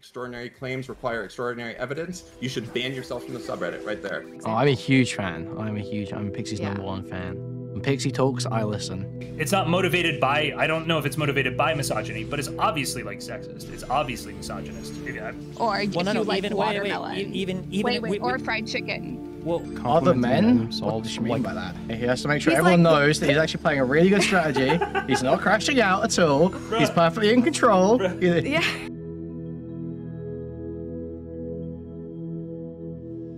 extraordinary claims require extraordinary evidence, you should ban yourself from the subreddit right there. Oh, I'm a huge fan. I'm Pixie's #1 fan. When Pixie talks, I listen. It's not motivated by, I don't know if it's motivated by misogyny, but it's obviously like sexist. It's obviously misogynist. Or if you like watermelon. Wait, or fried chicken. Well, other men? What do you mean by that? He has to make sure everyone knows that he's actually playing a really good strategy. He's not crashing out at all. He's perfectly in control. Yeah.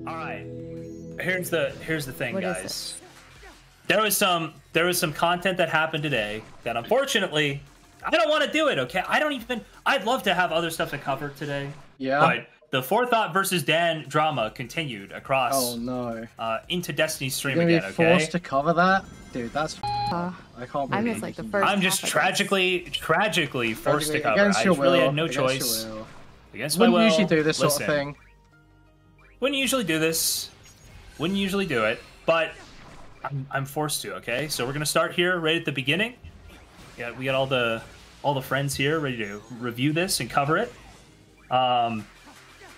All right. Here's the thing, guys. There was some content that happened today that unfortunately I don't want to do it. Okay, I'd love to have other stuff to cover today. Yeah. But the Forethought versus Dan drama continued across. Oh no. Into Destiny's stream You're again. gonna be Okay. forced to cover that, dude. That's. I can't believe. I missed like the first. I'm just tragically forced to cover. Against I your just really will, had no against choice. your will. Against my will. Wouldn't usually do this sort of Listen, thing. Wouldn't usually do this. Wouldn't usually do it, but I'm forced to. Okay, so we're gonna start here right at the beginning. Yeah, we got all the friends here ready to review this and cover it.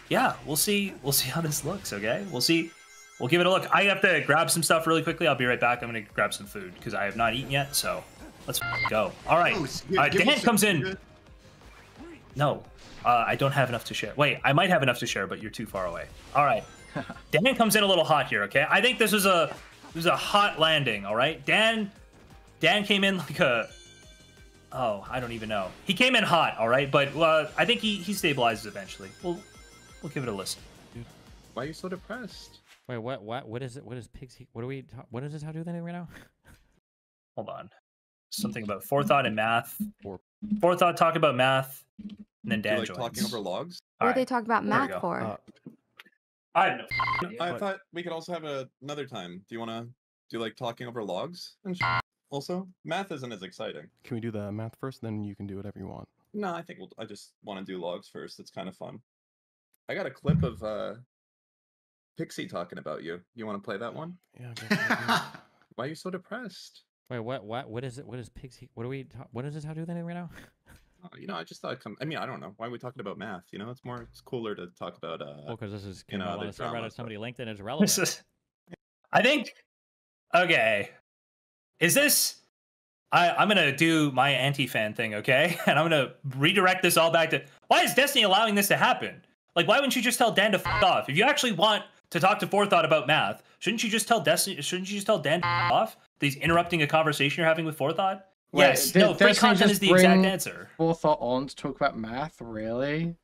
Yeah, we'll see how this looks. Okay, we'll see. We'll give it a look. I have to grab some stuff really quickly. I'll be right back. I'm gonna grab some food because I have not eaten yet. So let's go. All right, Dan comes in. No, I don't have enough to share. Wait, I might have enough to share, but you're too far away. All right, Dan comes in a little hot here. Okay, I think this was a hot landing. All right, Dan came in like a. Oh, I don't even know. He came in hot. All right, but I think he stabilizes eventually. We'll give it a listen. Dude, why are you so depressed? Wait, what is it? What is Pixie? What does this have to do with anything right now? Hold on. Something about Forethought and math. Forethought talk about math, and then Dan joins. Talking over logs? What are they talking about math for? I don't know. I thought we could also have another time. Do you want to do like talking over logs and also? Math isn't as exciting. Can we do the math first? Then you can do whatever you want. No, I think I just want to do logs first. It's kind of fun. I got a clip of Pixie talking about you. You want to play that one? Yeah. Why are you so depressed? Wait, what is it? What is Pixie? What does this have to do with anything right now? I just thought I mean, I don't know. Why are we talking about math? It's cooler to talk about because this is on a drama, subreddit somebody linked in. It's relevant. I think. Okay. Is this? I'm gonna do my anti-fan thing, okay? And I'm gonna redirect this all back to why is Destiny allowing this to happen? Like, why wouldn't you just tell Dan to f off? If you actually want to talk to Forethought about math, shouldn't you just tell Destiny? Shouldn't you just tell Dan to f off? That he's interrupting a conversation you're having with Forethought. Yes, no, free content is the exact answer. Forethought on to talk about math, really?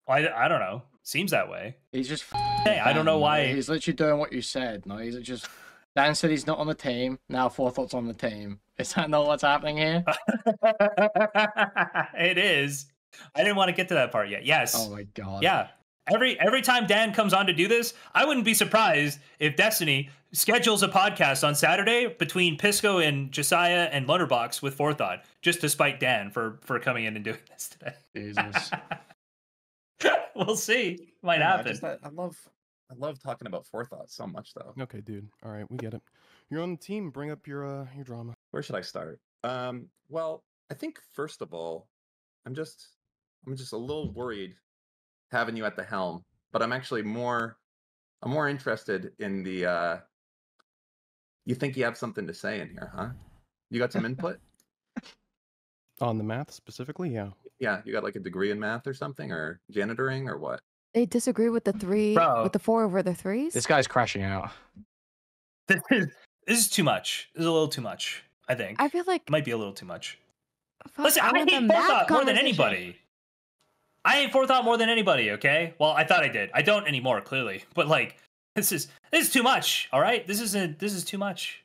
I don't know. Seems that way. He's just. Hey, I don't know why. He's literally doing what you said. No, he's just. Dan said he's not on the team. Now Forethought's on the team. Is that not what's happening here? It is. I didn't want to get to that part yet. Yes. Oh my god. Yeah. Every time Dan comes on to do this, I wouldn't be surprised if Destiny schedules a podcast on Saturday between Pisco and Josiah and Lunderbox with Forethought, just to spite Dan for coming in and doing this today. Jesus. We'll see. Might happen. I love talking about Forethought so much, though. Okay, dude. All right, we get it. You're on the team. Bring up your drama. Where should I start? Well, I think first of all, I'm just a little worried having you at the helm, but I'm actually more interested in the. You think you have something to say in here, huh? You got some input? On the math specifically, yeah. Yeah, you got like a degree in math or something, or janitoring, or what? They disagree with the with the 4 over the 3s? This guy's crashing out. This is too much. This is a little too much, I think. I feel like... It might be a little too much. Fuck, Listen, I hate Forethought more than anybody. I hate Forethought more than anybody, okay? Well, I thought I did. I don't anymore, clearly. But, like, this is too much, all right? This is too much.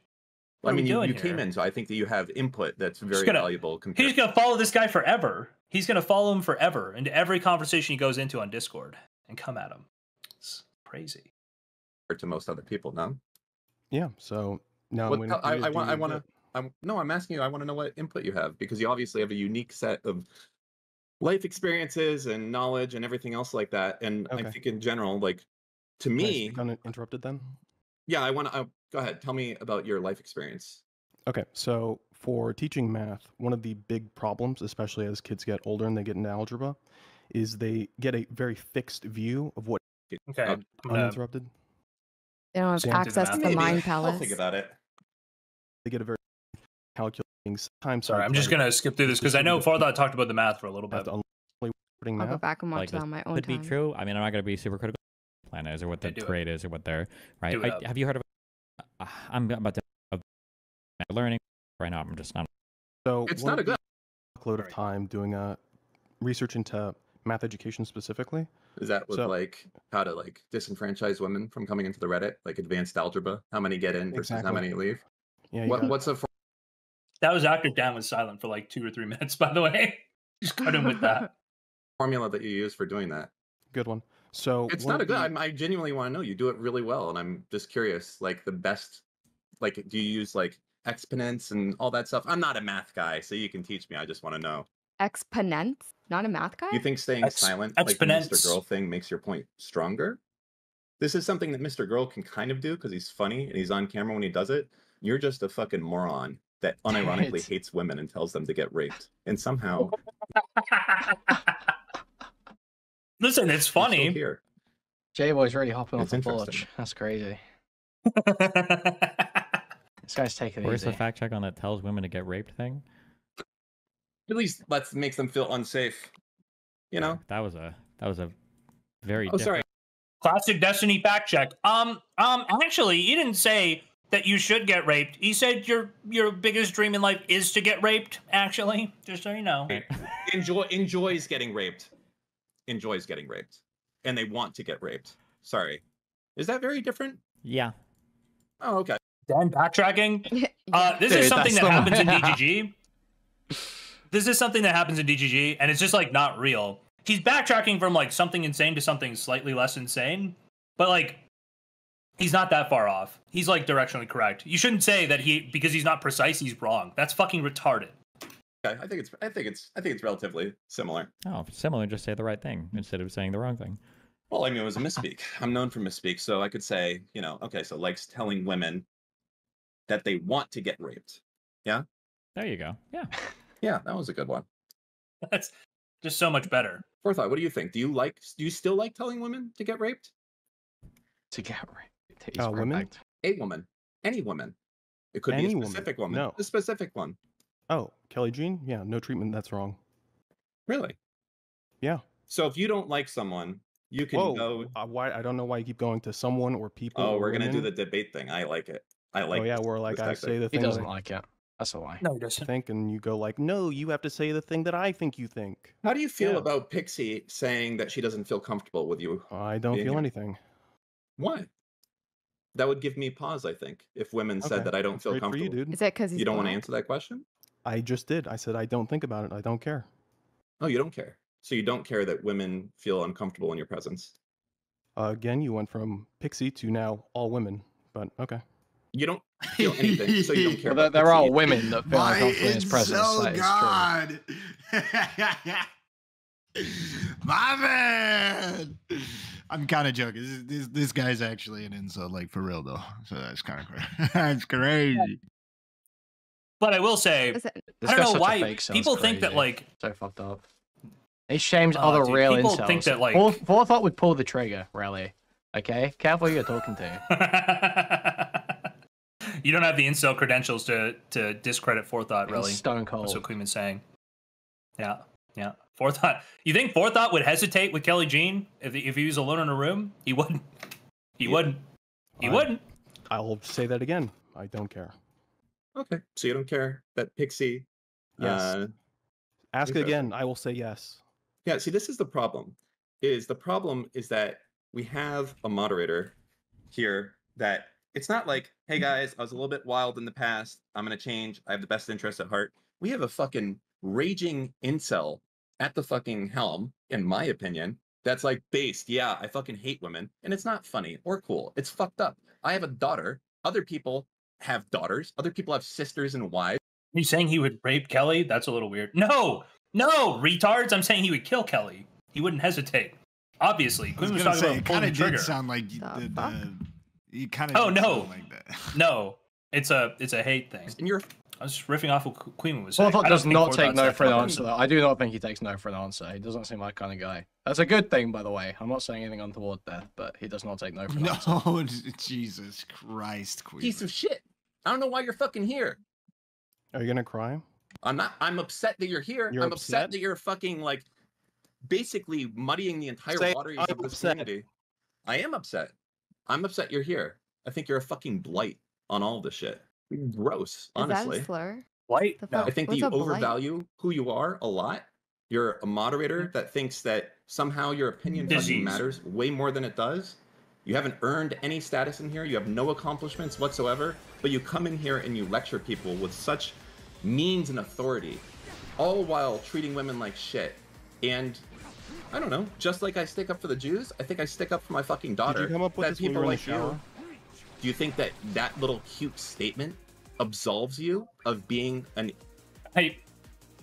Well, I mean, you came in, so I think that you have input that's very valuable. He's going to follow this guy forever. He's going to follow him forever into every conversation he goes into on Discord and come at him. It's crazy. To most other people, no? Yeah, so now I'm asking you, I want to know what input you have, because you obviously have a unique set of life experiences and knowledge and everything else like that. And I think in general, like, to me... Got interrupted then? Yeah, I want to... Go ahead. Tell me about your life experience. Okay, so for teaching math, one of the big problems, especially as kids get older and they get into algebra, is they get a very fixed view of what. Okay. Uninterrupted. They don't have Sam, access to the Maybe. mind I'll palace. think about it. They get a very calculating time. Sorry, I'm just gonna skip through this because I know Forethought talked about the math for a little bit. I'll go back and watch it on my own could time. be true. I mean, I'm not going to be super critical of plan is or what the trade is or what they're right. Have you heard of? I'm about to learning right now. I'm just not. So it's not a good load of time doing research into math education specifically. Is that with like how to like disenfranchise women from coming into the Reddit, like advanced algebra? How many get in versus how many leave? Yeah. What's a That was after Dan was silent for like 2 or 3 minutes, by the way. Just cut him with that. Formula that you use for doing that? Good one. So it's not a good. I genuinely want to know. You do it really well, and I'm just curious. Like the best. Like, do you use like exponents and all that stuff? I'm not a math guy, so you can teach me. I just want to know. Exponents? Not a math guy? You think staying silent, like the Mr. Girl thing, makes your point stronger? This is something that Mr. Girl can kind of do because he's funny and he's on camera when he does it. You're just a fucking moron that unironically hates women and tells them to get raped. And somehow... Listen, it's funny. J-Boy's really hopping off the porch. That's crazy. This guy's taking it Where's easy. the fact check on that tells women to get raped thing? At least makes them feel unsafe. You know? That was a very sorry. Classic Destiny fact check. Actually, he didn't say that you should get raped. He said your biggest dream in life is to get raped, actually. Just so you know. Enjoys getting raped. Enjoys getting raped. And they want to get raped. Sorry. Is that very different? Yeah. Oh, okay. Dan backtracking. This is something that happens in DGG. This is something that happens in DGG, and it's just like not real. He's backtracking from like something insane to something slightly less insane, but like he's not that far off. He's like directionally correct. You shouldn't say that because he's not precise, he's wrong. That's fucking retarded. Okay, I think it's relatively similar. Oh, similar. Just say the right thing instead of saying the wrong thing. Well, I mean, it was a misspeak. I'm known for misspeak, so I could say, you know, okay, so likes telling women that they want to get raped. Yeah? There you go. Yeah. Yeah, that was a good one. That's just so much better. Forethought, what do you think? Do you still like telling women to get raped? To get raped. Women? A woman. Any woman. It could be a specific woman. No. A specific one. Oh, Kelly Jean? Yeah, no treatment, that's wrong. Really? Yeah. So if you don't like someone, you can go... why? I don't know why you keep going to someone or people. Oh, or we're going to do women. the debate thing. I like it. I like Oh, yeah, where like I say the thing. He doesn't like it. That's a lie. No, he doesn't. Think, and you go like, no, you have to say the thing that I think you think. How do you feel about Pixie saying that she doesn't feel comfortable with you? I don't feel anything. Why? That would give me pause, I think, if women said that I don't feel comfortable. For you, dude. Is it because you don't want to answer that question? I just did. I said I don't think about it. I don't care. Oh, you don't care. So you don't care that women feel uncomfortable in your presence. Again, you went from Pixie to now all women, but okay. You don't feel anything, so you don't care. Well, there are women that feel uncomfortable in his presence. So that is God. My man. I'm kind of joking. This guy's actually an insult, like for real though. So that's kind of crazy. That's crazy. But I will say, I don't know why people think that like so fucked up. He shames other real people incels. Think that like Forethought would pull the trigger, really. Okay, careful who you're talking to. You don't have the incel credentials to discredit Forethought, really. Stone cold. That's what Kuihman's saying. Yeah, yeah. Forethought. You think Forethought would hesitate with Kelly Jean if he was alone in a room? He wouldn't. He wouldn't. He wouldn't. I'll say that again. I don't care. Okay, so you don't care that Pixie. Yes. Ask again. I will say yes. Yeah. See, this is the problem. The problem is that we have a moderator here that it's not like, hey guys, I was a little bit wild in the past. I'm gonna change. I have the best interest at heart. We have a fucking raging incel at the fucking helm, in my opinion. That's like based. Yeah, I fucking hate women, and it's not funny or cool. It's fucked up. I have a daughter. Other people have daughters. Other people have sisters and wives. Are you saying he would rape Kelly? That's a little weird. No, retards. I'm saying he would kill Kelly. He wouldn't hesitate. Obviously, Kuihman was talking about pulling the trigger. Did sound like you kind of. Oh no, like that. No, it's a hate thing. And you're I was just riffing off what Kuihman was saying. Forethought does not take no for an fucking- answer, though. I do not think he takes no for an answer. He doesn't seem like kind of guy. That's a good thing, by the way. I'm not saying anything untoward there, but he does not take no for an answer. No, Jesus Christ, Queen. Piece of shit. I don't know why you're fucking here. Are you gonna cry? I'm not. I'm upset that you're here. You're I'm upset that you're fucking like basically muddying the entire Say, waters I'm of this upset. community. I am upset. I'm upset you're here. I think you're a fucking blight on all this shit. You're gross, honestly. Is that a slur? White? The No. fuck? I think that What's you a blight? overvalue who you are a lot. You're a moderator that thinks that somehow your opinion fucking Disease. matters way more than it does. You haven't earned any status in here. You have no accomplishments whatsoever. But you come in here and you lecture people with such means and authority, all while treating women like shit. And I don't know, just like I stick up for the Jews, I think I stick up for my fucking daughter. Did you come up with that this when you people were in the like shower? do you think that that little cute statement absolves you of being an Hey,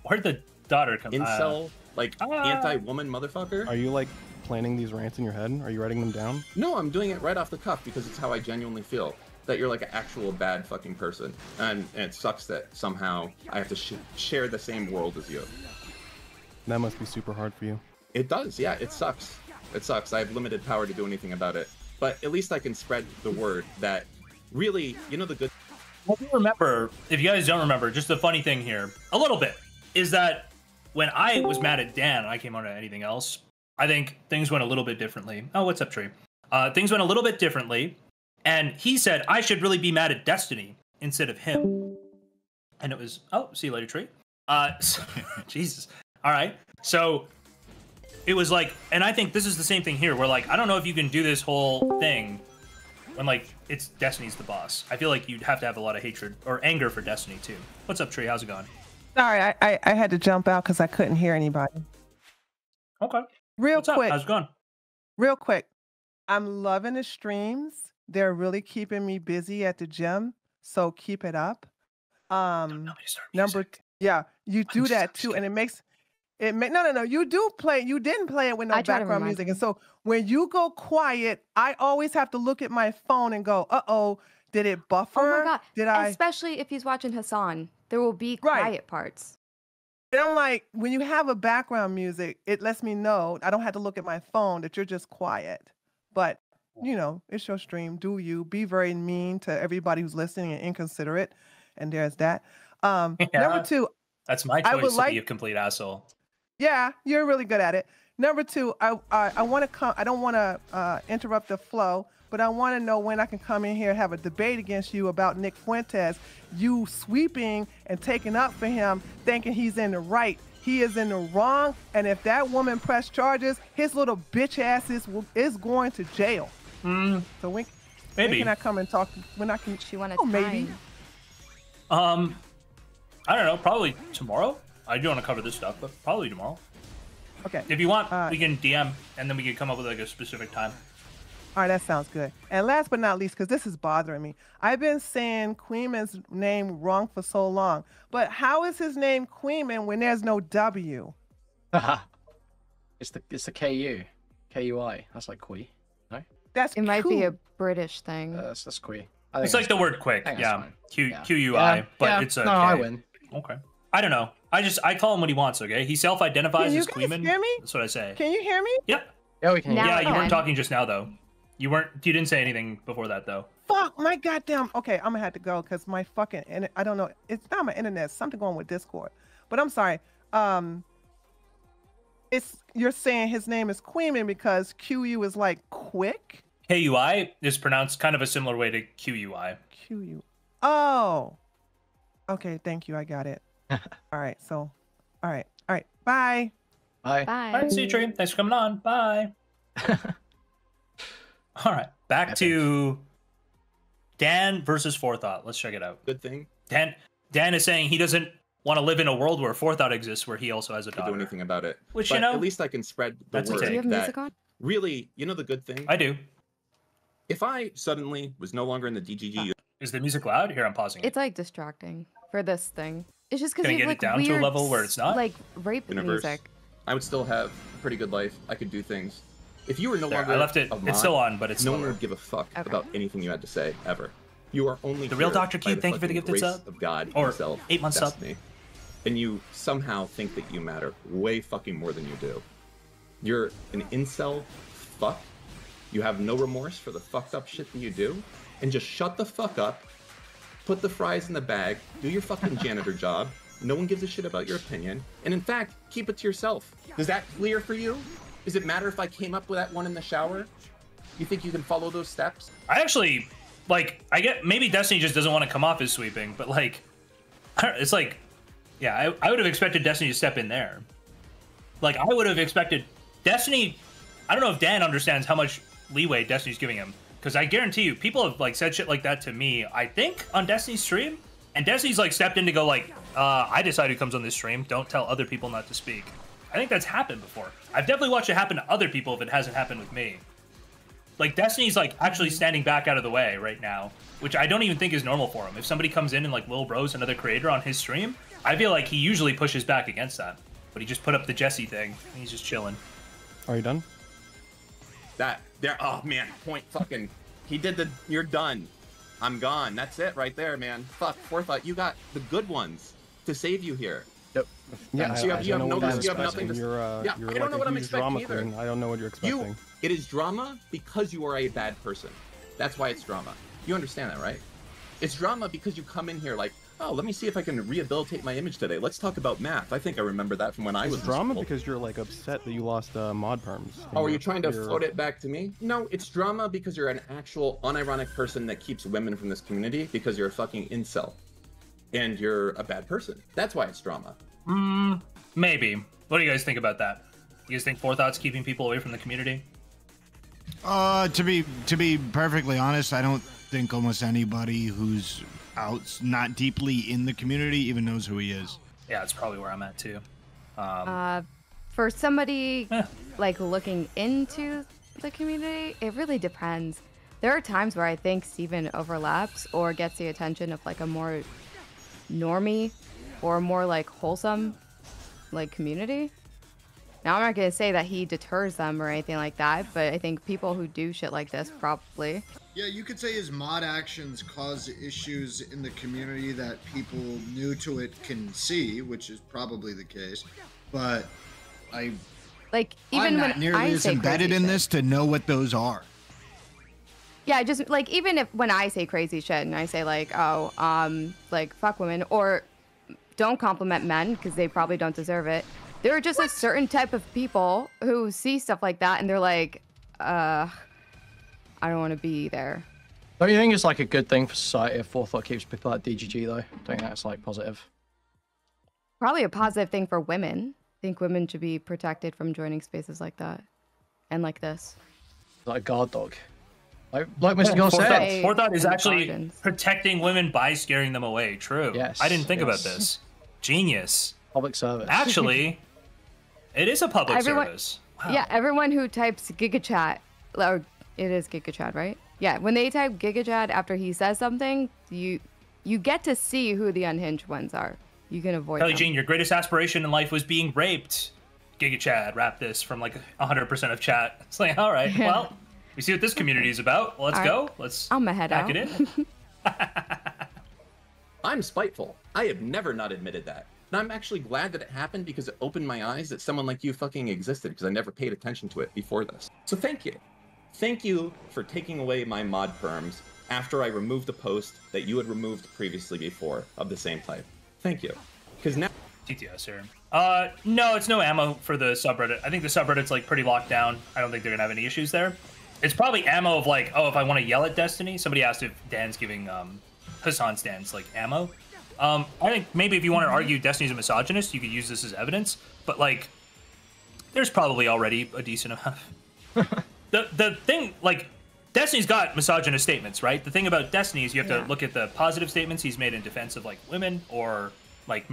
where'd the daughter come? incel, like anti-woman motherfucker? Are you like planning these rants in your head? Are you writing them down? No, I'm doing it right off the cuff because it's how I genuinely feel. That you're like an actual bad fucking person, and it sucks that somehow I have to share the same world as you. That must be super hard for you. It does, yeah. It sucks. It sucks. I have limited power to do anything about it, but at least I can spread the word that really, you know, the good. If you remember, if you guys don't remember, just the funny thing here, a little bit, is that when I was mad at Dan and I came on to anything else, I think things went a little bit differently. Oh, what's up, Tree? Things went a little bit differently, and he said I should really be mad at Destiny instead of him. And it was, oh, see you later, Tree. Jesus. All right. So it was like, and I think this is the same thing here, where like, I don't know if you can do this whole thing when like it's Destiny's the boss. I feel like you'd have to have a lot of hatred or anger for Destiny too. What's up, Tree? How's it going? Sorry, I had to jump out because I couldn't hear anybody. Okay. Real What's up? quick. How's it going? Real quick. I'm loving the streams. They're really keeping me busy at the gym. So keep it up. Yeah, you do that too, and no. You do play. You didn't play it with no background music, and so when you go quiet, I always have to look at my phone and go, "Uh-oh, did it buffer? Oh my god! Did I?" Especially if he's watching Hassan, there will be quiet parts. And I'm like, when you have a background music, it lets me know I don't have to look at my phone that you're just quiet. But you know, it's your stream. Do you be very mean to everybody who's listening and inconsiderate? And there's that. Number two, that's my choice to be a complete asshole. Yeah, you're really good at it. Number two, I want to come. I don't want to interrupt the flow, but I want to know when I can come in here and have a debate against you about Nick Fuentes. You sweeping and taking up for him, thinking he's in the right. He is in the wrong. And if that woman pressed charges, his little bitch ass is going to jail. So when can I come and talk? When I can? She wanted maybe. I don't know. Probably tomorrow. I do want to cover this stuff, but probably tomorrow. Okay. If you want, we can DM, and then we can come up with like a specific time. All right, that sounds good. And last but not least, because this is bothering me, I've been saying Kuihman's name wrong for so long. But how is his name Kuihman when there's no W? It's the KU, KUI. That's like Kui. No, it might be a British thing. That's Kui. It's like the word quick. Yeah, QUI, but it's a. No, I win. Okay. I don't know. I call him what he wants. Okay. He self-identifies as Kuihman. Hear me? That's what I say. Can you hear me? Yep. Yeah, we can. Yeah, you weren't talking just now though. You didn't say anything before that though. Fuck my goddamn. Okay, I'm gonna have to go because my fucking I don't know. It's not my internet. Something going with Discord. But I'm sorry. You're saying his name is Kuihman because QU is like quick. KUI is pronounced kind of a similar way to QUI. QU. Oh. Okay. Thank you. I got it. All right. So. All right. Bye. Bye. Bye. All right. See you, Tree. Thanks for coming on. Bye. All right, back to Dan versus Forethought. Let's check it out. Good thing. Dan is saying he doesn't want to live in a world where Forethought exists, where he also has a daughter. Do anything about it. Which, but you know, at least I can spread the word. Do you have music on? Really, you know the good thing? I do. If I suddenly was no longer in the DGG... Is the music loud? Here, I'm pausing it. It's like distracting for this thing. It's just because you get like, it down weird, to a level where it's not? like rape music. I would still have a pretty good life. I could do things. If you were no longer I left it. a mod, it's still on, but it's no slower. one would give a fuck about anything you had to say ever. You are only the real here Dr. by Keith. Thank you for the fucking gifted grace sub. of God Or himself, 8 months sub. Destiny. And you somehow think that you matter way fucking more than you do. You're an incel fuck. You have no remorse for the fucked up shit that you do. And just shut the fuck up, put the fries in the bag, do your fucking janitor job. No one gives a shit about your opinion. And in fact, keep it to yourself. Is that clear for you? Does it matter if I came up with that one in the shower? You think you can follow those steps? I actually, like, I get, maybe Destiny just doesn't want to come off as sweeping, but like, it's like, yeah, I would have expected Destiny to step in there. Like, I would have expected Destiny, I don't know if Dan understands how much leeway Destiny's giving him, because I guarantee you, people have like said shit like that to me, I think, on Destiny's stream, and Destiny's like stepped in to go like, I decide who comes on this stream, don't tell other people not to speak. I think that's happened before. I've definitely watched it happen to other people if it hasn't happened with me. Like, Destiny's like actually standing back out of the way right now, which I don't even think is normal for him. If somebody comes in and like Lil Bro's another creator on his stream, I feel like he usually pushes back against that. But he just put up the Jesse thing, and he's just chilling. Are you done? Oh man, point fucking, he did the, you're done. I'm gone. That's it right there, man. Fuck, forethought. You got the good ones to save you here. Yep. Yeah, so you have nothing to. You're I don't like know what I'm huge expecting drama either. queen. I don't know what you're expecting. It is drama because you are a bad person. That's why it's drama. You understand that, right? It's drama because you come in here like, oh, let me see if I can rehabilitate my image today. Let's talk about math. I think I remember that from when I was in drama school. because you're like upset that you lost mod perms. Oh, are you trying to float it back to me? No, it's drama because you're an actual unironic person that keeps women from this community because you're a fucking incel. And you're a bad person. That's why it's drama. Maybe. What do you guys think about that? You guys think Forethought's keeping people away from the community? To be perfectly honest, I don't think almost anybody who's not deeply in the community even knows who he is. Yeah, that's probably where I'm at too. For somebody like looking into the community, it really depends. There are times where I think Steven overlaps or gets the attention of like a more normie or more like wholesome like community. Now, I'm not going to say that he deters them or anything like that, but I think people who do shit like this probably. Yeah, you could say his mod actions cause issues in the community that people new to it can see, which is probably the case. But even I'm not when nearly I as say embedded crazy in shit, this to know what those are. Yeah, just like even if when I say crazy shit and I say like, oh, like fuck women or don't compliment men because they probably don't deserve it. There are just a certain type of people who see stuff like that and they're like, I don't want to be there. Don't you think it's like a good thing for society if Forethought keeps people like DGG though? Don't think that's like positive? Probably a positive thing for women. I think women should be protected from joining spaces like that and like this. Like a guard dog. Like Mr. Gill said. Forethought is actually protecting women by scaring them away. True. Yes. I didn't think about this. Genius. Public service. Actually, it is a public service. Wow. Yeah, everyone who types GigaChat, or it is GigaChat, right? Yeah, when they type GigaChat after he says something, you get to see who the unhinged ones are. You can avoid Kelly them. Jean, your greatest aspiration in life was being raped. GigaChat, wrap this from like 100% of chat. It's like, all right, well, we see what this community is about. Let's go. Let's pack it in. I'm spiteful. I have never not admitted that. And I'm actually glad that it happened because it opened my eyes that someone like you fucking existed because I never paid attention to it before this. So thank you. Thank you for taking away my mod perms after I removed the post that you had removed previously before of the same type. Thank you. Because now... TTS here. No, it's no ammo for the subreddit. I think the subreddit's like pretty locked down. I don't think they're gonna have any issues there. It's probably ammo of like, oh, if I want to yell at Destiny. Somebody asked if Dan's giving Hassan stands like ammo. I think maybe if you want to argue Destiny's a misogynist, you could use this as evidence. But like, there's probably already a decent amount. The thing, like, Destiny's got misogynist statements, right? The thing about Destiny is you have to look at the positive statements he's made in defense of like women or like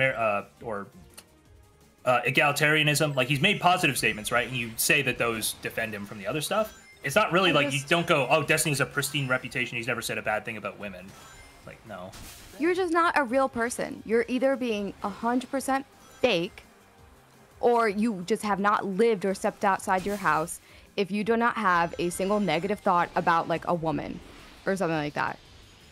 egalitarianism. Like he's made positive statements, right? And you say that those defend him from the other stuff. It's not really like you don't go, oh, Destiny's a pristine reputation. He's never said a bad thing about women. Like, no. You're just not a real person. You're either being 100% fake or you just have not lived or stepped outside your house if you do not have a single negative thought about like a woman or something like that.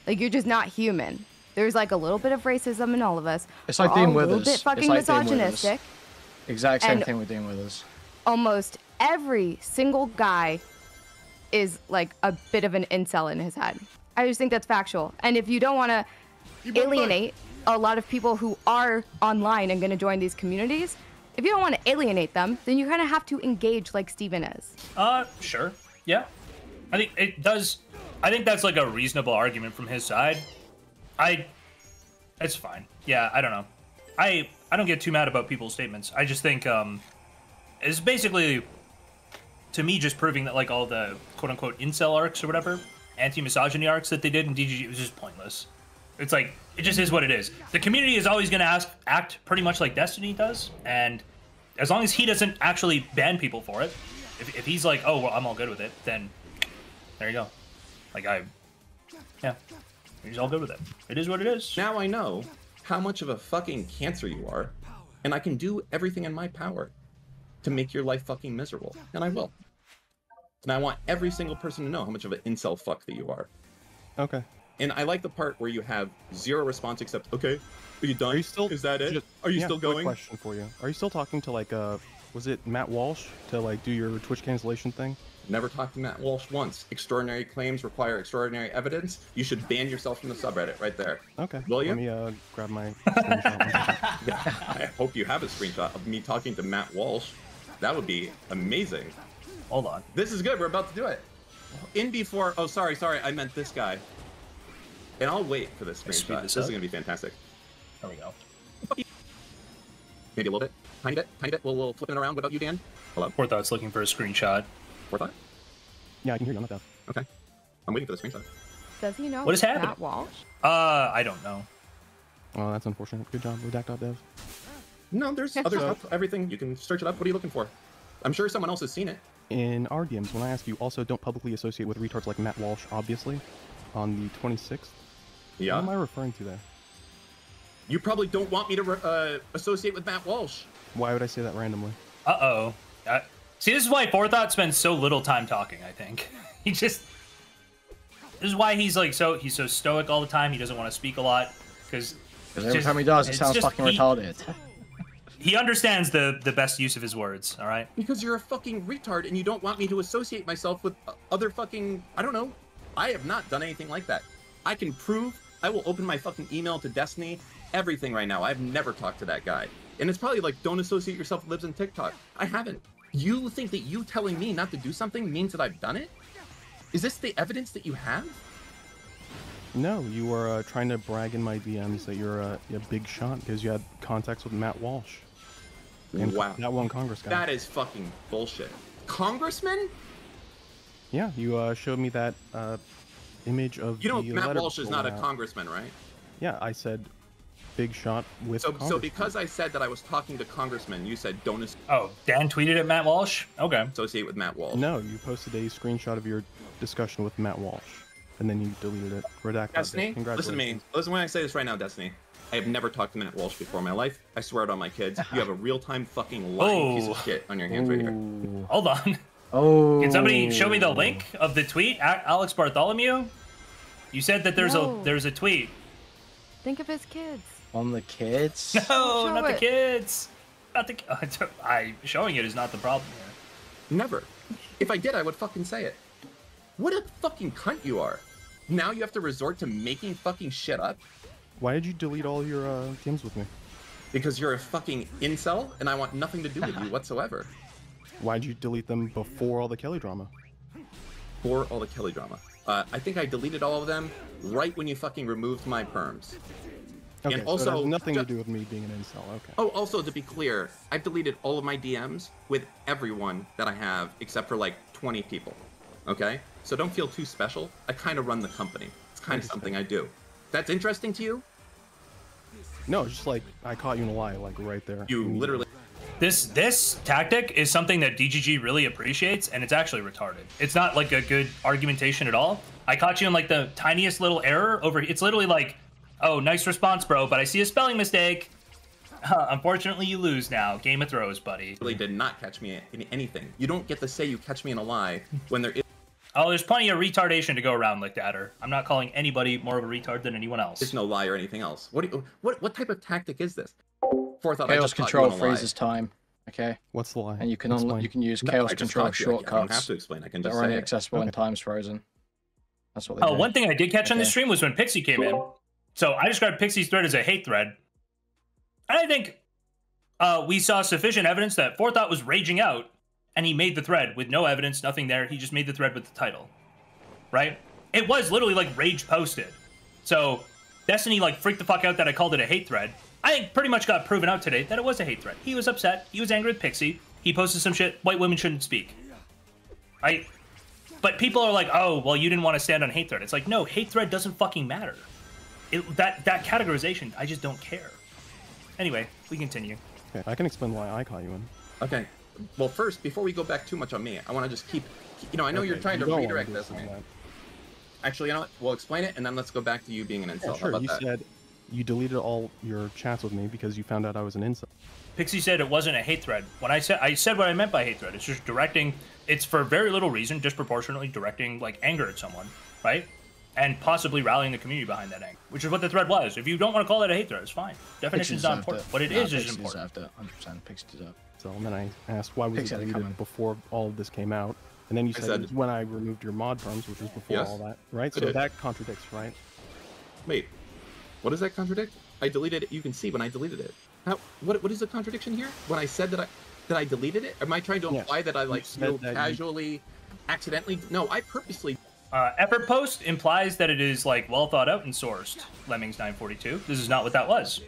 Like, you're just not human. There's like a little bit of racism in all of us. It's like Dean Withers. A little bit fucking it's like misogynistic. Exact same thing with Dean Withers. Almost every single guy is like a bit of an incel in his head. I just think that's factual. And if you don't want to alienate a lot of people who are online and going to join these communities, if you don't want to alienate them, then you kind of have to engage like Steven is. Sure. Yeah. I think it does. I think that's like a reasonable argument from his side. It's fine. Yeah, I don't know. I don't get too mad about people's statements. I just think it's basically, to me, just proving that like all the quote-unquote incel arcs or whatever, anti-misogyny arcs that they did in DGG was just pointless. It's like, it just is what it is. The community is always going to act pretty much like Destiny does, and as long as he doesn't actually ban people for it, if he's like, oh, well, I'm all good with it, then there you go. Like, yeah, he's all good with it. It is what it is. Now I know how much of a fucking cancer you are, and I can do everything in my power to make your life fucking miserable, and I will. And I want every single person to know how much of an incel fuck that you are. Okay. And I like the part where you have zero response except, okay, are you done? Are you still? Is that it? Are you still going? Quick question for you. Are you still talking to like was it Matt Walsh to like do your Twitch cancellation thing? Never talked to Matt Walsh once. Extraordinary claims require extraordinary evidence. You should ban yourself from the subreddit right there. Okay. Will you? Let me grab my screenshot. Yeah, I hope you have a screenshot of me talking to Matt Walsh. That would be amazing. Hold on. This is good. We're about to do it. In before. Oh, sorry. I meant this guy. And I'll wait for this screenshot. This is going to be fantastic. There we go. Maybe a little bit. Tiny bit. We'll flip it around. What about you, Dan? Hello? Forthought's looking for a screenshot. Forethought? Yeah, I can hear you on that deaf. Okay. I'm waiting for the screenshot. Does he know what is happening? Matt Walsh? I don't know. Oh, that's unfortunate. Good job, Redact.dev. No, there's other stuff. Everything. You can search it up. What are you looking for? I'm sure someone else has seen it. In our DMs, when I ask you, also don't publicly associate with retards like Matt Walsh, obviously, on the 26th. Yeah. What am I referring to there? You probably don't want me to associate with Matt Walsh. Why would I say that randomly? Uh-oh. See, this is why Forethought spends so little time talking, I think. This is why he's like he's so stoic all the time. He doesn't want to speak a lot because every time he does, it sounds fucking retarded. He understands the best use of his words, all right? Because you're a fucking retard and you don't want me to associate myself with other fucking, I don't know. I have not done anything like that. I can prove, I will open my fucking email to Destiny, everything right now. I've never talked to that guy. And it's probably like, don't associate yourself with Libs and TikTok. I haven't. You think that you telling me not to do something means that I've done it? Is this the evidence that you have? No, you were trying to brag in my DMs that you're a big shot because you had contacts with Matt Walsh. And wow. That one Congress guy. That is fucking bullshit. Congressman? Yeah, you showed me that image of you know, Matt Walsh is not a congressman, right? Yeah, I said big shot with so because I said that I was talking to congressmen, you said don't Dan tweeted at Matt Walsh? Okay. Associate with Matt Walsh. No, you posted a screenshot of your discussion with Matt Walsh, and then you deleted it. Redact. Destiny, listen to me. Listen when I say this right now, Destiny. I have never talked to Matt Walsh before in my life. I swear it on my kids. You have a real-time fucking lying piece of shit on your hands right here. Hold on. Oh. Can somebody show me the link of the tweet? Alex Bartholomew? You said that there's a tweet. Think of his kids. On the kids? No, not the kids. Not the. Showing it is not the problem here. Never. If I did, I would fucking say it. What a fucking cunt you are. Now you have to resort to making fucking shit up. Why did you delete all your games with me? Because you're a fucking incel, and I want nothing to do with you whatsoever. Why'd you delete them before all the Kelly drama? Before all the Kelly drama. I think I deleted all of them right when you fucking removed my perms. Okay, and also, so it has nothing to do with me being an incel, okay. Oh, also, to be clear, I've deleted all of my DMs with everyone that I have, except for like 20 people, okay? So don't feel too special. I kind of run the company. It's kind of something I do. That's interesting to you? No, it's just like, I caught you in a lie, like right there. You literally... This tactic is something that DGG really appreciates, and it's actually retarded. It's not like a good argumentation at all. I caught you in like the tiniest little error over. It's literally like, oh, nice response, bro, but I see a spelling mistake. Unfortunately, you lose now. Game of Thrones, buddy. Really did not catch me in anything. You don't get to say you catch me in a lie when there is... Oh, there's plenty of retardation to go around, Licked Adder. I'm not calling anybody more of a retard than anyone else. There's no lie or anything else. What type of tactic is this? Forethought, Chaos Control freezes time. Okay. What's the lie? And you can use Chaos Control shortcuts. I don't have to explain. I can just that are only say accessible when time's frozen. That's what they do. One thing I did catch on the stream was when Pixie came in. So I described Pixie's thread as a hate thread. And I think we saw sufficient evidence that Forethought was raging out, and he made the thread with no evidence, nothing there. He just made the thread with the title, right? It was literally like rage posted. So Destiny like freaked the fuck out that I called it a hate thread. I think pretty much got proven out today that it was a hate thread. He was upset. He was angry with Pixie. He posted some shit. White women shouldn't speak, right? But people are like, oh, well, you didn't want to stand on hate thread. It's like, no, hate thread doesn't fucking matter. That categorization, I just don't care. Anyway, we continue. Okay, I can explain why I caught you in. Okay. Well, first, before we go back too much on me, I want to just keep, I know you're trying to redirect this. Actually, you know what? We'll explain it, and then let's go back to you being an incel. Yeah, sure. You said you deleted all your chats with me because you found out I was an incel. Pixie said it wasn't a hate thread. When I said what I meant by hate thread. It's just directing. It's for very little reason, disproportionately directing like anger at someone, right? And possibly rallying the community behind that anger, which is what the thread was. If you don't want to call it a hate thread, it's fine. Definition's not important. What it is important. 100%. Pixie deserved. So and then I asked why was it deleted before all of this came out, and then you said it was when I removed your mod terms, which was before all that, right? So that contradicts, right? Wait, what does that contradict? I deleted it. You can see when I deleted it. What is the contradiction here? When I said that I deleted it? Am I trying to imply that I like casually, accidentally? No, I purposely. Effort post implies that it is like well thought out and sourced. Lemmings 942. This is not what that was.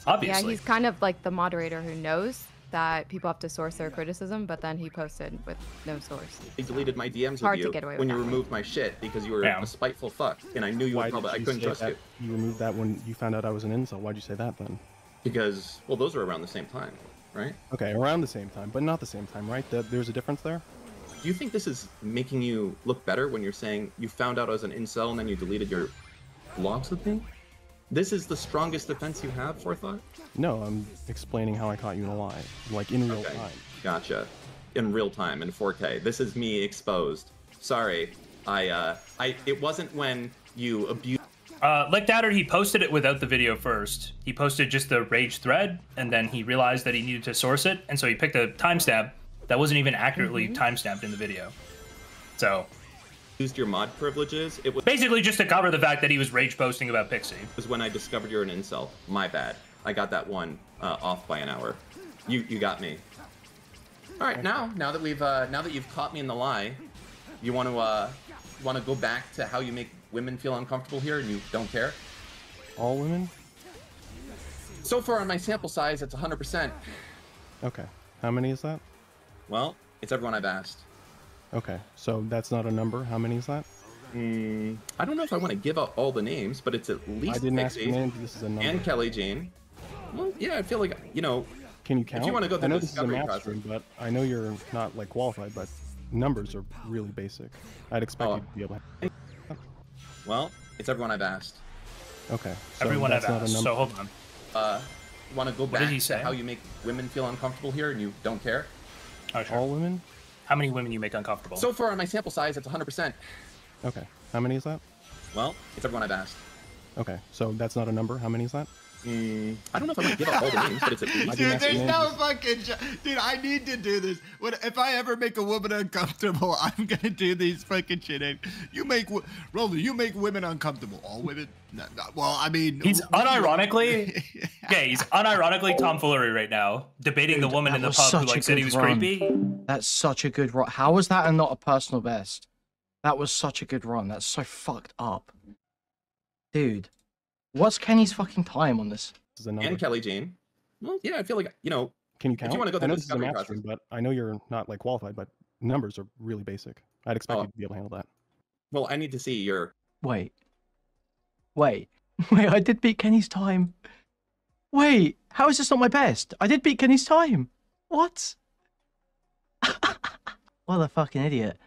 Obviously. Yeah, he's kind of like the moderator who knows that people have to source their criticism, but then he posted with no source. I deleted my DMs Hard with you to get away when with you that. removed my shit because you were a spiteful fuck, and I knew you would probably. I couldn't trust you. You removed that when you found out I was an incel. Why'd you say that then? Because well, those were around the same time, right? Okay, around the same time, but not the same time, right? There's a difference there. Do you think this is making you look better when you're saying you found out I was an incel and then you deleted your blogs with me? This is the strongest defense you have, Forethought? No, I'm explaining how I caught you in a lie, like in real time. Gotcha. In real time, in 4K. This is me exposed. Sorry, it wasn't when you abused. Licked Adder, he posted it without the video first. He posted just the rage thread, and then he realized that he needed to source it, and so he picked a timestamp that wasn't even accurately timestamped in the video. So used your mod privileges. It was basically just to cover the fact that he was rage posting about Pixie. It was when I discovered you're an incel. My bad. I got that one off by an hour. You got me. All right, now that we've now that you've caught me in the lie, you want to go back to how you make women feel uncomfortable here, and you don't care. All women? So far on my sample size, it's 100%. Okay. How many is that? Well, it's everyone I've asked. Okay, so that's not a number. How many is that? I don't know if I want to give out all the names, but it's at least I didn't Pixie ask the names. This is a number. And Kelly Jean. Well, yeah, I feel like, Can you count? If you want to go through I know the this is a discovery math process. stream, but I know you're not like qualified, but numbers are really basic. I'd expect you to be able to. Well, it's everyone I've asked. Okay. So Everyone I've that's not a asked. number. So hold on. Want to go What did back he to say? how you make women feel uncomfortable here, and you don't care? Oh, sure. All women? How many women you make uncomfortable? So far on my sample size, it's 100%. Okay. How many is that? Well, it's everyone I've asked. Okay. So that's not a number. How many is that? I don't know if I want to give out all the names, but it's at least. Dude, there's no fucking dude, I need to do this. If I ever make a woman uncomfortable, I'm gonna do these fucking shit. You make Roller, you make women uncomfortable. All women? No, well, I mean, he's unironically, he's unironically tomfoolery right now, debating the woman in the pub who like said he was creepy. That's such a good run. How was that and not a personal best? That was such a good run. That's so fucked up, dude. What's Kenny's fucking time on this? And Kelly Jean. Well, yeah, I feel like, Can you count? if you want to go I through know the this is a discovery math process. stream, but I know you're not like qualified, but numbers are really basic. I'd expect you to be able to handle that. Well, I need to see your. Wait, I did beat Kenny's time. Wait, how is this not my best? I did beat Kenny's time. What? What a fucking idiot.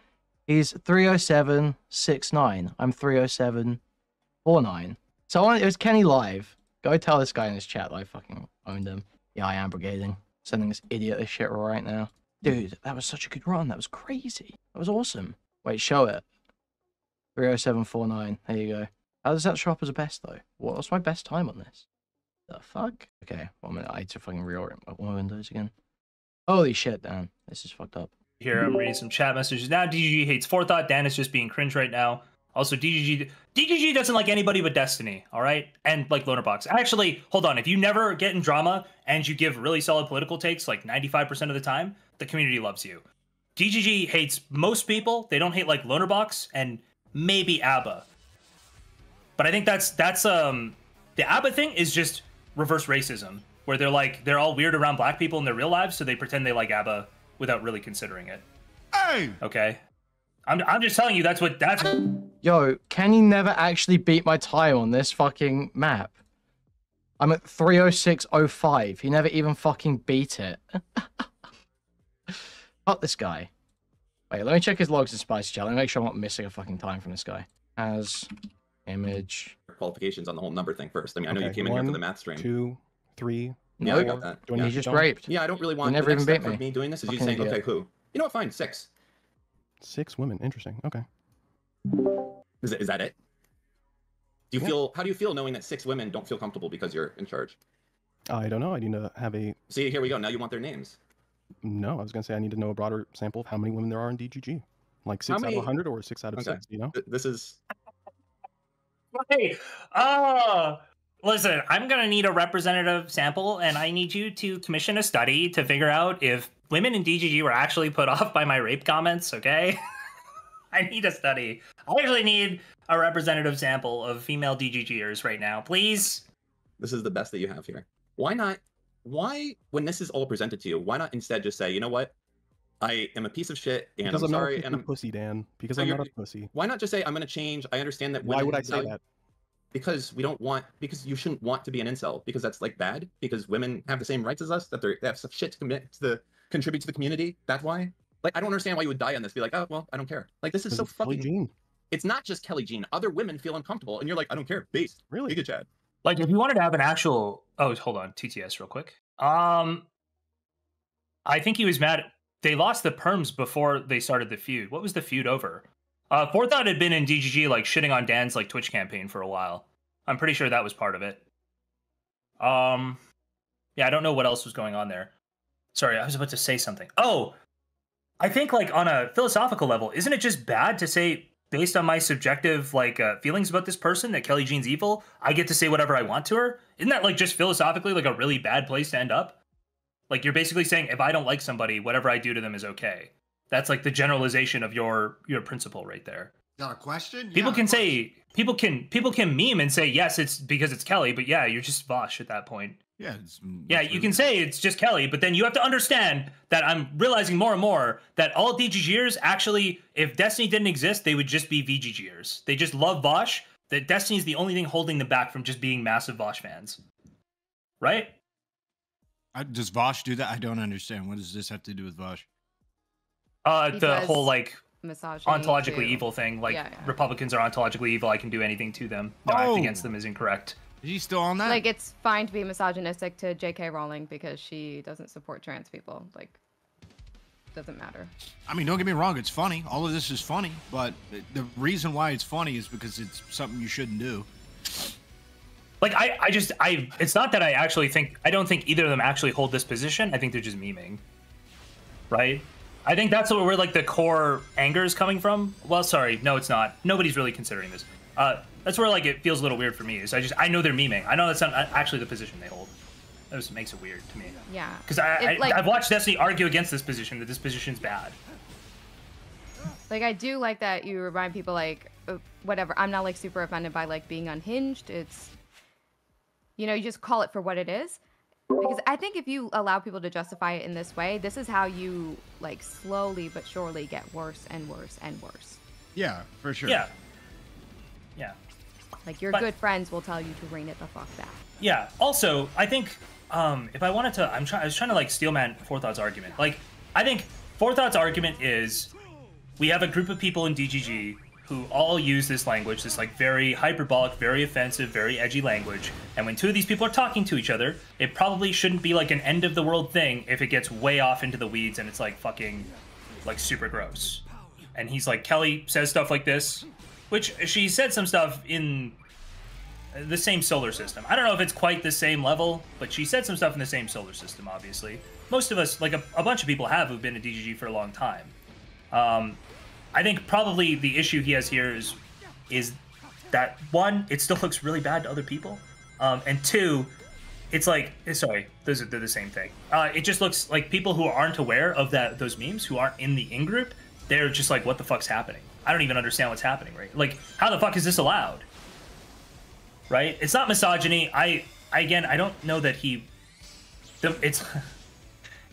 He's 307.69. I'm 307.49. So it was Kenny live. Go tell this guy in his chat that I fucking owned him. Yeah, I am brigading. Sending this idiot this shit right now. Dude, that was such a good run. That was crazy. That was awesome. Wait, show it. 30749. There you go. How does that show up as a best though? What's my best time on this? The fuck? Okay, 1 minute. I need to fucking reorient my windows again. Holy shit, Dan. This is fucked up. Here, I'm reading some chat messages. Now DGG hates Forethought. Dan is just being cringe right now. Also, DGG doesn't like anybody but Destiny, all right? And like Lonerbox. Actually, hold on. If you never get in drama and you give really solid political takes like 95% of the time, the community loves you. DGG hates most people. They don't hate like Lonerbox and maybe ABBA. But I think that's the ABBA thing is just reverse racism, where they're all weird around black people in their real lives, so they pretend they like ABBA without really considering it. Hey! Okay. I'm just telling you that's. Yo, can you never actually beat my time on this fucking map? I'm at 306.05. He never even fucking beat it. Fuck this guy. Wait, let me check his logs in Spicy Chat. Let me make sure I'm not missing a fucking time from this guy. As image qualifications on the whole number thing first. I mean, I know you came in here for the math stream. 2, 3. Yeah, I got that. Yeah, he just raped. Yeah, I don't really want. You never even beat me. Me doing this is you Fucking saying, idiot. okay, who? You know what? Fine, 6. 6 women. Interesting. Okay. Is that it? Do you feel? How do you feel knowing that 6 women don't feel comfortable because you're in charge? I don't know. I need to have a. See, here we go. Now you want their names. No, I was gonna say I need to know a broader sample of how many women there are in DGG. Like 6 out of 100 or 6 out of 6. You know. This is. Hey, listen, I'm gonna need a representative sample, and I need you to commission a study to figure out if women in DGG were actually put off by my rape comments, okay? I need a study. I actually need a representative sample of female DGGers right now, please. This is the best that you have here. Why not? Why, when this is all presented to you, why not instead just say, you know what? I am a piece of shit, and because I'm I'm sorry, not and I'm pussy, Dan. Because So I'm you're- not a pussy. Why not just say I'm going to change? I understand that. Why would I women say value- that? Because we don't want. Because you shouldn't want to be an incel. Because that's like bad. Because women have the same rights as us. That they have some shit to contribute to the community. That's why. Like, I don't understand why you would die on this. Be like, oh well, I don't care. Like, this is so Kelly fucking. Jean. It's not just Kelly Jean. Other women feel uncomfortable, and you're like, I don't care. Based. Really? Giga Chad. Like, if you wanted to have an actual... Oh, hold on. TTS real quick. I think he was mad... They lost the perms before they started the feud. What was the feud over? Forethought had been in DGG, like, shitting on Dan's, like, Twitch campaign for a while. I'm pretty sure that was part of it. Yeah, I don't know what else was going on there. Sorry, I was about to say something. Oh! I think, like, on a philosophical level, isn't it just bad to say, based on my subjective, like, feelings about this person, that Kelly Jean's evil, I get to say whatever I want to her? Isn't that, like, just philosophically, like, a really bad place to end up? Like, you're basically saying, if I don't like somebody, whatever I do to them is okay. That's, like, the generalization of your principle right there. Got a question? People can say, people can meme and say, yes, it's because it's Kelly, but yeah, you're just Vosh at that point. Yeah. Yeah, you can say it's just Kelly, but then you have to understand that I'm realizing more and more that all DGGers actually, if Destiny didn't exist, they would just be VGGers. They just love Vosh. That Destiny is the only thing holding them back from just being massive Vosh fans. Right? Does Vosh do that? I don't understand. What does this have to do with Vosh? The whole, like, misogyny ontologically too. evil thing. Like, Yeah. Republicans are ontologically evil. I can do anything to them. No, act against them is incorrect. Is he still on that? Like, it's fine to be misogynistic to J.K. Rowling because she doesn't support trans people. Like, doesn't matter. I mean, don't get me wrong. It's funny. All of this is funny, but the reason why it's funny is because it's something you shouldn't do. Like, it's not that I don't think either of them actually hold this position. I think they're just memeing. Right? I think that's where like the core anger is coming from. Well, sorry, no, it's not. Nobody's really considering this. That's where like it feels a little weird for me. Is I know they're memeing. I know that's not actually the position they hold. That just makes it weird to me. Yeah. Because I've watched Destiny argue against this position, that this position's bad. Like, I do like that you remind people, like, whatever. I'm not, like, super offended by, like, being unhinged. It's, you know, you just call it for what it is. Because I think if you allow people to justify it in this way, this is how you, like, slowly but surely get worse and worse and worse. Yeah, for sure. Yeah. Yeah. Like, your good friends will tell you to rein it the fuck back. Yeah. Also, I think if I wanted to, I was trying to like steelman Forethought's argument. Like, I think Forethought's argument is we have a group of people in DGG who all use this language, this like very hyperbolic, very offensive, very edgy language. And when two of these people are talking to each other, it probably shouldn't be like an end of the world thing if it gets way off into the weeds and it's like fucking like super gross. and he's like, Kelly says stuff like this, which she said some stuff in the same solar system. I don't know if it's quite the same level, but she said some stuff in the same solar system, obviously. Most of us, like a bunch of people have who've been in DGG for a long time. I think probably the issue he has here is that, one, it still looks really bad to other people, and two, it's like, sorry, they're the same thing. It just looks like people who aren't aware of those memes, who aren't in the in-group, they're just like, what the fuck's happening? I don't even understand what's happening, right? Like, how the fuck is this allowed? Right? It's not misogyny. Again, I don't know that it's the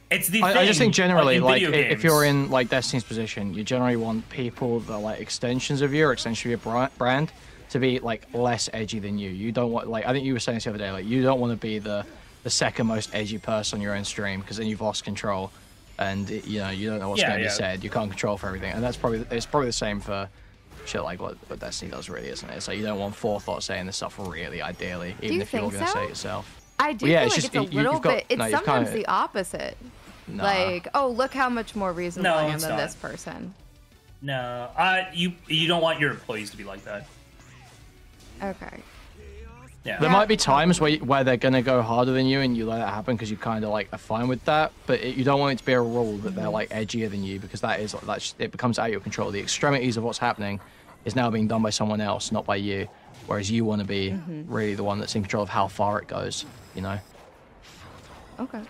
thing. I just think generally, like, if games, you're in, like, Destiny's position, you generally want people that are, like, extensions of you or extension of your brand to be, like, less edgy than you. You don't want, like, I think you were saying this the other day, like, you don't want to be the second most edgy person on your own stream, because then you've lost control, and, you know, you don't know what's going to be said. You can't control for everything, and it's probably the same for shit like what Destiny does, really, isn't it? It's like, you don't want forethought saying this stuff, really, ideally, even if you're going to say it yourself. I do feel like it's a little bit, it's sometimes the opposite. Nah. Like, oh, look how much more reasonable I am than this person. No, you don't want your employees to be like that. Okay. Yeah. There might be times where they're gonna go harder than you, and you let it happen because you kind of like are fine with that. But you don't want it to be a rule that they're like edgier than you, because it becomes out of your control. The extremities of what's happening is now being done by someone else, not by you. Whereas you want to be really the one that's in control of how far it goes. You know. Okay.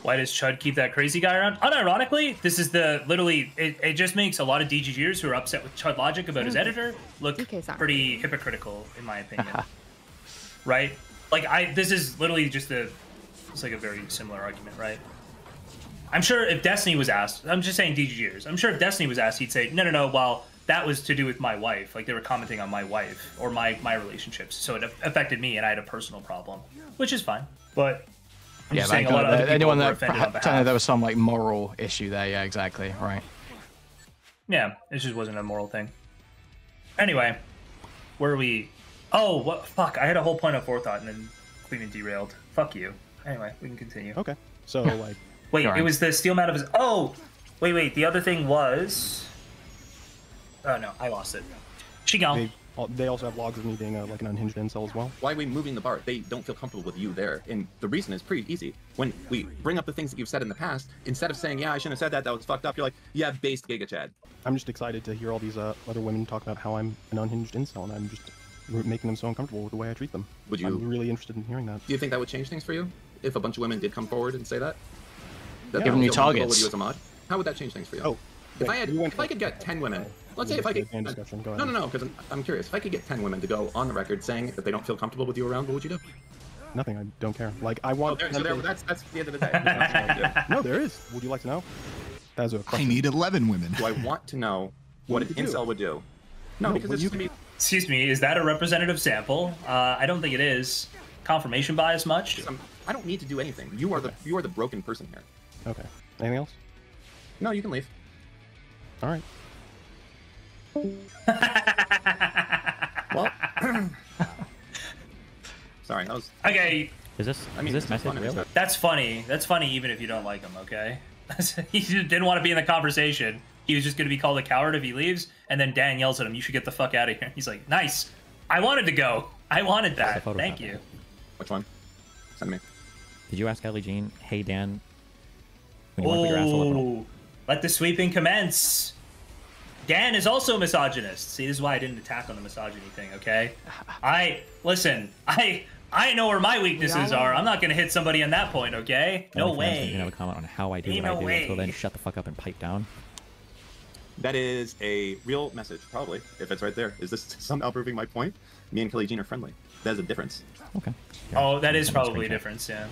Why does Chud keep that crazy guy around? Unironically, this is it just makes a lot of DGGers who are upset with Chud Logic about his editor look pretty hypocritical, in my opinion. Right? Like, this is literally just it's like a very similar argument, right? I'm sure if Destiny was asked, I'm just saying DGGers, I'm sure if Destiny was asked, he'd say, no, well, that was to do with my wife. Like, they were commenting on my wife or my relationships, so it affected me and I had a personal problem, which is fine. But I'm just saying a lot of other people anyone were that offended on behalf. there was some like moral issue there. Yeah, exactly. Right. Yeah, it just wasn't a moral thing. Anyway, where are we? Oh, what? Fuck! I had a whole point of forethought and then Kuihman derailed. Fuck you. Anyway, we can continue. Okay. So like. Wait, it was the steel mat of his. Oh, wait. The other thing was. Oh no, I lost it. Qigong. They also have logs of me being like an unhinged incel as well. Why are we moving the bar? They don't feel comfortable with you there. And the reason is pretty easy. When we bring up the things that you've said in the past, instead of saying, yeah, I shouldn't have said that, that was fucked up, you're like, yeah, based Giga Chad. I'm just excited to hear all these other women talk about how I'm an unhinged incel, and I'm just making them so uncomfortable with the way I treat them. I'm really interested in hearing that. Do you think that would change things for you? If a bunch of women did come forward and say that? Give them new targets. With you as a mod? How would that change things for you? Oh, if I could get 10 women, let's say if I could... No, because I'm curious. If I could get 10 women to go on the record saying that they don't feel comfortable with you around, what would you do? Nothing. I don't care. Like, I want... that's the end of the day. No, there is. Would you like to know? That's a question. I need 11 women. Do I want to know what an incel would do? No, because it's going to be... Excuse me, is that a representative sample? I don't think it is. Confirmation bias much? I don't need to do anything. You are the broken person here. Okay. Anything else? No, you can leave. All right. Well, sorry, that was okay. Is this message real? That's funny. That's funny, even if you don't like him. Okay. He just didn't want to be in the conversation. He was just going to be called a coward if he leaves. And then Dan yells at him, "You should get the fuck out of here." He's like, "Nice. I wanted to go. I wanted that. Thank you." Which one? Send me. Did you ask Ellie Jean, "Hey Dan, when you want to put your asshole up on let the sweeping commence." Dan is also misogynist. See, this is why I didn't attack on the misogyny thing, okay? Listen, I know where my weaknesses are. I'm not going to hit somebody on that point, okay? No way. You can have a comment on how I do what I do until then shut the fuck up and pipe down. That is a real message, probably, if it's right there. Is this somehow proving my point? Me and Kelly Jean are friendly. There's a difference. Okay. Yeah. Oh, that is probably a difference, yeah.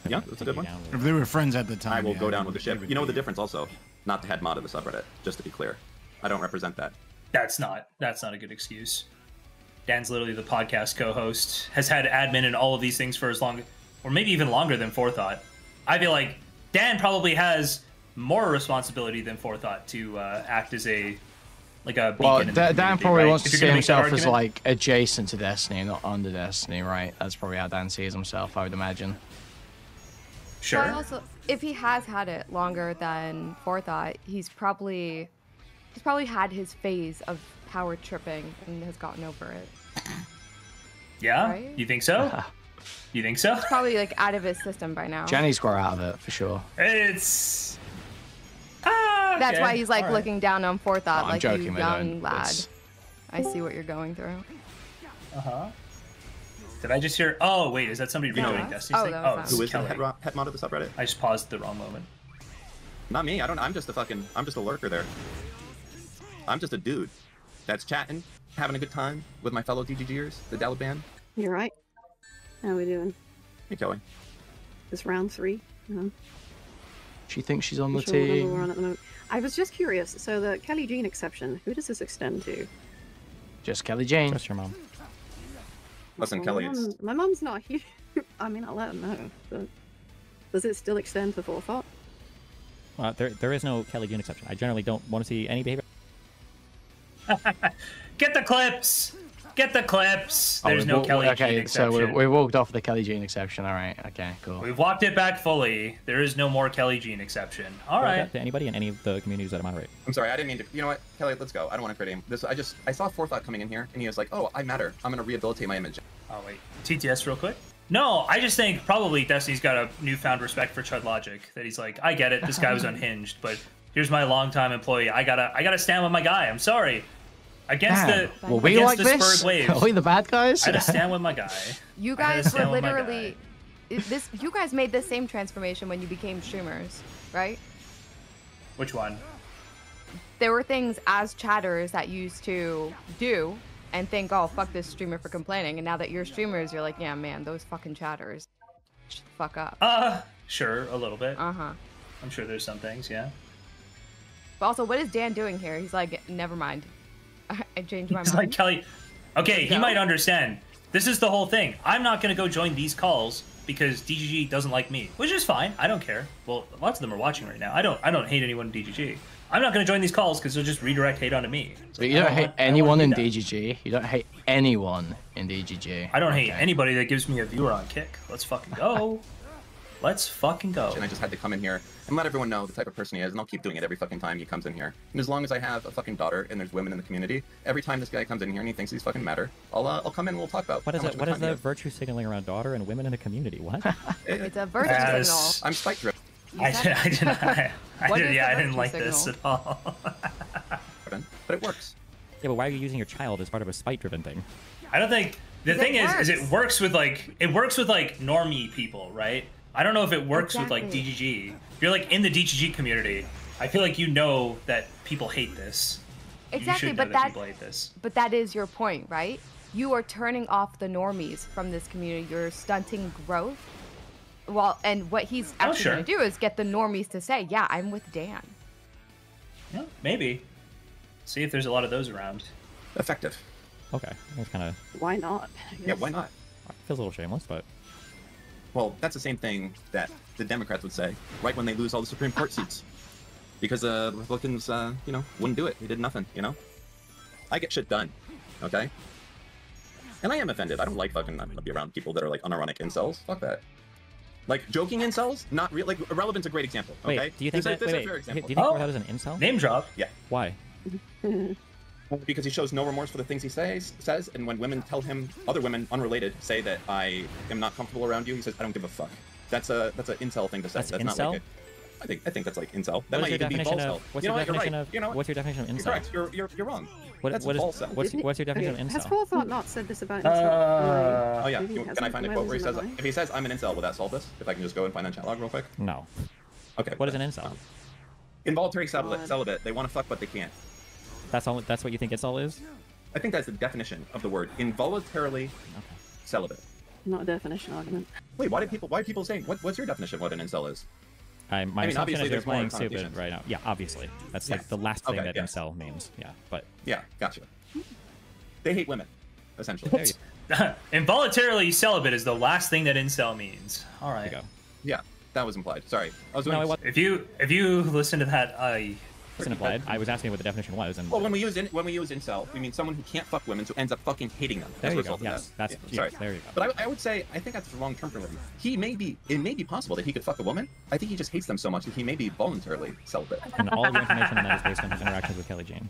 Yeah, that's a good one. If they were friends at the time, I will go down with the ship. You know the difference also? Not the head mod of the subreddit, just to be clear. I don't represent that. That's not a good excuse. Dan's literally the podcast co-host, has had admin and all of these things for as long, or maybe even longer than Forethought. I feel like Dan probably has more responsibility than Forethought to act as a beacon. Well, Dan probably wants to see himself as like adjacent to Destiny, not under Destiny, right? That's probably how Dan sees himself, I would imagine. Sure. But also, if he has had it longer than forethought, he's probably had his phase of power tripping and has gotten over it. Yeah? Right? You think so? You think so? It's probably like out of his system by now. Jannie's got out of it for sure. It's... That's okay. why he's like looking down on forethought, I'm like joking, you they young don't. lad. It's- I see what you're going through. Uh-huh. Did I just hear... Oh, wait, is that somebody redoing Destiny's thing? that Oh, was it's Who is the Kelly. head mod of the subreddit? I just paused at the wrong moment. Not me. I'm just a lurker there. I'm just a dude that's chatting, having a good time with my fellow DGGers, the Daliban. You're right. How we doing? Hey, Kelly. This round 3? She thinks she's on the Not sure what level we're team. on at the moment. I was just curious. So the Kelly Jean exception, who does this extend to? Just Kelly Jane. Just your mom. Listen, Well, Kelly, it's... my mum's not here. I mean, I'll let her know. But does it still extend to forethought? There is no Kelly June exception. I generally don't want to see any behavior. Get the clips! Get the clips! There's no Kelly Jean exception. So we walked off the Kelly Jean exception. All right. Okay, cool. We've walked it back fully. There is no more Kelly Jean exception. All right. To anybody in any of the communities that I moderate. I'm sorry, I didn't mean to... You know what, Kelly, let's go. I don't want to create this. I saw Forethought coming in here, and he was like, oh, I matter. I'm going to rehabilitate my image. Oh, wait. TTS real quick? No, I just think probably Destiny's got a newfound respect for Chud Logic. That he's like, I get it, this guy was unhinged, but here's my longtime employee. I gotta stand with my guy. I'm sorry. Against Will we like the this? Spurred wave. Are we the bad guys? I had to stand with my guy. You guys were literally you guys made the same transformation when you became streamers, right? Which one? There were things as chatters that you used to do and think, oh, fuck this streamer for complaining. And now that you're streamers, you're like, yeah, man, those fucking chatters. Shut the fuck up. Sure, a little bit. Uh-huh. I'm sure there's some things, yeah. But also, what is Dan doing here? He's like, never mind. I changed my mind. He's like, Kelly, okay, he might understand. This is the whole thing. I'm not going to go join these calls because DGG doesn't like me, which is fine. I don't care. Well, lots of them are watching right now. I don't hate anyone in DGG. I'm not going to join these calls because they'll just redirect hate onto me. But you don't hate anyone in DGG. You don't hate anyone in DGG. I don't hate anybody that gives me a viewer on Kick. Let's fucking go. Let's fucking go. And I just had to come in here and let everyone know the type of person he is, and I'll keep doing it every fucking time he comes in here. And as long as I have a fucking daughter and there's women in the community, every time this guy comes in here and he thinks he's fucking matter, I'll come in and we'll talk about What is the virtue signaling around daughter and women in the community? What? It's a virtue signal. I'm spike driven. I didn't like this at all. But it works. Yeah, but why are you using your child as part of a spite-driven thing? I don't think the thing is it works with like normie people, right? I don't know if it works with like DGG. If you're like in the DGG community, I feel like you know that people hate this. Exactly, you should know but that people hate this. But that is your point, right? You are turning off the normies from this community. You're stunting growth. Well, and what he's actually going to do is get the normies to say, yeah, I'm with Dan. Yeah, maybe. See if there's a lot of those around. Effective. Okay, that's kind of... Why not? Yeah, why not? Feels a little shameless, but... Well, that's the same thing that the Democrats would say right when they lose all the Supreme Court seats. Because the Republicans, wouldn't do it. They did nothing, I get shit done, okay? And I am offended. I don't like fucking be around people that are like unironic incels. Fuck that. Like joking incels, not real. Like Irrelevant's a great example. Okay. Wait, do you think this that? is a Wait, fair example. do you think Forethought is an incel? Name drop. Yeah. Why? Because he shows no remorse for the things he says, and when women tell him, other women unrelated say that I am not comfortable around you, he says I don't give a fuck. That's an incel thing to say. That's not incel? like I think that's like incel. That What's might your even be definition false of? hell. What's You know your what? You're definition right. of? You know What's your definition of incel? You're correct. You're wrong. That's What is? false hell. What's your definition of Has incel? Forethought not said this about Oh himself? yeah. Can I find a quote where he says, if he says I'm an incel, will that solve this? If I can just go and find that chat log real quick. No. Okay. What is an incel? Involuntary celibate. They want to fuck, but they can't. That's all. That's what you think incel is? I think that's the definition of the word involuntarily celibate. Not a definition argument. Wait, why are people saying what's your definition of what an incel is? My assumption obviously is you're there's more playing stupid connotations. right now. Yeah, obviously. That's like the last thing that incel means. Yeah, but yeah, gotcha. They hate women, essentially. Involuntarily celibate is the last thing that incel means. All right. Yeah, that was implied. Sorry, I was doing. If you listen to that Wasn't implied. I was asking what the definition was, and well, when we use incel, we mean someone who can't fuck women, so ends up fucking hating them. There you go. Yes, that's sorry. There you go. But I would say I think that's the wrong term for him. It may be possible that he could fuck a woman. I think he just hates them so much that he may be voluntarily celibate. And all your information on that is based on his interactions with Kelly Jean.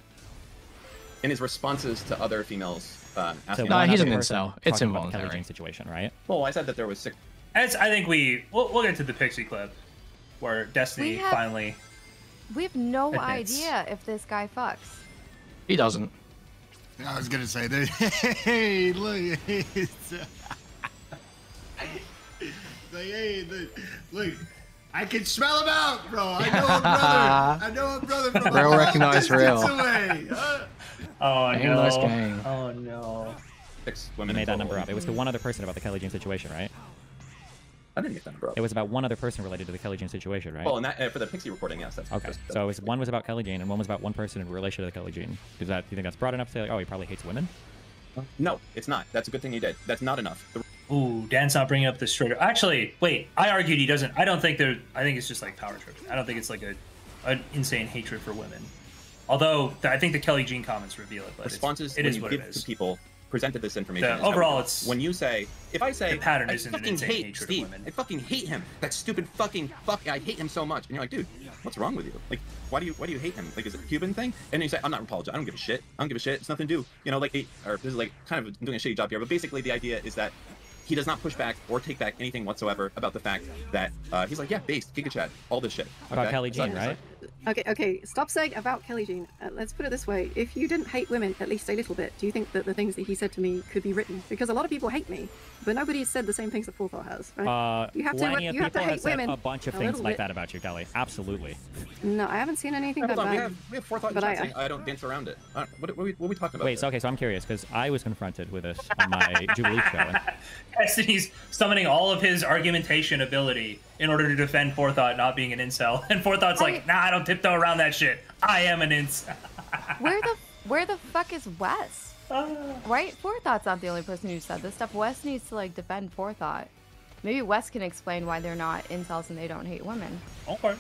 In his responses to other females, asking. No, he's an incel. It's involuntary. Kelly Jean situation, right? Well, I said that there was 6. I think we'll get to the Pixie clip where Destiny finally. We have no idea if this guy fucks. He doesn't. I was gonna say that. Hey, look. Look. I can smell him out, bro. I know a brother. I know a brother from real recognize real. Oh no. Nice gang. Oh no. 6 You women. made that number up. It was to one other person about the Kelly Jean situation, right? I didn't get that number up. It was about one other person related to the Kelly Jean situation, right? Well, and that for the Pixie recording, yes. That's okay. So it was, one was about Kelly Jean, and one was about one person in relation to the Kelly Jean. Is that, do you think that's broad enough to say, like, oh, he probably hates women? No, it's not. That's a good thing he did. That's not enough. Ooh, Dan's not bringing up the straight. Actually, wait. I argued he doesn't. I don't think there. I think it's just like power tripping. I don't think it's like an insane hatred for women. Although I think the Kelly Jean comments reveal it. But Responses it when is you what give it is. to people presented this information. Overall, it's when you say, if I say, the pattern I isn't an fucking insane hate hatred Steve. of women. I fucking hate him. That stupid fucking fuck. I hate him so much. And you're like, dude, what's wrong with you? Like, why do you hate him? Like, is it a Cuban thing? And you say, I'm not apologizing. I don't give a shit. I don't give a shit. It's nothing to do. You know, like, or this is like kind of doing a shitty job here. But basically, the idea is that he does not push back or take back anything whatsoever about the fact that he's like, yeah, based, Giga Chad, all this shit. About Kelly Jean, right? Okay, stop saying about Kelly Jean. Let's put it this way. If you didn't hate women at least a little bit, do you think that the things that he said to me could be written? Because a lot of people hate me, but nobody has said the same things that Forethought has, right? You have plenty to of people hate have said women a bunch of things like that about you, Kelly. Absolutely. No, I haven't seen anything that bad. We have Forethought in chat saying, I don't dance around it. What are we talking about? Wait, so I'm curious, because I was confronted with this on my Jubilee show. Destiny's summoning all of his argumentation ability in order to defend Forethought not being an incel, and Forethought's like, nah, I don't tiptoe around that shit. I am an incel. Where the fuck is Wes? Right? Forethought's not the only person who said this stuff. Wes needs to like defend Forethought. Maybe Wes can explain why they're not incels and they don't hate women. Okay.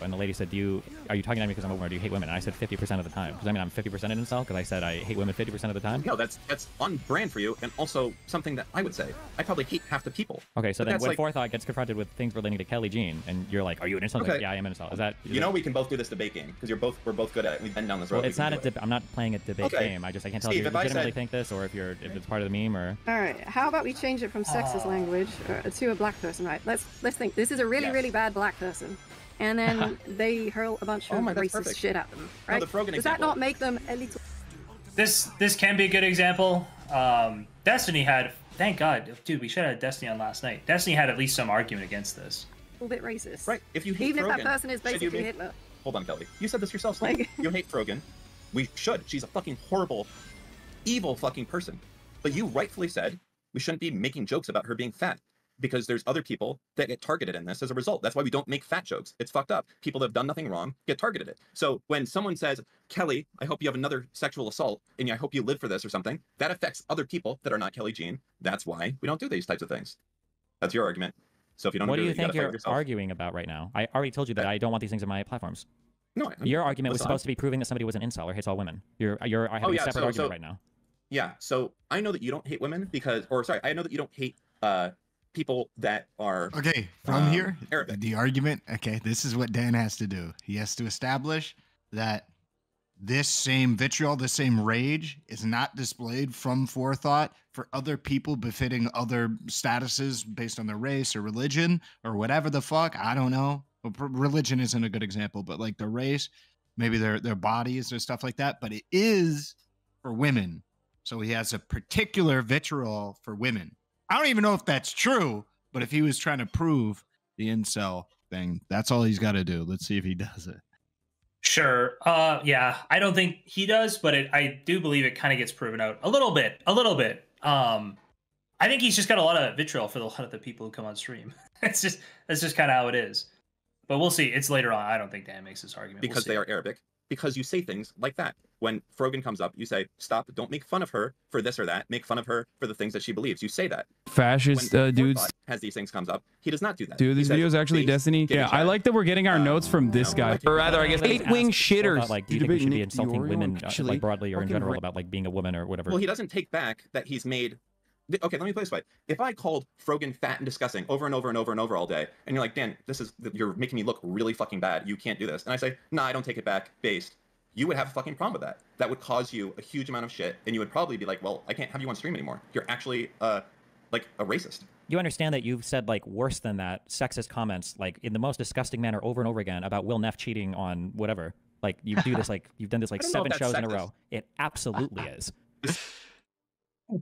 And the lady said, are you talking to me because I'm a woman, or do you hate women? And I said 50% of the time. Because I mean, I'm 50% an incel, because I said I hate women 50% of the time. No, that's on brand for you, and also something that I would say. I probably hate half the people. Okay, so then when Forethought gets confronted with things relating to Kelly Jean, and you're like, are you an incel? Okay. Like, yeah, I am an incel. Is that... You know we can both do this debate game, because we're both good at it. We've been down this road. Well, it's not I'm not playing a debate game. I can't tell if you legitimately think this, or if it's part of the meme, or... Alright, how about we change it from sexist language to a black person, right? Let's think. This is a really bad black person. And then they hurl a bunch of racist shit at them, right? Does that not make them a little... This can be a good example. Destiny had, thank God, dude, we should have had Destiny on last night. Destiny had at least some argument against this. A little bit racist. Right, if you hate Even Frogan, if that person is basically Hitler. Hold on, Kelly. You said this yourself, Steve. You hate Frogan. We should. She's a fucking horrible, evil fucking person. But you rightfully said we shouldn't be making jokes about her being fat. Because there's other people that get targeted in this as a result. That's why we don't make fat jokes. It's fucked up. People that have done nothing wrong get targeted it. So when someone says, Kelly, I hope you have another sexual assault, and I hope you live for this or something, that affects other people that are not Kelly Jean. That's why we don't do these types of things. That's your argument. So if you don't what agree do you with it, think you're arguing about right now? I already told you that I don't want these things on my platforms. No, your argument was supposed to be proving that somebody was an incel or hates all women. You're having a separate argument right now. Yeah, so I know that you don't hate women because, I know that you don't hate people that are from here Arabic. The argument, this is what Dan has to do. He has to establish that this same vitriol, this same rage is not displayed from Forethought for other people befitting other statuses based on their race or religion or whatever the fuck. I don't know. Well, religion isn't a good example, but like the race, maybe their bodies or stuff like that, but it is for women. So he has a particular vitriol for women. I don't even know if that's true, but if he was trying to prove the incel thing, that's all he's got to do. Let's see if he does it. Sure. Yeah, I don't think he does, but I do believe it kind of gets proven out a little bit. I think he's just got a lot of vitriol for a lot of the people who come on stream. That's just kind of how it is. But we'll see. It's later on. I don't think Dan makes this argument. Because they are Arabic. because you say things like that. When Frogan comes up, you say, stop, don't make fun of her for this or that. Make fun of her for the things that she believes. You say that. Fascist dudes. As these things comes up, he does not do that. Dude, this video is actually Destiny. Yeah, I like that we're getting our notes from this guy. Or rather, I guess, eight-wing shitters. Like, do you think we should be insulting women, like, broadly or in general, about, like, being a woman or whatever? Well, he doesn't take back that he's made... Okay, let me put it this way. If I called Frogan fat and disgusting over and over and over and over all day, and you're like, Dan, you're making me look really fucking bad. You can't do this. And I say, nah, I don't take it back, based. You would have a fucking problem with that. That would cause you a huge amount of shit, and you would probably be like, well, I can't have you on stream anymore. You're actually, like, a racist. You understand that you've said, like, worse than that, sexist comments, like, in the most disgusting manner over and over again about Will Neff cheating on whatever. Like, you do this, like, you've done this, like, 7 shows in a row. It absolutely is.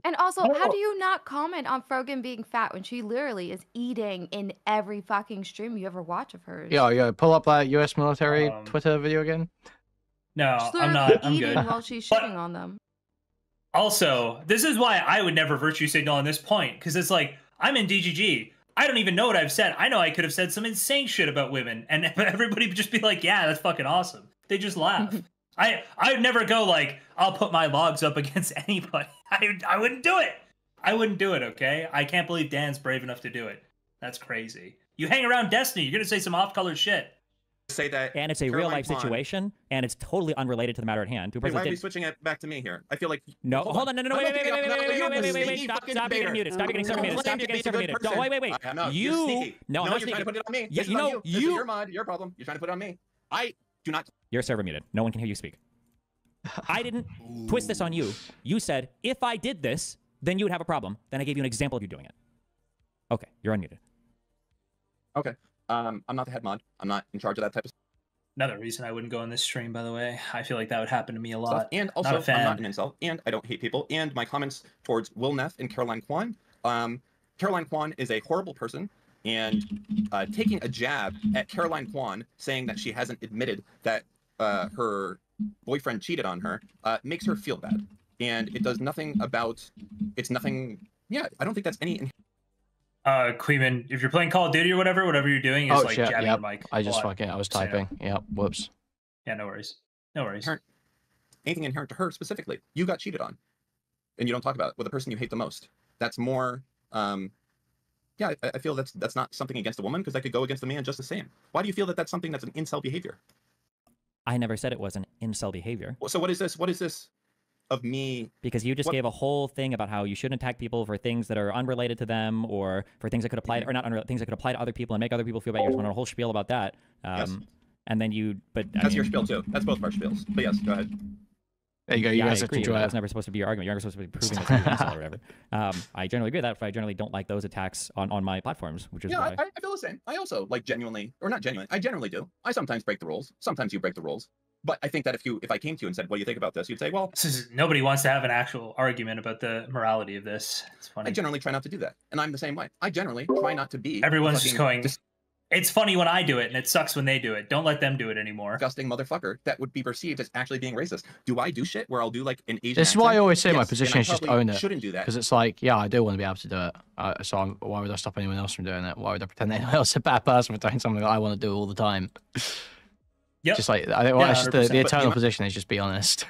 And also, how do you not comment on Frogan being fat when she literally is eating in every fucking stream you ever watch of hers? Yeah, pull up that U.S. military Twitter video again. No, She's I'm not. I'm eating good. while she's shitting on them. Also, this is why I would never virtue signal on this point, because it's like, I'm in DGG. I don't even know what I've said. I know I could have said some insane shit about women, and everybody would just be like, yeah, that's fucking awesome. They just laugh. I'd never go like, I'll put my logs up against anybody. I wouldn't do it. I wouldn't do it, okay? I can't believe Dan's brave enough to do it. That's crazy. You hang around Destiny, you're going to say some off-color shit. Say that, and it's a real-life situation, and it's totally unrelated to the matter at hand. Wait, why are we switching it back to me here? I feel like... No, hold on, no, wait, stop getting muted, stop getting muted, stop getting muted. No, wait. You... No, I'm not you're trying to put it on me. Yeah, you know, you... This is your mod, your problem. You're trying to put it on me. I do not... You're server muted. No one can hear you speak. I didn't twist this on you. You said, if I did this, then you would have a problem. Then I gave you an example of you doing it. Okay, you're unmuted. Okay. I'm not the head mod. I'm not in charge of that type of stuff. Another reason I wouldn't go on this stream, by the way. I feel like that would happen to me a lot. And also, I'm not an incel, and I don't hate people. And my comments towards Will Neff and Caroline Kwan. Caroline Kwan is a horrible person, and taking a jab at Caroline Kwan, saying that she hasn't admitted that her boyfriend cheated on her, makes her feel bad. And it does nothing about... It's nothing... Yeah, I don't think that's any... Kuihman, if you're playing Call of Duty or whatever you're doing is like jabbing your mic. I was typing. Yep, whoops. Yeah, no worries. No worries. Anything inherent to her specifically. You got cheated on. And you don't talk about it with the person you hate the most. That's more, yeah, I feel that's not something against a woman, because that could go against a man just the same. Why do you feel that that's something that's an incel behavior? I never said it was an incel behavior. So what is this? What is this of me? Because you just gave a whole thing about how you shouldn't attack people for things that are unrelated to them, or for things that could apply, or not unrelated, things that could apply to other people and make other people feel bad. You just went on a whole spiel about that. Yes. And then you, but that's your spiel too. That's both of our spiels. But yes, go ahead. There you go. You guys agree. enjoy it. That's never supposed to be your argument. You're never supposed to be proving that you're incel or whatever. I generally agree with that, but I generally don't like those attacks on my platforms, which is why. I feel the same. I also like genuinely, or not genuinely, I generally do. I sometimes break the rules. Sometimes you break the rules. But I think that if I came to you and said, what do you think about this? You'd say, well... Nobody wants to have an actual argument about the morality of this. It's funny. I generally try not to do that. And I'm the same way. I generally try not to be... Everyone's just going... It's funny when I do it, and it sucks when they do it. Don't let them do it anymore. Disgusting motherfucker that would be perceived as actually being racist. Do I do shit where I'll do like an Asian This is why I always say my position is just own it. Shouldn't do that. Because it's like, yeah, I do want to be able to do it. So why would I stop anyone else from doing it? Why would I pretend anyone else is a bad person for doing something that I want to do all the time? Yep. Just like, I think the eternal position is just be honest.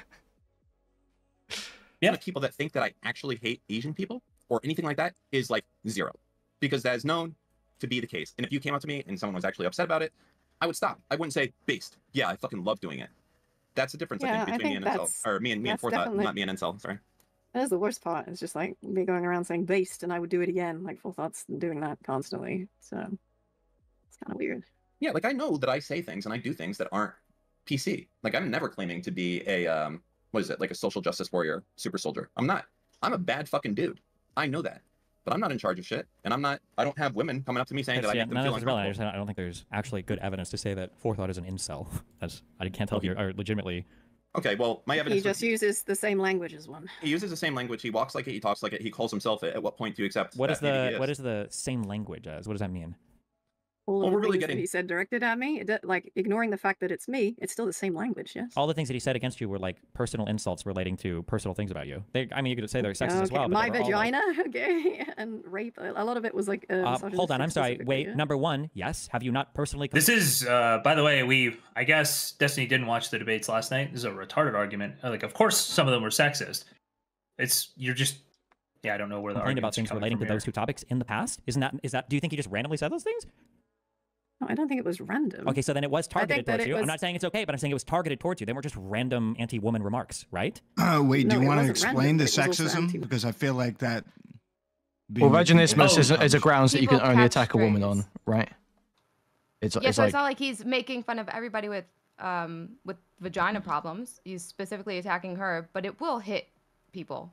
Yeah, people that think that I actually hate Asian people or anything like that is like zero, because that is known to be the case. And if you came up to me and someone was actually upset about it, I would stop. I wouldn't say based. Yeah, I fucking love doing it. That's the difference, I think, between me and Incel, or me and Forethought, not me and Incel. Sorry. That is the worst part. It's just like me going around saying based, and I would do it again. Like Forethought's doing that constantly, so it's kind of weird. Yeah, like I know that I say things and I do things that aren't PC. Like I'm never claiming to be a what is it, like a social justice warrior, super soldier. I'm not. I'm a bad fucking dude. I know that. But I'm not in charge of shit, and I don't have women coming up to me saying that I make them feel uncomfortable. I don't think there's actually good evidence to say that Forethought is an incel. I can't tell if you are legitimately. Okay, well, my evidence. He just uses the same language as one. He uses the same language. He walks like it. He talks like it. He calls himself it. At what point do you accept? What is the same language as? What does that mean? all Well, of we're the really things that getting. he said directed at me, like ignoring the fact that it's me, it's still the same language, yes? All the things that he said against you were like personal insults relating to personal things about you. I mean, you could say they're sexist as well, but My they were all, like- vagina, okay, and rape. A lot of it was like. hold on, I'm sorry. Wait, yeah. number one, yes. Have you not personally? This is, by the way, I guess Destiny didn't watch the debates last night. This is a retarded argument. Like, of course, some of them were sexist. Yeah, I don't know where the Complained about arguments are things coming relating to from those two topics in the past. Is that? Do you think he just randomly said those things? No, I don't think it was random. Okay, so then it was targeted towards you. Was... I'm not saying it's okay, but I'm saying it was targeted towards you. They weren't just random anti-woman remarks, right? Wait, No, do you it want to wasn't explain random, the it was also sexism? Because I feel like that. Well, vaginismus is a grounds that you can People only catch attack a woman strays. on, right? It's Yeah, it's so like it's not like he's making fun of everybody with vagina problems. He's specifically attacking her, but it will hit people.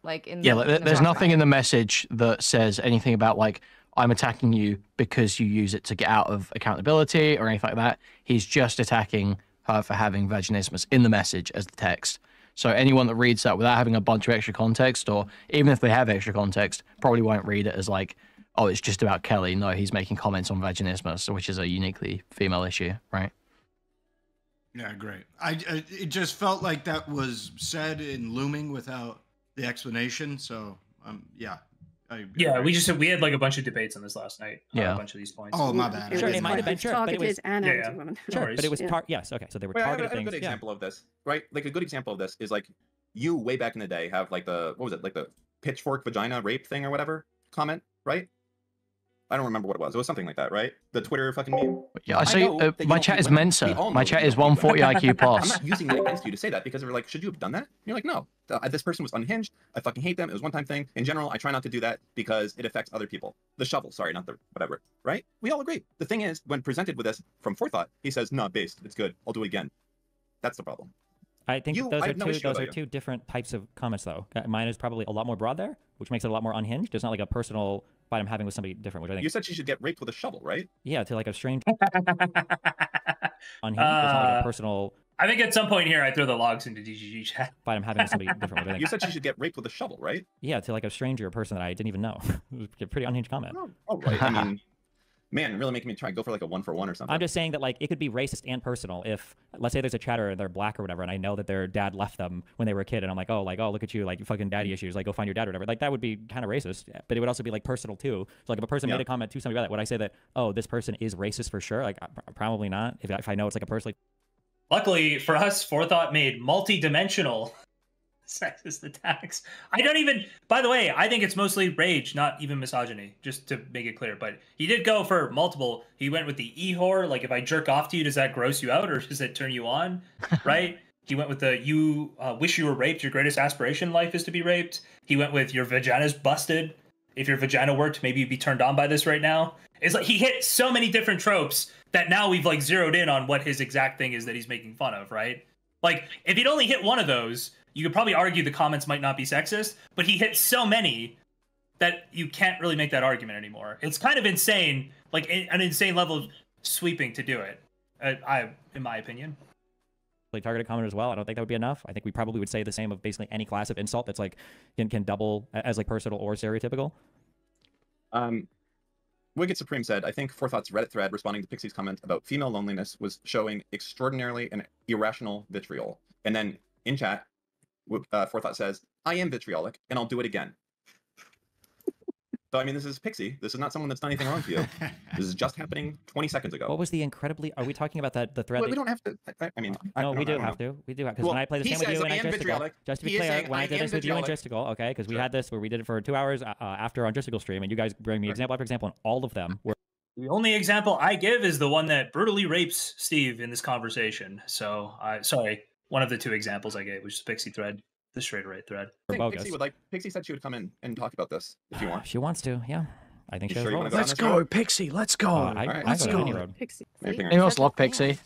Like in yeah, the, like, in the there's nothing crossfire. in the message that says anything about like I'm attacking you because you use it to get out of accountability or anything like that. He's just attacking her for having vaginismus in the message as the text. So anyone that reads that without having a bunch of extra context, or even if they have extra context, probably won't read it as like, oh, it's just about Kelly. No, he's making comments on vaginismus, which is a uniquely female issue, right? Yeah, great. It just felt like that was said in looming without the explanation. So yeah. We had like a bunch of debates on this last night. Yeah. A bunch of these points. Oh, my bad. Sure, it might have been sure, but it was Sure, but it was yes, okay. So they were Wait, I targeted have a things. good example of this, right? Like a good example of this is like you way back in the day have like what was it, like the pitchfork vagina rape thing or whatever comment, right? I don't remember what it was. It was something like that, right? The Twitter fucking meme. Yeah, I say my chat is Mensa. My chat is 140 IQ I'm plus. not using that against you to say that because they were like, should you have done that? And you're like, no. This person was unhinged. I fucking hate them. It was a one-time thing. In general, I try not to do that because it affects other people. The shovel, sorry, not the whatever, right? We all agree. The thing is, when presented with this from Forethought, he says, no, based. It's good. I'll do it again. That's the problem. I think those I are have no issue those about are you. two different types of comments, though. Mine is probably a lot more broad there, which makes it a lot more unhinged. It's not like a personal fight I'm having with somebody different, which I think. You said she should get raped with a shovel, right? Yeah, to like a strange. Unhinged. It's not like a personal. I think at some point here I throw the logs into DGG chat. Fight I'm having with somebody different, which I think. You said she should get raped with a shovel, right? Yeah, to like a stranger, a person that I didn't even know. It was a pretty unhinged comment. Oh, right. I mean, man, really making me try and go for like a 1-for-1 or something. I'm just saying that like it could be racist and personal if, let's say, there's a chatter and they're black or whatever, and I know that their dad left them when they were a kid, and I'm like, oh, look at you, like fucking daddy issues, like go find your dad or whatever. Like that would be kind of racist, but it would also be like personal too. So like if a person made a comment to somebody about that, would I say that, oh, this person is racist for sure? Like probably not. If I know it's like a person. Luckily for us, Forethought made multi-dimensional sexist attacks. By the way, I think it's mostly rage, not even misogyny, just to make it clear. But he did go for multiple. He went with the e-whore, like if I jerk off to you, does that gross you out or does it turn you on, right? He went with the you wish you were raped, your greatest aspiration in life is to be raped. He went with your vagina's busted. If your vagina worked, maybe you'd be turned on by this right now. It's like he hit so many different tropes that now we've like zeroed in on what his exact thing is that he's making fun of, right? Like if he'd only hit one of those, you could probably argue the comments might not be sexist, but he hit so many that you can't really make that argument anymore. It's kind of insane, like an insane level of sweeping to do it, in my opinion. Targeted comment as well. I don't think that would be enough. I think we probably would say the same of basically any class of insult that's like can double as like personal or stereotypical. Wicked Supreme said, I think Forethought's Reddit thread responding to Pixie's comment about female loneliness was showing extraordinarily and irrational vitriol. And then in chat, Forethought says, I am vitriolic and I'll do it again. So, I mean, this is Pixie. This is not someone that's done anything wrong to you. This is just happening 20 seconds ago. What was the incredibly... Are we talking about the thread? Well, we don't have to... I mean... No, we do have to. We do have to. Because when I play the same with you and Andristical... Just to be clear, when I did this with you and Andristical, okay, because we had this where we did it for 2 hours after our Andristical stream, and you guys bring me example after example, and all of them were... The only example I give is the one that brutally rapes Steve in this conversation. So, sorry, one of the 2 examples I gave, which is Pixie thread, the straight right thread. I think Pixie said she would come in and talk about this if you want. She wants to, yeah. I think she'll roll. Let's go, Pixie. Let's go. Let's go. Pixie. Anyone else love Pixie?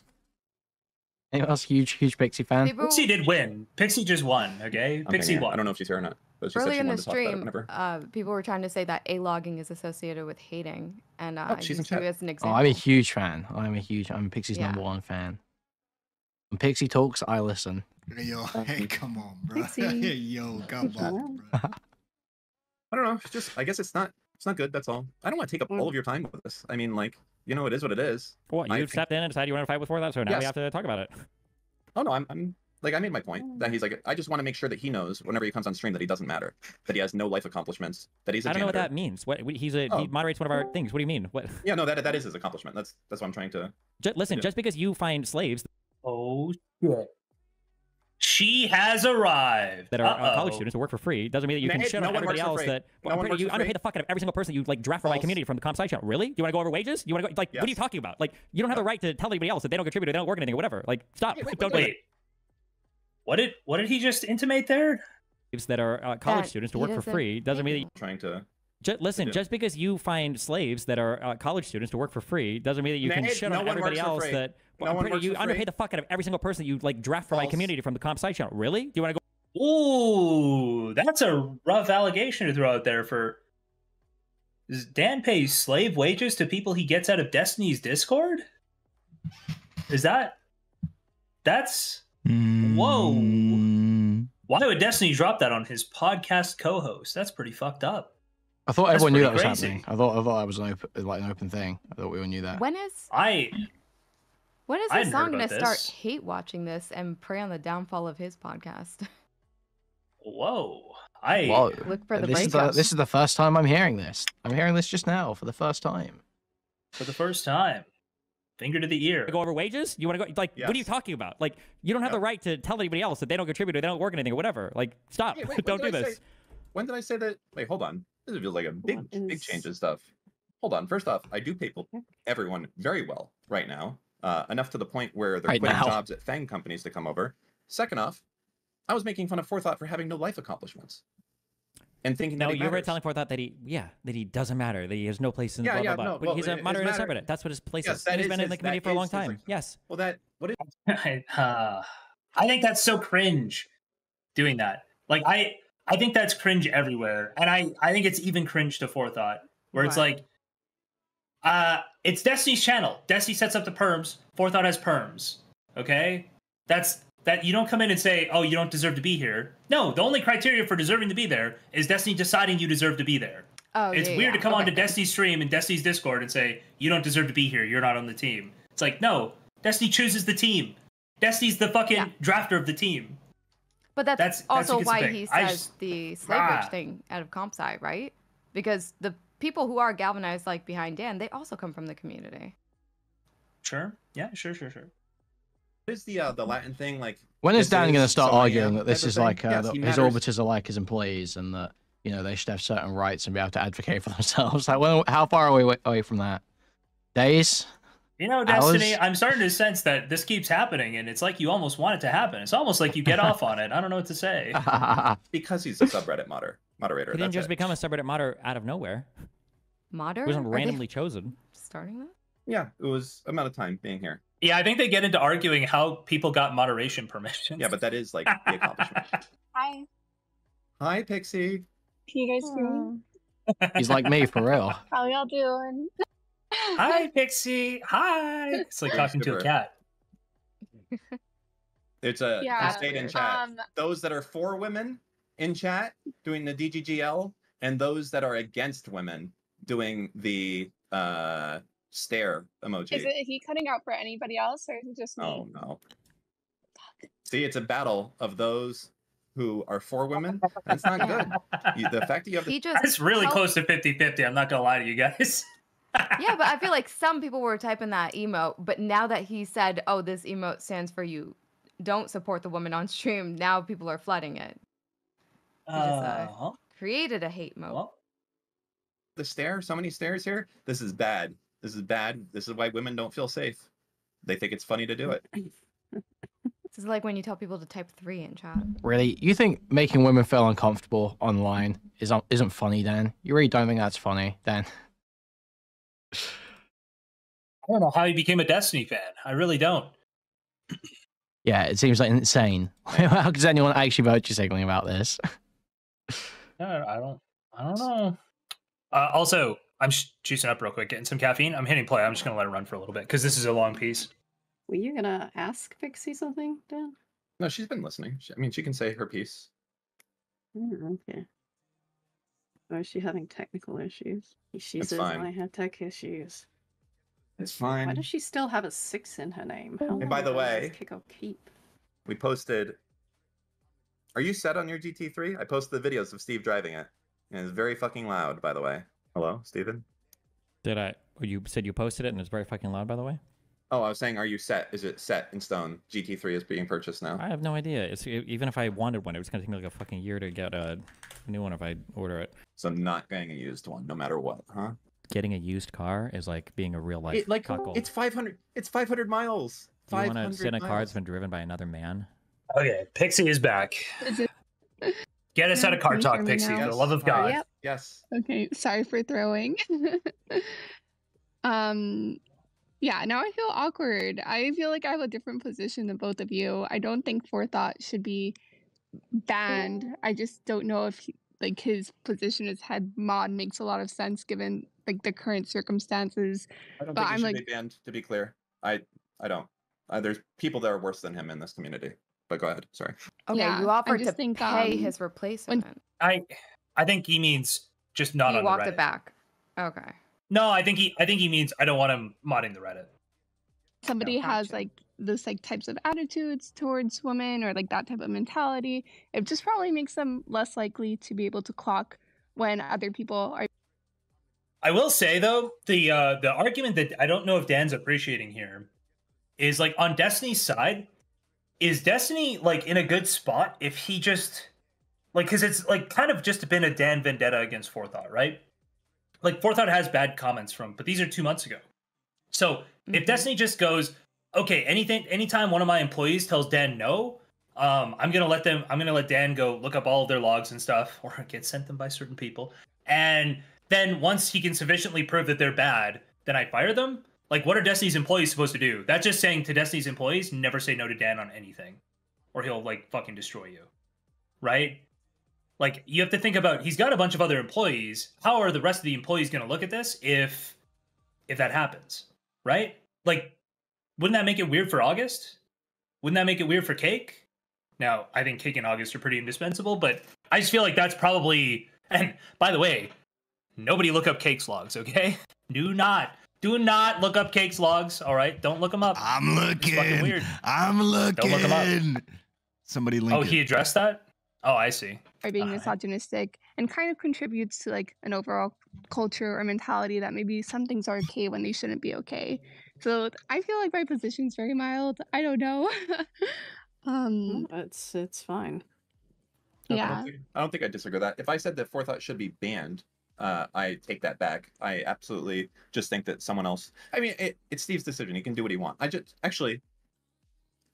Anyone else huge Pixie fan? Pixie did win. Pixie just won, okay? Pixie won. I don't know if she's here or not. But she Early said she in the wanted to talk about it stream, whenever. people were trying to say that A-logging is associated with hating. And she's in used you chat. as an example. I'm a huge fan. I'm Pixie's number 1 fan. When Pixie talks, I listen. Yo, hey, come on, bro. Pixie. Yo, come on, bro. I don't know. I guess it's not good. That's all. I don't want to take up all of your time with this. I mean, like, you know, it is what it is. What, you stepped in and decided you want to fight with Forethought, so now we have to talk about it. Oh no, I'm like, I made my point that he's like, I just want to make sure that he knows whenever he comes on stream that he doesn't matter, that he has no life accomplishments, that he's a I don't know what janitor. that means. What he moderates one of our things. What do you mean? What? Yeah, no, that is his accomplishment. That's what I'm trying to. Listen, just because you find slaves. Oh shit. She has arrived. That are college students who work for free doesn't mean that you can shit on everybody else. That you underpay the fuck out of every single person you like draft for my community from the comp side channel. Really? Do you want to go over wages? You want to go like? What are you talking about? Like, you don't have the right to tell anybody else that they don't contribute, or they don't work anything, or whatever. Like, stop. Don't wait. What did he just intimate there? That are college students to work for free doesn't mean that. Trying to. Listen, just because you find slaves that are college students to work for free doesn't mean that you can shit on everybody else. That you underpay the fuck out of every single person that you like draft for my community from the comp side channel. Really? Do you want to go? Ooh, that's a rough allegation to throw out there. Does Dan pay slave wages to people he gets out of Destiny's Discord? That's whoa. Why would Destiny drop that on his podcast co-host? That's pretty fucked up. I thought everyone knew that was happening. I thought that was an open thing. I thought we all knew that. When is this song gonna start hate watching this and prey on the downfall of his podcast? Whoa. Look for the breakup. This is the first time I'm hearing this. I'm hearing this just now for the first time. For the first time. Finger to the ear. Go over wages? You want to go like? What are you talking about? Like, you don't have the right to tell anybody else that they don't contribute or they don't work anything or whatever. Like, stop. Hey, wait, don't do this. When did I say that? Wait, hold on. This feels like a big change in stuff. Hold on. First off, I do pay everyone very well right now, enough to the point where they're quitting jobs at FANG companies to come over. Second off, I was making fun of Forethought for having no life accomplishments. And thinking that you were telling Forethought that he doesn't matter, that he has no place in blah blah blah. No, but he's a moderator subreddit. That's what his place is. He's been in the community for a long time. Yes. Well, what is? I think that's so cringe, doing that. Like I think that's cringe everywhere, and I think it's even cringe to Forethought, where it's like, it's Destiny's channel. Destiny sets up the perms. Forethought has perms. Okay, that you don't come in and say, oh, you don't deserve to be here. No, the only criteria for deserving to be there is Destiny deciding you deserve to be there. Oh, it's weird to come onto Destiny's stream and Destiny's Discord and say, you don't deserve to be here. You're not on the team. It's like, no, Destiny chooses the team. Destiny's the fucking drafter of the team. But that's also why he says the slave wage thing out of comp sci, right? Because the people who are galvanized like behind Dan, they also come from the community. Sure. Yeah, sure. What is the Latin thing like? When is Dan going to start arguing that this is like his orbiters are like his employees and that they should have certain rights and be able to advocate for themselves? Like, how far are we away from that? Days? Destiny, I'm starting to sense that this keeps happening, and it's like you almost want it to happen. It's almost like you get off on it. I don't know what to say. Because he's a subreddit moderator. He didn't just become a subreddit moderator out of nowhere. Moderator? He wasn't randomly chosen. Starting that? Yeah, it was amount of time being here. Yeah, I think they get into arguing how people got moderation permissions. Yeah, but that is like the accomplishment. Hi. Hi, Pixie. Can you guys hear me? He's like me, for real. How y'all doing? Hi, Pixie. Hi. It's like talking to a cat. It's a state in chat. Those that are for women in chat doing the DGGL, and those that are against women doing the stare emoji. Is he cutting out for anybody else, or is it just me? Oh no. See, it's a battle of those who are for women. That's not good. The fact that you have that's really close to 50-50. I'm not gonna lie to you guys. Yeah, but I feel like some people were typing that emote, but now that he said, oh, this emote stands for you don't support the woman on stream, now people are flooding it. He just created a hate mode. The stare, so many stares here. This is bad. This is bad. This is why women don't feel safe. They think it's funny to do it. This is like when you tell people to type 3 in chat. Really? You think making women feel uncomfortable online isn't funny, Dan? You really don't think that's funny, Dan? I don't know how he became a Destiny fan. I really don't. Yeah, it seems like insane. How does anyone actually virtue signaling about this? I don't know. Also, I'm juicing up real quick, getting some caffeine. I'm hitting play. I'm just gonna let it run for a little bit because this is a long piece. Were you gonna ask Pixie something, Dan? No, she's been listening. She can say her piece. Okay. Or is she having technical issues? She says I have tech issues. It's fine. Why does she still have a 6 in her name? How And by the way, kick or keep? we posted. Are you set on your GT3? I posted the videos of Steve driving it. And it's very fucking loud, by the way. Hello, Steven? Did I? You said you posted it and it's very fucking loud, by the way? Oh, I was saying, are you set? Is it set in stone? GT3 is being purchased now. I have no idea. Even if I wanted one, it was going to take me like a fucking year to get a new one if I order it. So I'm not getting a used one, no matter what, huh? Getting a used car is like being a real life cuckold. It's 500. It's 500 miles. You want to sit in a car that's been driven by another man? Okay, Pixie is back. Get us out of car talk, Pixie, for the love of God. Yep. Yes. Okay, sorry for throwing. Yeah, now I feel awkward. I feel like I have a different position than both of you. I don't think forethought should be banned. I just don't know if like his position as head mod makes a lot of sense given like the current circumstances. I don't But think I'm he should like, be banned, to be clear. I don't. There's people that are worse than him in this community. But go ahead. Sorry. Okay, yeah, you I offered to just think, pay his replacement. I think he means just not You on the walked Reddit. it back. Okay. No, I think he means I don't want him modding the Reddit. somebody Yeah, has gotcha. like those like types of attitudes towards women or like that type of mentality, it just probably makes them less likely to be able to clock when other people are. I will say though, the argument that I don't know if Dan's appreciating here is like on Destiny's side, is Destiny like in a good spot if he just like, because it's like kind of just been a Dan vendetta against Forethought, right? Like Forethought has bad comments from, but these are 2 months ago. So if Destiny just goes, okay, anytime one of my employees tells Dan no, I'm gonna let Dan go look up all of their logs and stuff, or get sent them by certain people, and then once he can sufficiently prove that they're bad, then I fire them. Like, what are Destiny's employees supposed to do? That's just saying to Destiny's employees, never say no to Dan on anything, or he'll like fucking destroy you, right? Like, you have to think about, he's got a bunch of other employees. How are the rest of the employees going to look at this if that happens, right? Like, wouldn't that make it weird for August? Wouldn't that make it weird for Cake? Now, I think Cake and August are pretty indispensable, but I just feel like that's probably... And by the way, nobody look up Cake's logs, okay? Do not look up Cake's logs, all right? Don't look them up. I'm looking. It's fucking weird. I'm looking. Don't look them up. Somebody link Oh, it. he addressed that? Oh, I see. Are being misogynistic and kind of contributes to like an overall culture or mentality that maybe some things are okay when they shouldn't be okay. So I feel like my position's very mild. I don't know. It's fine. Yeah. I don't think I disagree with that. If I said that Forethought should be banned, I take that back. I absolutely just think that someone else... I mean, it's Steve's decision. He can do what he wants.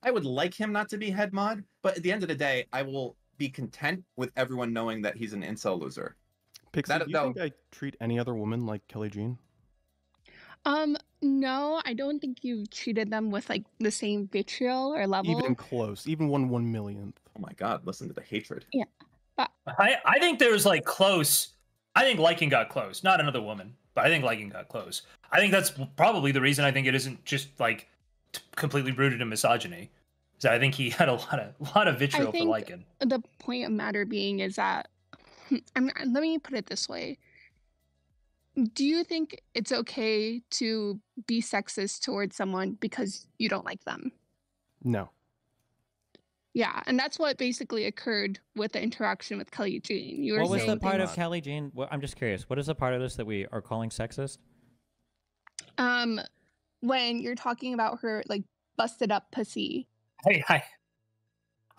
I would like him not to be head mod, but at the end of the day, I will be content with everyone knowing that he's an incel loser. Pixie, do you think I treat any other woman like Kelly Jean? No, I don't think you've treated them with like the same vitriol or level. Even close, even 1/1,000,000th. Oh my God! Listen to the hatred. Yeah, but I think there's like close. I think Lycan got close, not another woman, but I think Lycan got close. I think that's probably the reason I think it isn't just like completely rooted in misogyny. So I think he had a lot of vitriol for Lycan. The point of matter being is that let me put it this way. Do you think it's okay to be sexist towards someone because you don't like them? No. Yeah, and that's what basically occurred with the interaction with Kelly Jean. You were What was saying the part things- of Kelly Jean? I'm just curious. What is the part of this that we are calling sexist? When you're talking about her like busted up pussy. Hey, I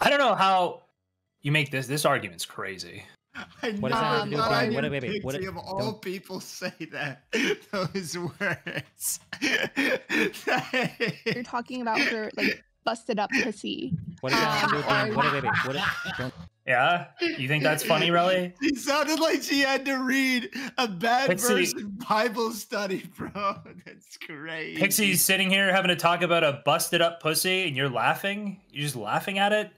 don't know how you make this argument's crazy. I What does that have to do with thought I being- knew wait, Pixie of all don't- people say that those words. You're talking about her like busted up pussy. What does that have to do with being? Don't. Yeah, you think that's funny, really? She sounded like she had to read a bad Pixie- verse in Bible study, bro. That's great. Pixie's sitting here having to talk about a busted up pussy, and you're laughing. You're just laughing at it,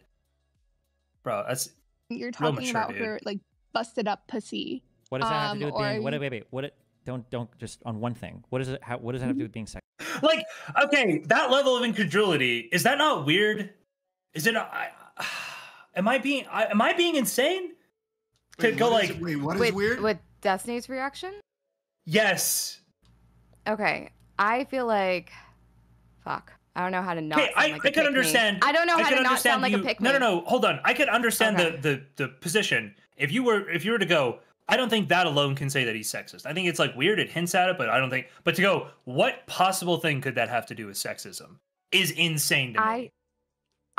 bro. That's You're real talking mature, about dude. her like busted up pussy. What does that have to do with or being? you- Wait. Don't just on one thing. What is it? What does that have to do with being sexist? like, okay, that level of incredulity, is that not weird? Is it? Am I being insane? To Wait, go what like, what is weird? With Destiny's reaction? Yes. Okay. I feel like, fuck. I don't know how to not. Okay, sound like I could understand. I don't know how to not sound like a you. pick No, me. no, no. Hold on. I could understand the position. If you were to go, I don't think that alone can say that he's sexist. I think it's like weird. It hints at it, but I don't think. But to go, what possible thing could that have to do with sexism? Is insane to me.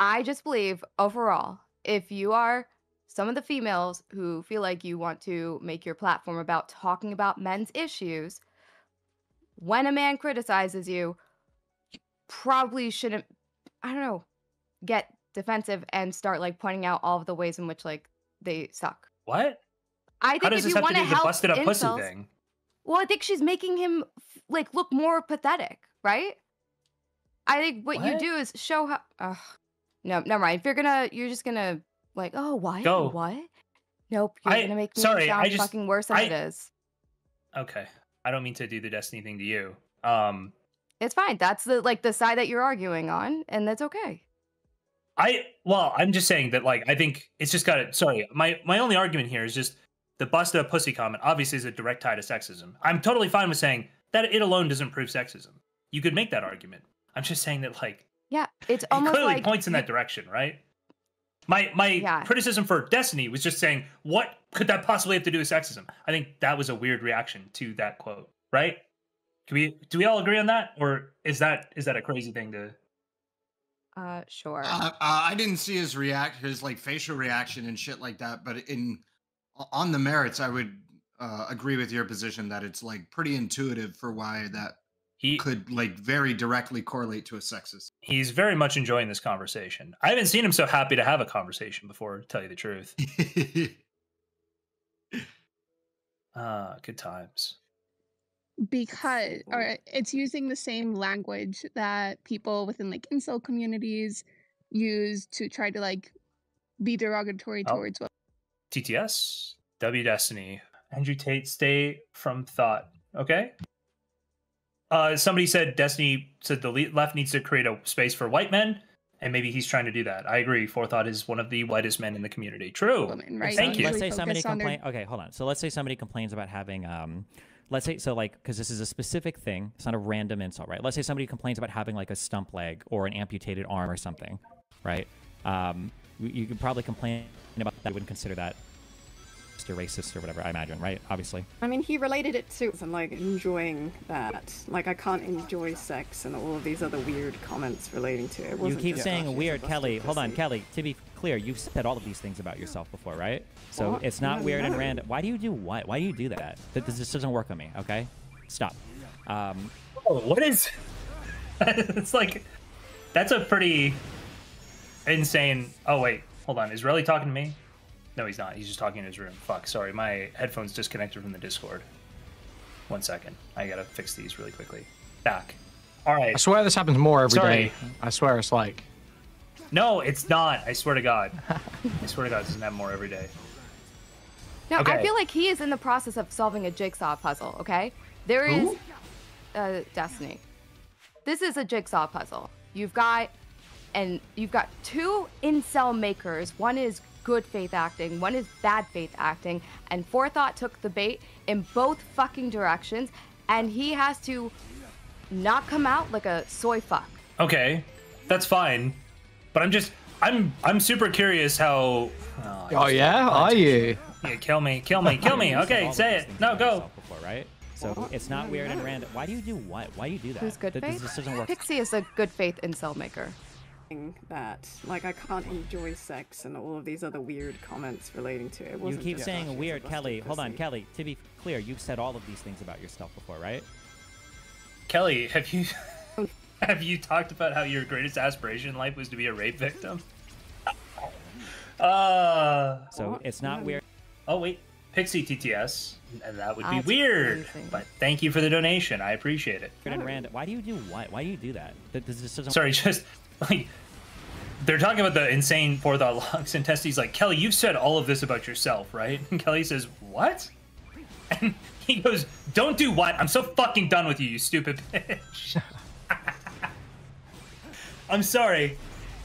I just believe overall, if you are some of the females who feel like you want to make your platform about talking about men's issues, when a man criticizes you, you probably shouldn't, I don't know, get defensive and start like pointing out all of the ways in which like they suck. What? I think How does if this you have want to to do with the help busted up pussy incels, thing? well, I think she's making him like look more pathetic, right? I think what you do is show how. No, never mind. If you're just gonna like, oh, what? Go. What? Nope, you're gonna make me sound fucking worse than it is. Okay, I don't mean to do the Destiny thing to you. It's fine. That's the side that you're arguing on, and that's okay. I'm just saying that like I think it's just got to. Sorry, my only argument here is just the busted up pussy comment. Obviously, is a direct tie to sexism. I'm totally fine with saying that it alone doesn't prove sexism. You could make that argument. I'm just saying that like. Yeah, it's It almost clearly like points in that direction, right? My criticism for Destiny was just saying, what could that possibly have to do with sexism? I think that was a weird reaction to that quote, right? Do we all agree on that, or is that a crazy thing to? Sure. I didn't see his like facial reaction and shit like that, but on the merits, I would agree with your position that it's like pretty intuitive for why that he could like very directly correlate to a sexist. He's very much enjoying this conversation. I haven't seen him so happy to have a conversation before, to tell you the truth. Good times. Because it's using the same language that people within like incel communities use to try to like be derogatory towards what TTS, W Destiny, Andrew Tate, stay from thought. Okay. Somebody said Destiny said the left needs to create a space for white men, and maybe he's trying to do that. I agree. Forethought is one of the whitest men in the community. True. Women, right? Thank you. Let's say somebody complains. Okay, hold on. So let's say somebody complains about having let's say, so like, because this is a specific thing, it's not a random insult, right? Let's say somebody complains about having like a stump leg or an amputated arm or something, right? You could probably complain about that. You wouldn't consider that just a racist or whatever, I imagine, right? Obviously. I mean, he related it to like enjoying that. Like, I can't enjoy sex and all of these other weird comments relating to it. You keep saying weird, Kelly. Hold on, Kelly. To be clear, you've said all of these things about yourself before, right? So What? it's not No, weird and no. random. Why do you do what? Why do you do that? This just doesn't work on me, okay? Stop. What is... It's like... That's a pretty insane... Oh, wait. Hold on. Is Relly talking to me? No, he's not. He's just talking in his room. Fuck, sorry. My headphones disconnected from the Discord. 1 second. I gotta fix these really quickly. Back. All right. I swear this happens more every day. Sorry. I swear it's like... No, it's not. I swear to God. I swear to God, it doesn't happen more every day. No, Okay. I feel like he is in the process of solving a jigsaw puzzle, okay? There is Destiny. This is a jigsaw puzzle. You've got two incel makers. One is good faith acting, one is bad faith acting, and Forethought took the bait in both fucking directions, and he has to not come out like a soy fuck. Okay, that's fine. But I'm super curious how... Oh yeah? Are you? Yeah, kill me. Okay, say it. No, go. Before, right? So it's not weird and random. Why do you do what? Why do you do that? Who's good This faith? just doesn't work. Pixie is a good faith incel maker. That. Like, I can't enjoy sex and all of these other weird comments relating to it. You Wasn't keep just saying she's a weird, busted Kelly. Hold on, pussy. Kelly. To be clear, you've said all of these things about yourself before, right? Kelly, have you talked about how your greatest aspiration in life was to be a rape victim? So it's not weird. Oh wait, Pixie TTS, and that would be That's weird. crazy. But thank you for the donation. I appreciate it. And random. Why do you do what? Why do you do that? This just doesn't. Sorry, just like they're talking about the insane Forethought locks, and Testy's like, Kelly, you've said all of this about yourself, right? And Kelly says, what? And he goes, don't do what? I'm so fucking done with you, you stupid bitch. I'm sorry.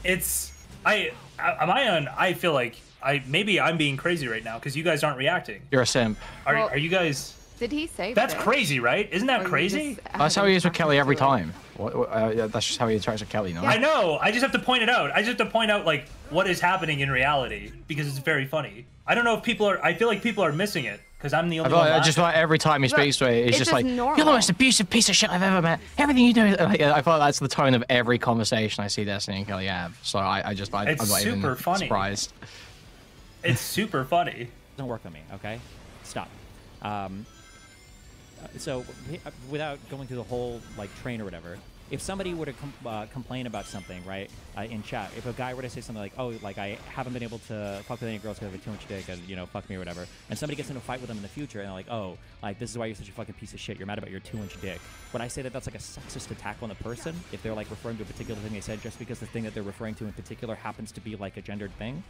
I feel like maybe I'm being crazy right now because you guys aren't reacting. You're a simp. Are you guys? Did he say That's bitch? crazy, right? Isn't that Or you crazy? just That's how he is with added Kelly every to it? time. That's just how he interacts with Kelly, no? I know. I just have to point it out. I just have to point out like what is happening in reality because it's very funny. I don't know if people are. I feel like people are missing it because I'm the only one. Just like every time he speaks to her, he's it's just just like, normal. "You're the most abusive piece of shit I've ever met. Everything you do." Like, I feel like that's the tone of every conversation I see Destiny and Kelly have. So I'm It's not even super funny. surprised. It's super funny. Doesn't work on me. Okay, stop. So without going through the whole like train or whatever, if somebody were to complain about something, right, in chat, if a guy were to say something like, "Oh, like I haven't been able to fuck with any girls because I have too much dick and fuck me or whatever," and somebody gets into a fight with them in the future and they're like, "Oh, like this is why you're such a fucking piece of shit. You're mad about your 2-inch dick." Would I say that that's like a sexist attack on the person if they're like referring to a particular thing they said just because the thing that they're referring to in particular happens to be like a gendered thing?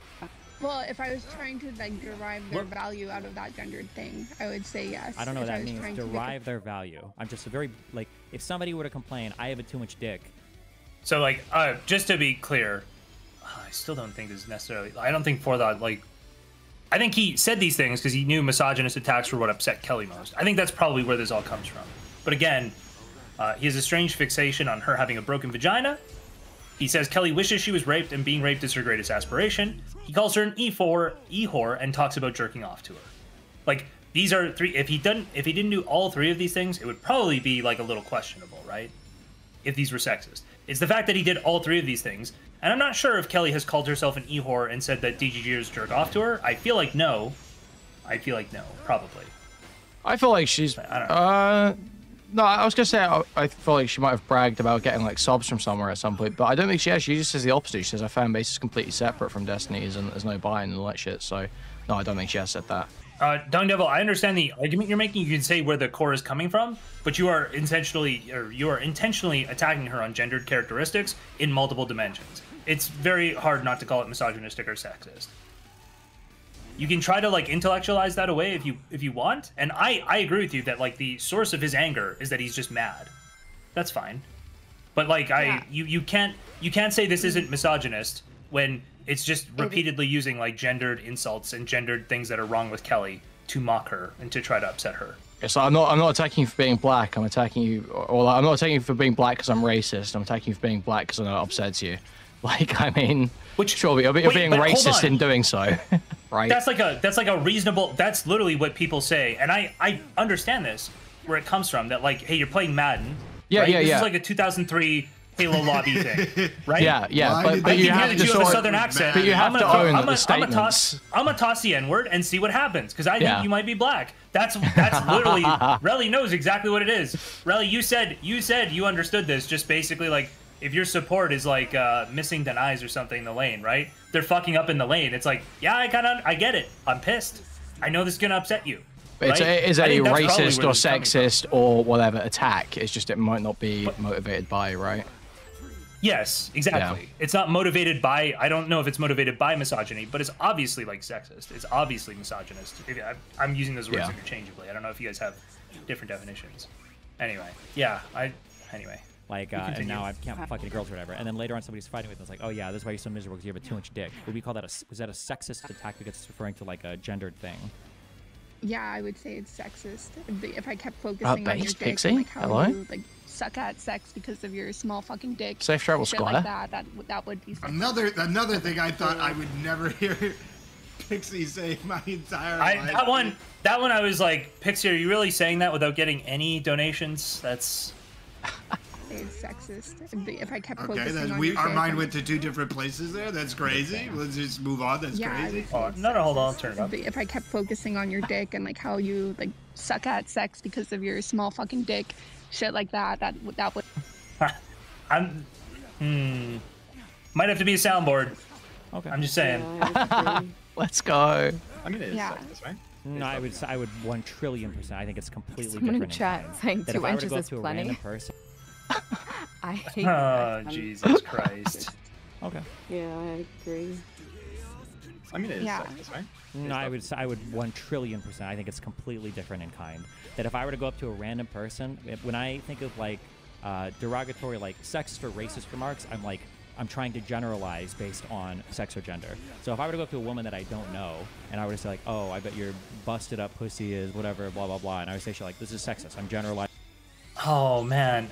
Well, if I was trying to like derive their value out of that gendered thing, I would say yes. I don't know If what I that was means. trying to make Derive their value. I'm just a very like if somebody were to complain, I have a 2-inch dick. So like, just to be clear, I still don't think this is necessarily. I don't think Forthought like. I think he said these things because he knew misogynist attacks were what upset Kelly most. I think that's probably where this all comes from. But again, he has a strange fixation on her having a broken vagina. He says Kelly wishes she was raped and being raped is her greatest aspiration. He calls her an e-whore and talks about jerking off to her. Like, these are three. If he didn't do all three of these things, it would probably be like a little questionable, right? If these were sexist. It's the fact that he did all three of these things. And I'm not sure if Kelly has called herself an e-whore and said that DGGers jerk off to her. I feel like no. Probably. I feel like she's. I don't know. No, I was gonna say I feel like she might have bragged about getting like subs from somewhere at some point, but I don't think she has. She just says the opposite. She says her fan base is completely separate from Destiny's and there's no buying and all that shit. So no, I don't think she has said that. Dung Devil, I understand the argument you're making. You can say where the core is coming from, but you are intentionally attacking her on gendered characteristics in multiple dimensions. It's very hard not to call it misogynistic or sexist. You can try to like intellectualize that away if you want, and I agree with you that like the source of his anger is that he's just mad. That's fine, but like you can't say this isn't misogynist when it's just repeatedly using like gendered insults and gendered things that are wrong with Kelly to mock her and to try to upset her. So I'm not attacking you for being black. I'm attacking you, or I'm not attacking you for being black because I'm racist. I'm attacking you for being black because I know it upsets you. Like, I mean, sure, you're being racist in doing so, right? That's like a reasonable. That's literally what people say, and I understand this where it comes from. That like, hey, you're playing Madden. Yeah, right? yeah, This yeah. is like a 2003 Halo lobby thing, right? Yeah. But I you can have hear to that you have a sort- southern accent. But you have to own the statements. I'm gonna toss the N-word and see what happens because I think you might be black. That's literally. Relly knows exactly what it is. Relly, you said you understood this. Just basically like if your support is like missing an eyes or something in the lane, right? They're fucking up in the lane. It's like, yeah, I get it. I'm pissed. I know this is gonna upset you. It is a I think that's probably racist where or this is coming sexist or whatever attack. It's just it might not be motivated by, right? Yes, exactly. Yeah. It's not motivated by. I don't know if it's motivated by misogyny, but it's obviously like sexist. It's obviously misogynist. I'm using those words interchangeably. I don't know if you guys have different definitions. Anyway, anyway. Like, and now I can't fuck any girls or whatever. And then later on, somebody's fighting with us, like, oh yeah, this is why you're so miserable because you have a 2-inch dick. Would we call that was that a sexist attack because it's referring to like a gendered thing? Yeah, I would say it's sexist. If I kept focusing on your dick, Pixie? and, like how Hello? you like suck at sex because of your small fucking dick. Safe travel, shit Squire. like that would be Another thing I thought I would never hear Pixie say my entire life. That one I was like, Pixie, are you really saying that without getting any donations? That's it's sexist. If I kept Okay, focusing on our your dick, mind went to two different places there. That's crazy. Let's just move on. That's crazy. hold on, I'll turn it up. If I kept focusing on your dick and like how you like suck at sex because of your small fucking dick, shit like that would. Might have to be a soundboard. Okay. I'm just saying. Let's go. I mean, it is Yeah. sexist, right? No, I would 1,000,000,000%. I think it's completely Someone in different. chat kind. saying That 2 if I were to inches go is up to a plenty. random person, I hate Oh, that. Jesus Christ. okay. Yeah, I agree. I mean, it is Yeah. sexist, right? No, I would 1,000,000,000,000%. I think it's completely different in kind. That if I were to go up to a random person, when I think of like derogatory, like sexist or racist remarks, I'm like, I'm trying to generalize based on sex or gender. So if I were to go up to a woman that I don't know, and I were to say like, oh, I bet your busted up pussy is whatever, blah, blah, blah, and I would say shit like, this is sexist, I'm generalizing. Oh, man.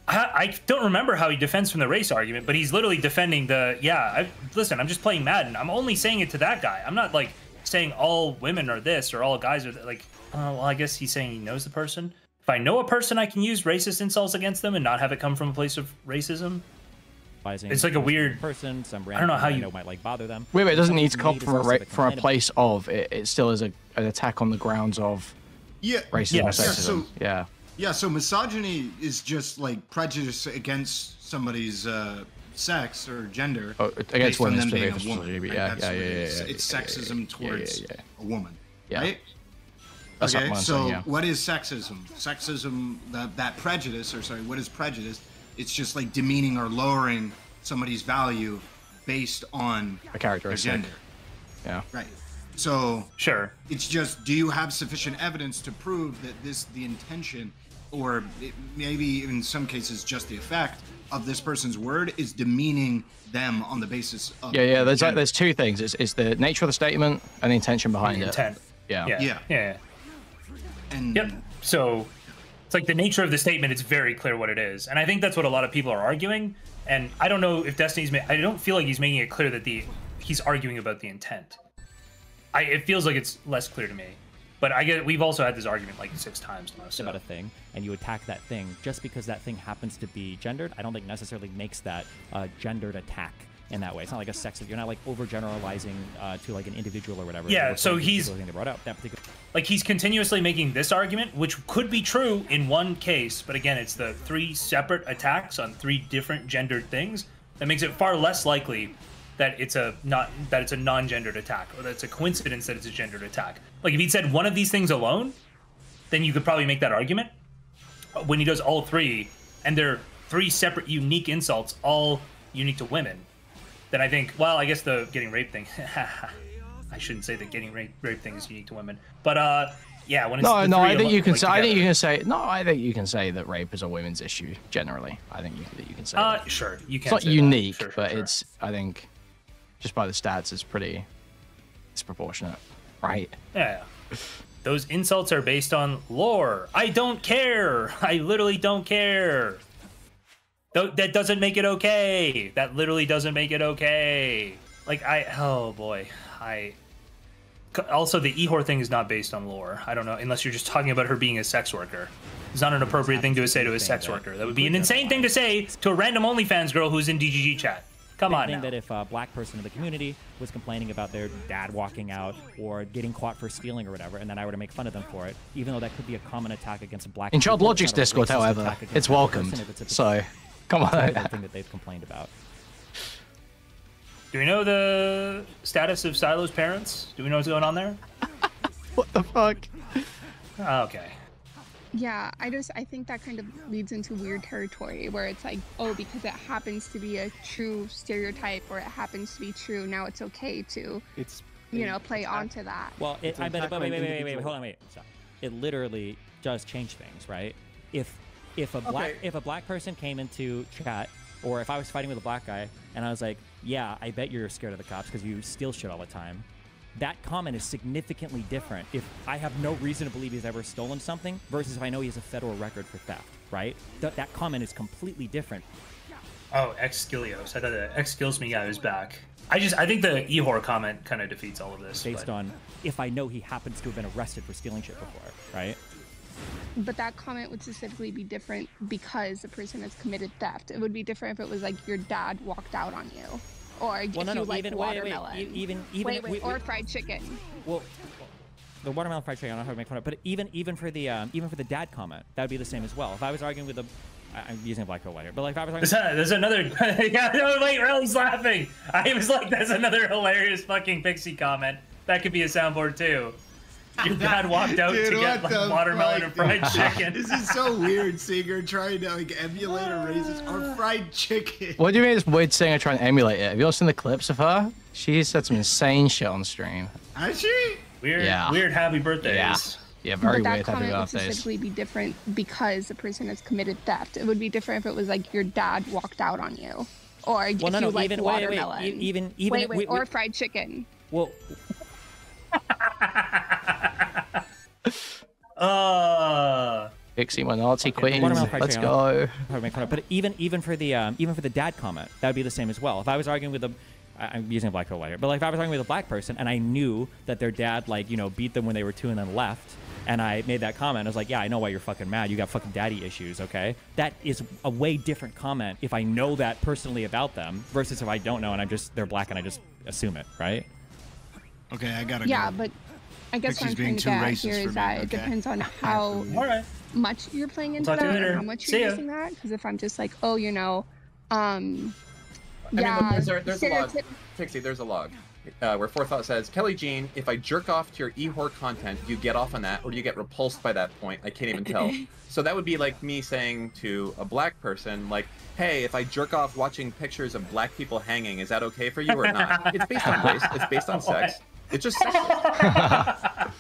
I don't remember how he defends from the race argument, but he's literally defending the, listen, I'm just playing Madden. I'm only saying it to that guy. I'm not, like, saying all women are this or all guys are like, well, I guess he's saying he knows the person. If I know a person, I can use racist insults against them and not have it come from a place of racism. It's like a weird person. Some I don't know how you know might like bother them. Wait, it doesn't need to come from a place of. It still is an attack on the grounds of racism or sexism. Yeah, so misogyny is just like prejudice against somebody's sex or gender against based on them women being a woman. Right? It's sexism towards a woman, right? That's okay, so saying, what is sexism? Sexism, that prejudice, or sorry, what is prejudice? It's just like demeaning or lowering somebody's value based on a characteristic. Gender. Yeah. Right. So sure, it's just, do you have sufficient evidence to prove that the intention, or maybe in some cases just the effect of this person's word is demeaning them on the basis of there's two things. It's the nature of the statement and the intention behind it. Yeah. And so it's like the nature of the statement, it's very clear what it is. And I think that's what a lot of people are arguing. And I don't know if Destiny's I don't feel like he's making it clear that he's arguing about the intent. It feels like it's less clear to me. But I get we've also had this argument like 6 times now. So. About a thing, and you attack that thing just because that thing happens to be gendered, I don't think necessarily makes that a gendered attack in that way. It's not like a sexist. You're not like overgeneralizing to like an individual or whatever. Yeah, so he's brought out that particular. Like he's continuously making this argument, which could be true in one case, but again, it's the 3 separate attacks on 3 different gendered things that makes it far less likely that it's a non-gendered attack, or that it's a coincidence that it's a gendered attack. Like if he'd said one of these things alone, then you could probably make that argument. When he does all 3, and they're 3 separate unique insults, all unique to women, then I think, well, I guess the getting raped thing. I shouldn't say that getting raped thing is unique to women, but yeah. When it's I think you can say. I think you can say. No, I think you can say that rape is a women's issue generally. I think you can say. That. Sure, you can. It's not unique, but it's. I think, just by the stats, it's pretty disproportionate, right? Yeah. Those insults are based on lore. I don't care. I literally don't care. That doesn't make it okay. That literally doesn't make it okay. Like oh boy, also the Ehor thing is not based on lore. I don't know, unless you're just talking about her being a sex worker. It's not an appropriate thing to say to a sex worker. That would be an insane thing to say to a random OnlyFans girl who's in DGG chat. Come on now. That if a black person in the community was complaining about their dad walking out or getting caught for stealing or whatever, and then I were to make fun of them for it, even though that could be a common attack against a black. In Child Logic's Discord, however, it's welcomed. So, come on. That's the thing that they've complained about. Do we know the status of Silo's parents? Do we know what's going on there? What the fuck? Okay. Yeah, I think that kind of leads into weird territory where it's like, oh, because it happens to be a true stereotype or it happens to be true, now it's okay to, play onto that. Well, wait, hold on, wait. Stop. It literally does change things, right? If a black person came into chat, or if I was fighting with a black guy and I was like, yeah, I bet you're scared of the cops because you steal shit all the time. That comment is significantly different if I have no reason to believe he's ever stolen something versus if I know he has a federal record for theft, right? That comment is completely different. Oh, X-Skilios. I thought the X-Skills me guy was back. I think the Ehor comment kind of defeats all of this. Based on if I know he happens to have been arrested for stealing shit before, right? But that comment would specifically be different because the person has committed theft. It would be different if it was like your dad walked out on you. Or if you like watermelon. Or fried chicken. Well, the watermelon fried chicken, I don't know how to make fun of it, but even for the dad comment, that would be the same as well. If I was arguing with I'm using a black hole here, but like if I was arguing... There's another... Yeah, no, wait, Riley's laughing. I was like, that's another hilarious fucking Pixie comment. That could be a soundboard too. Your dad walked out to get like watermelon and fried chicken. This is so weird seeing her trying to like emulate a racist or fried chicken. What do you mean it's weird seeing her trying to emulate it? Have you all seen the clips of her? She said some insane shit on stream. Has she? Weird happy birthdays. Yeah, very but weird happy birthdays. But that comment would birthdays. specifically be different because the person has committed theft. It would be different if it was like your dad walked out on you. Or if you like even, watermelon. Wait, or fried chicken. Well. Pixie, my Nazi queen. Watermelon fried Let's chicken, go. But even for the dad comment, that would be the same as well. If I was arguing with I'm using a black girl here, but like if I was arguing with a black person and I knew that their dad beat them when they were 2 and then left, and I made that comment, I was like, yeah, I know why you're fucking mad. You got fucking daddy issues, okay? That is a way different comment if I know that personally about them versus if I don't know and they're black and I just assume it, right? Okay, I gotta go. But I guess Pixie's what I'm trying to get at here is that it depends on how much you're playing into that and how much you're using that. Because if I'm just like, oh, I mean, look, there's a log. Pixie, there's a log. Where Forethought says, Kelly Jean, if I jerk off to your e-whore content, do you get off on that, or do you get repulsed by that point? I can't even tell. So that would be like me saying to a black person, like, hey, if I jerk off watching pictures of black people hanging, is that okay for you or not? It's based on race. It's based on sex. It's just sexist.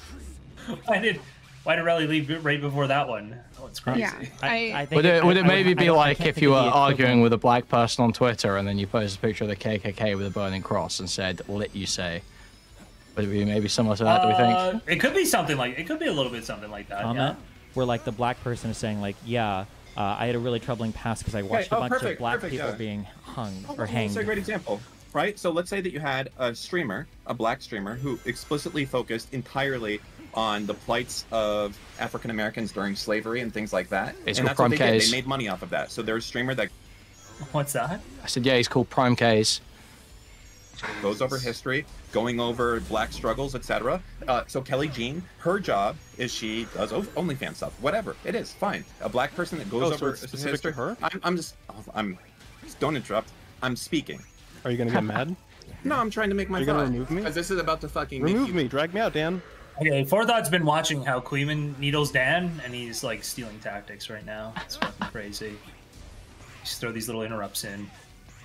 Why did Relly leave right before that one? Oh, it's crazy. Yeah, I think would it maybe be like if you were arguing with a black person on Twitter and then you posted a picture of the KKK with a burning cross and said, "Lit you say"? Would it be maybe similar to that? Do we think? It could be something like it could be a little bit something like that. Comment where like the black person is saying like, yeah, I had a really troubling past because I watched a bunch of black people being hung or hanged. That's a great example. Right? So let's say that you had a streamer, a black streamer, who explicitly focused entirely on the plights of African Americans during slavery and things like that. It's and called that's what Prime they did. K's. They made money off of that. So there's a streamer that What's that? I said, yeah, he's called Prime K's. Goes over history, going over black struggles, etc. So Kelly Jean, her job is she does OnlyFans stuff, whatever it is, fine. A black person that goes over specific to her. I'm don't interrupt. I'm speaking. Are you gonna get mad? No, I'm trying to make my You're thought. gonna remove me? Because this is about to fucking remove me. Drag me out, Dan. Okay, Forethought's been watching how Kuihman needles Dan, and he's like stealing tactics right now. It's fucking crazy. Just throw these little interrupts in.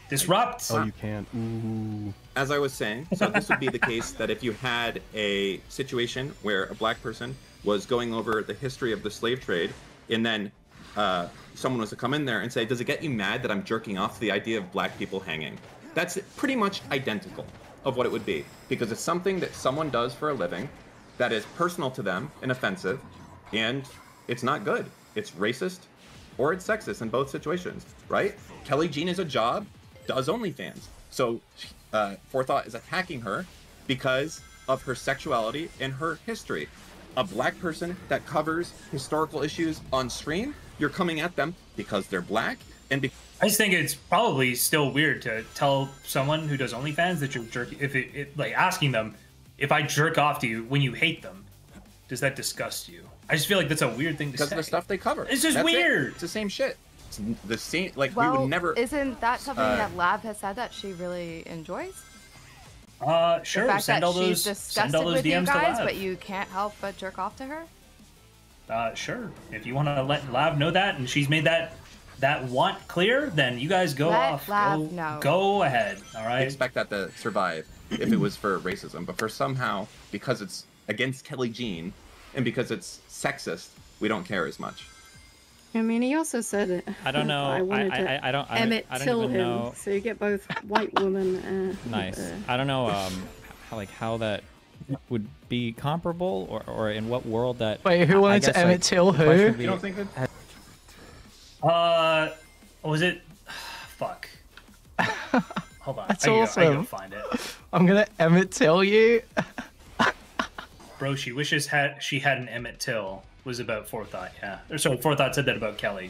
Disrupt! Oh, you can't. Ooh. As I was saying, so this would be the case that if you had a situation where a black person was going over the history of the slave trade, and then someone was to come in there and say, does it get you mad that I'm jerking off to the idea of black people hanging? That's pretty much identical of what it would be, because it's something that someone does for a living that is personal to them and offensive, and it's not good. It's racist or it's sexist in both situations, right? Kelly Jean is a job, does OnlyFans. So Forethought is attacking her because of her sexuality and her history. A black person that covers historical issues on stream, you're coming at them because they're black and I just think it's probably still weird to tell someone who does OnlyFans that you're jerking. If like asking them, if I jerk off to you when you hate them, does that disgust you? I just feel like that's a weird thing to say. Because of the stuff they cover. It's just weird. It's the same shit. It's the same. Like Well, we would never. isn't that something that Lav has said that she really enjoys? Sure. The fact Send that all she's those disgusted with DMs you guys, to Lav. but you can't help but jerk off to her. Sure. If you want to let Lav know that, and she's made that want clear, then you guys go Let off. Lav know. Go ahead. All right. I expect that to survive if it was for racism, but for somehow because it's against Kelly Jean and because it's sexist, we don't care as much. I mean, he also said it. I don't know. I wanted to I don't Emmett I don't Till even him, know. so you get both white woman. Nice. I don't know how that would be comparable or in what world that. Wait, who wanted to Emmett Till who? You don't think that? Was it? Fuck. Hold on. That's I awesome. gotta find it. I'm gonna Emmett Till you. Bro, she wishes she had an Emmett Till was about Forethought, yeah. Or sorry, Forethought said that about Kelly.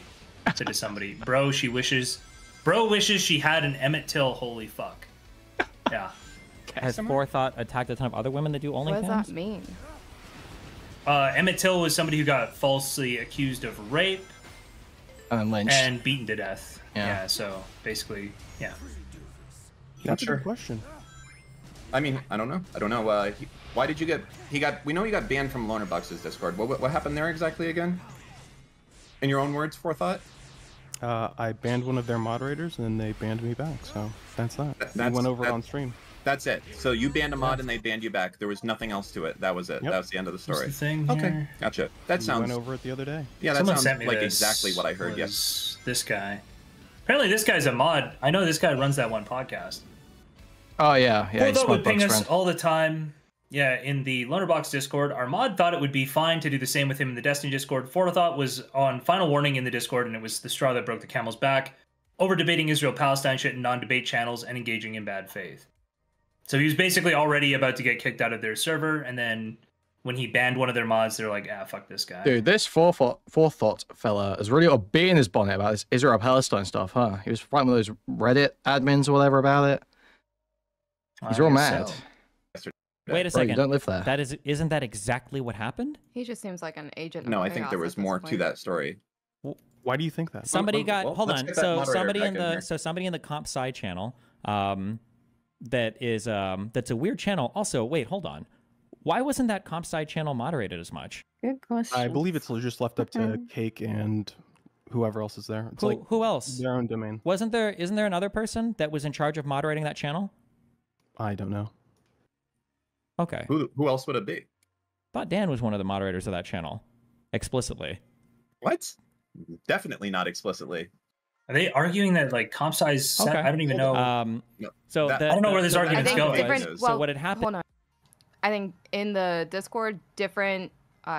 Said to somebody, bro wishes she had an Emmett Till, holy fuck. Yeah. Has Forethought attacked a ton of other women that do OnlyFans? What does that mean? Emmett Till was somebody who got falsely accused of rape and lynched and beaten to death. Yeah. So basically, yeah. That's a good question. I mean, I don't know. Why did you get? We know you got banned from Loner Box's Discord. What happened there exactly again? In your own words, Forethought. I banned one of their moderators, and then they banned me back. So that's that. We went over on stream. That's it. So you banned a mod and they banned you back. There was nothing else to it. That was it. Yep. That was the end of the story. What's the thing Okay, here? gotcha. That sounds. We went over it the other day. Yeah, that Someone sounds sent me like this, exactly what I heard. Yes. This guy. Apparently this guy's a mod. I know this guy runs that one podcast. Oh yeah, yeah. Forethought would ping us all the time. Yeah, in the Lonerbox Discord. Our mod thought it would be fine to do the same with him in the Destiny Discord. Forethought was on Final Warning in the Discord, and it was the straw that broke the camel's back. Over debating Israel-Palestine shit in non-debate channels and engaging in bad faith. So he was basically already about to get kicked out of their server, and then when he banned one of their mods, they're like, fuck this guy. Dude, this forethought fella has really got a bee in his bonnet about this Israel-Palestine stuff, huh? He was fighting with those Reddit admins or whatever about it. He's real mad. So. Wait a Bro, second. you don't live there. Isn't that exactly what happened? He just seems like an agent. No, of I think chaos there at was this more point. to that story. Why do you think that? Somebody got hold let's on. get that So moderator somebody back in in the here. somebody in the comp side channel, that is that's a weird channel. Also, wait, hold on. Why wasn't that comp side channel moderated as much? Good question. I believe it's just left up to Cake and whoever else is there. It's like Who else? their own domain. Isn't there another person that was in charge of moderating that channel? I don't know. Okay. Who else would it be? Thought Dan was one of the moderators of that channel, explicitly. What? Definitely not explicitly. Are they arguing that like comp size? Okay. I don't even know. No, So that- I don't know where this so argument's I think going. different. So Well, what had happened? hold on. I think in the Discord, different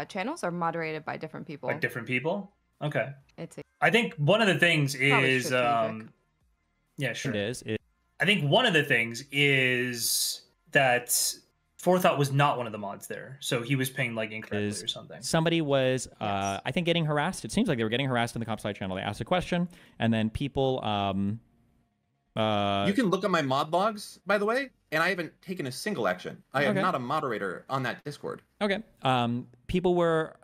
channels are moderated by different people. Like different people? Okay. It's I think one of the things Probably is strategic. yeah, sure. It is. I think one of the things is that Forethought was not one of the mods there. So he was pinged like incorrectly or something. Somebody was, I think, getting harassed. It seems like they were getting harassed in the comp side channel. They asked a question, and then people. You can look at my mod logs, by the way, and I haven't taken a single action. I am Okay. not a moderator on that Discord. Okay. People were.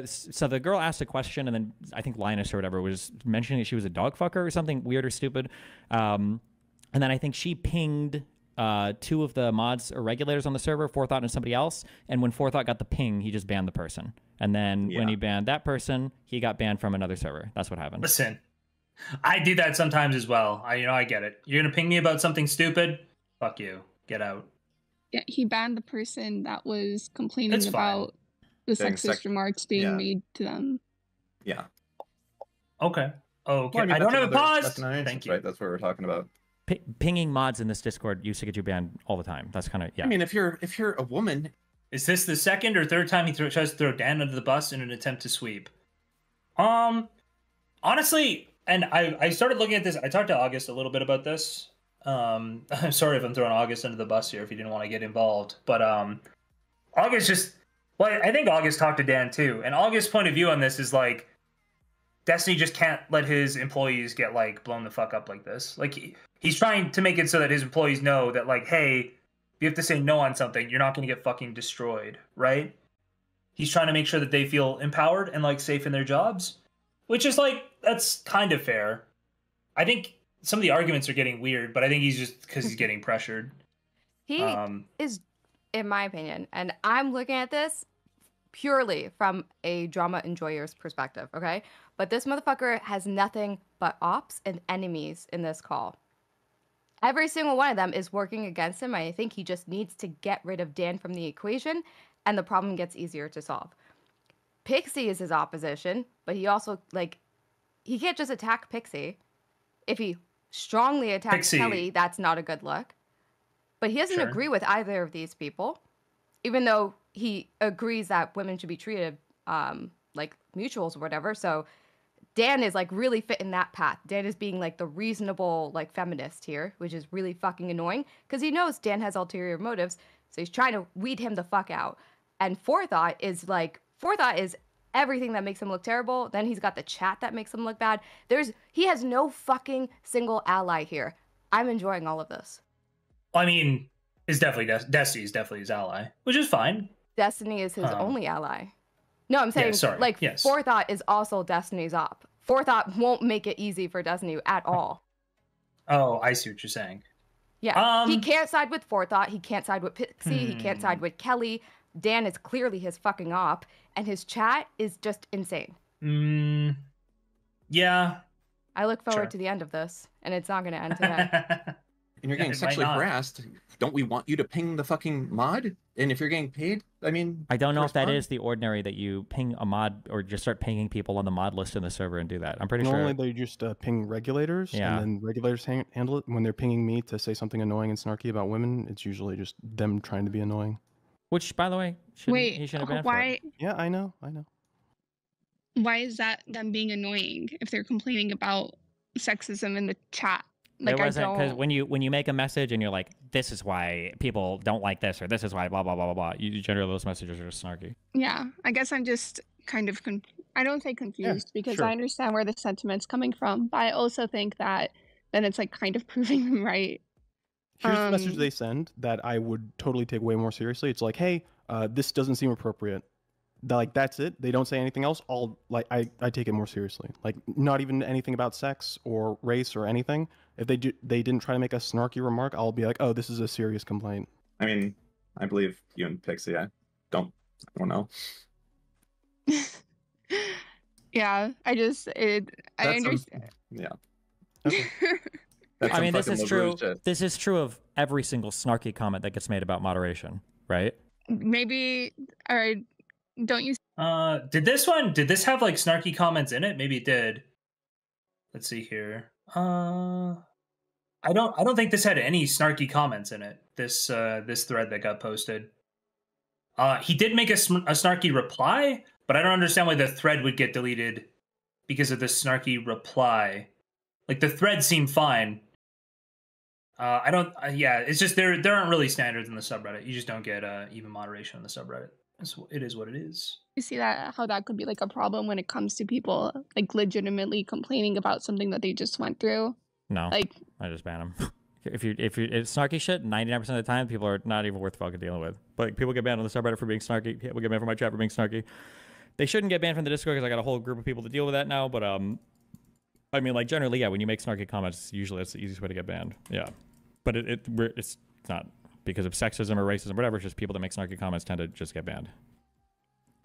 So the girl asked a question, and then I think Linus or whatever was mentioning that she was a dog fucker or something weird or stupid. And then I think she pinged two of the mods or regulators on the server, Forethought and somebody else. And when Forethought got the ping, he just banned the person. And then when he banned that person, he got banned from another server. That's what happened. Listen, I do that sometimes as well. I get it. You're gonna ping me about something stupid? Fuck you. Get out. Yeah, he banned the person that was complaining That's fine. about the Saying sexist remarks being made to them. Yeah. Okay. Okay. Well, I don't have a pause. That's an Thank instance, you. right? That's what we're talking about. Pinging mods in this Discord used to get you banned all the time. That's kind of, yeah. I mean, if you're a woman, Is this the second or third time he tries to throw Dan under the bus in an attempt to sweep? Honestly, and I started looking at this. I talked to August a little bit about this. I'm sorry if I'm throwing August under the bus here if he didn't want to get involved. But August just, well, I think August talked to Dan too. And August's point of view on this is like, Destiny just can't let his employees get like blown the fuck up like this. Like he's trying to make it so that his employees know that like, hey, if you have to say no on something, you're not going to get fucking destroyed, right? He's trying to make sure that they feel empowered and like safe in their jobs, which is like, that's kind of fair. I think some of the arguments are getting weird, but I think he's just because he's getting pressured. He is, in my opinion, and I'm looking at this purely from a drama enjoyer's perspective, okay? But this motherfucker has nothing but ops and enemies in this call. Every single one of them is working against him. I think he just needs to get rid of Dan from the equation, and the problem gets easier to solve. Pixie is his opposition, but he also, like, he can't just attack Pixie. If he strongly attacks Pixie. Kelly, that's not a good look. But he doesn't Sure. agree with either of these people, even though he agrees that women should be treated like mutuals or whatever. So Dan is like really fitting that path. Dan is being like the reasonable like feminist here, which is really fucking annoying because he knows Dan has ulterior motives. So he's trying to weed him the fuck out. And Forethought is everything that makes him look terrible. Then he's got the chat that makes him look bad. He has no fucking single ally here. I'm enjoying all of this. I mean, it's definitely Destiny is definitely his ally, which is fine. Destiny is his only ally. No, I'm saying yes. Forethought is also Destiny's op. Forethought won't make it easy for Destiny at all. Oh, I see what you're saying. Yeah, he can't side with Forethought. He can't side with Pixie. He can't side with Kelly. Dan is clearly his fucking op, and his chat is just insane. Yeah. I look forward to the end of this, and it's not going to end today. and you're getting it might sexually not. harassed, don't we want you to ping the fucking mod? And if you're getting paid, I mean, I don't know if that respond. is the ordinary that you ping a mod or just start pinging people on the mod list in the server and do that. I'm pretty Normally sure. they just ping regulators, Yeah. and then regulators handle it. When they're pinging me to say something annoying and snarky about women, it's usually just them trying to be annoying. Which, by the way, he shouldn't have banned for it. Yeah, I know. Why is that them being annoying if they're complaining about sexism in the chat? Like, It wasn't because don't. when you make a message and you're like, this is why people don't like this, or this is why blah blah blah blah blah. You generally those messages are just snarky. Yeah, I guess I'm just kind of I don't say confused because sure. I understand where the sentiment's coming from, but I also think that then it's like kind of proving them right. Here's the message they send that I would totally take way more seriously. It's like, hey, this doesn't seem appropriate. Like, that's it. They don't say anything else. I take it more seriously. Like, not even anything about sex or race or anything. If they didn't try to make a snarky remark, I'll be like, oh, this is a serious complaint. I mean, I believe you and Pixie. I don't know. Yeah, I understand. Yeah. I mean, this is true. This is true of every single snarky comment that gets made about moderation, right? Maybe, or don't you? Did this have like snarky comments in it? Maybe it did. Let's see here. I don't think this had any snarky comments in it. This thread that got posted. He did make a snarky reply, but I don't understand why the thread would get deleted because of the snarky reply. Like, the thread seemed fine. I don't. Yeah, it's just there aren't really standards in the subreddit. You just don't get even moderation in the subreddit. It is what it is. You see that how that could be like a problem when it comes to people like legitimately complaining about something that they just went through. No, like I just ban them. if it's snarky shit, 99% of the time people are not even worth fucking dealing with. But people get banned on the subreddit for being snarky. People get banned from my chat for being snarky. They shouldn't get banned from the Discord because I got a whole group of people to deal with that now. But I mean, like, generally, yeah, when you make snarky comments, usually that's the easiest way to get banned. Yeah, but it's not because of sexism or racism or whatever. It's just people that make snarky comments tend to just get banned.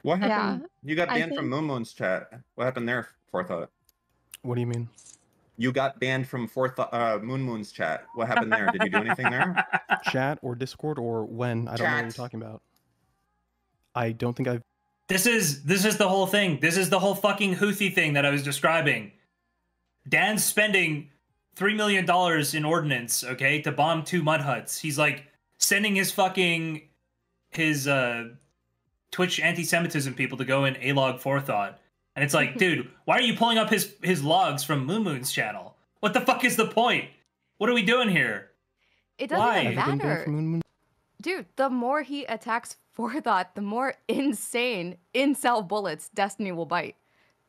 What happened? Yeah, You got banned from Moon Moon's chat. What happened there, Forethought? What do you mean? You got banned from Moon Moon's chat. What happened there? Did you do anything there? Chat or Discord or when? I don't know what you're talking about. I don't think I've. This is the whole thing. This is the whole fucking Houthi thing that I was describing. Dan's spending $3 million in ordnance, okay, to bomb 2 mud huts. He's like sending his Twitch anti-Semitism people to go in A-log Forethought. And it's like, dude, why are you pulling up his logs from Moon Moon's channel? What the fuck is the point? What are we doing here? It doesn't Why? even matter. Dude, the more he attacks Forethought, the more insane incel bullets Destiny will bite.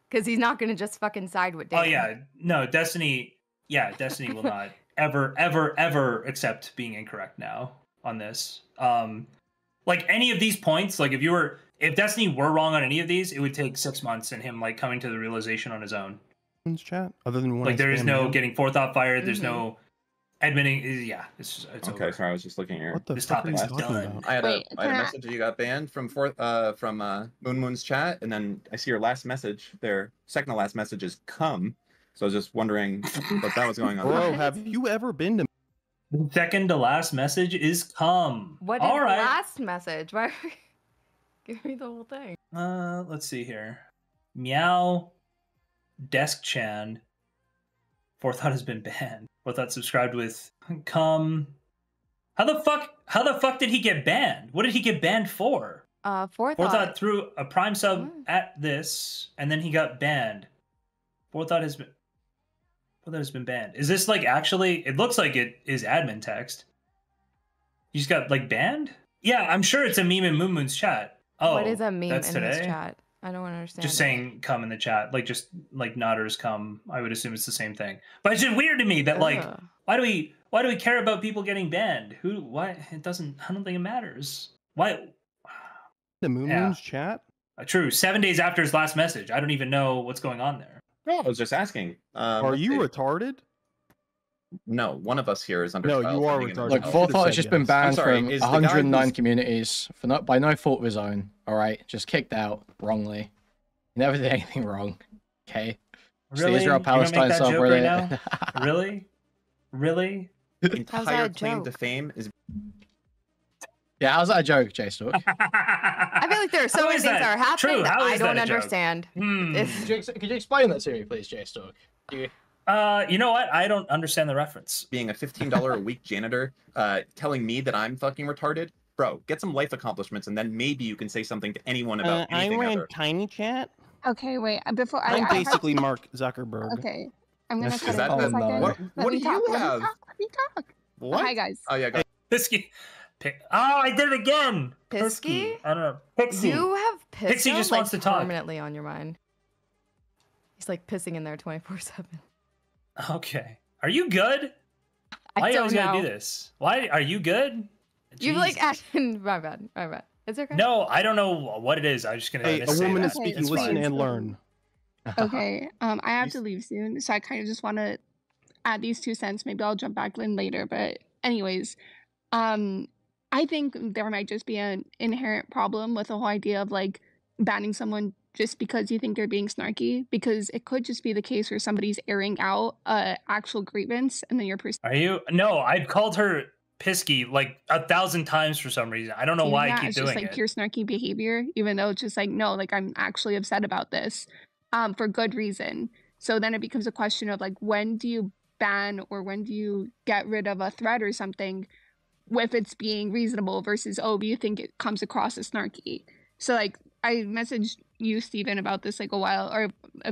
Because he's not going to just fucking side with Dan. Oh, yeah. No, Destiny will not ever accept being incorrect now on this. Like, any of these points, like, if Destiny were wrong on any of these, it would take 6 months and him, like, coming to the realization on his own. Chat, other than when like, there is no him. getting Forethought fired. There's no admitting. Yeah, it's okay. over. Sorry, I was just looking here. What the This fuck are you topic's talking done. about? I had a message that you got banned from Moon Moon's chat, and then I see your last message there. Second to last message is come. So I was just wondering what that was going on. Bro, have you ever been to? Second to last message is come. What is All right. last message? Why? Give me the whole thing. Let's see here. Meow. Desk Chan. Forethought has been banned. Forethought subscribed with come. How the fuck did he get banned? What did he get banned for? Forethought threw a prime sub at this, and then he got banned. Forethought has been banned. Is this like actually? It looks like it is admin text. You just got like banned? Yeah, I'm sure it's a meme in Moon Moon's chat. Oh, what is a meme that's in today? his chat? I don't understand. Just saying come in the chat, like just like nodders come. I would assume it's the same thing. But it's just weird to me that like why do we care about people getting banned? Why it doesn't? I don't think it matters. Why? The Moon Moon's chat? True. 7 days after his last message, I don't even know what's going on there. No, I was just asking. Are you retarded? No, one of us here is under. No, trial you are pending retarded. Look, Forethought has just been banned from is the guy 109 who's- communities by no fault of his own. All right, just kicked out wrongly. He never did anything wrong. Okay. It's the Really? Israel You gonna make Palestine that joke right subreddit. now? Really? entire claim to fame is. Yeah, how's that a joke, JSTLK? I feel like there are so many things that are happening True. that How I is don't that a joke? understand. Could you explain that to me, please, JSTLK? You know what? I don't understand the reference. Being a $15 a week janitor, telling me that I'm fucking retarded. Bro, get some life accomplishments, and then maybe you can say something to anyone about I anything ran ever. Tiny Chat. Okay, wait. Before I'm I basically Mark Zuckerberg. Okay, I'm gonna Yes, cut is it that for a the- second. What- Let what me do talk. you have? Let me talk. What? Hi guys. Oh yeah, go. Pisky. Oh, I did it again. Pisky? I don't know. Pixie. You have Pixie pissed just like, wants to talk. permanently on your mind. He's like pissing in there 24/7. Okay. Are you good? Why you don't always gotta know. do this? Why are you good? You like Jesus. acting. My bad. My bad. It's okay. No, I don't know what it is. I'm just gonna. Hey, a say woman that. is speaking. It's Listen fine. and learn. Okay. I have to leave soon, so I kind of just want to add these 2 cents. Maybe I'll jump back in later. But anyways, I think there might just be an inherent problem with the whole idea of like banning someone just because you think they're being snarky, because it could just be the case where somebody's airing out actual grievance and then you're Are you? No, I've called her Pisky like 1,000 times for some reason. I don't know why I keep it's doing just like it. pure snarky behavior, even though it's just like, no, like I'm actually upset about this for good reason. So then it becomes a question of like, when do you ban or when do you get rid of a thread or something if it's being reasonable versus, oh, you think it comes across as snarky. So like I messaged you, Steven, about this like a while or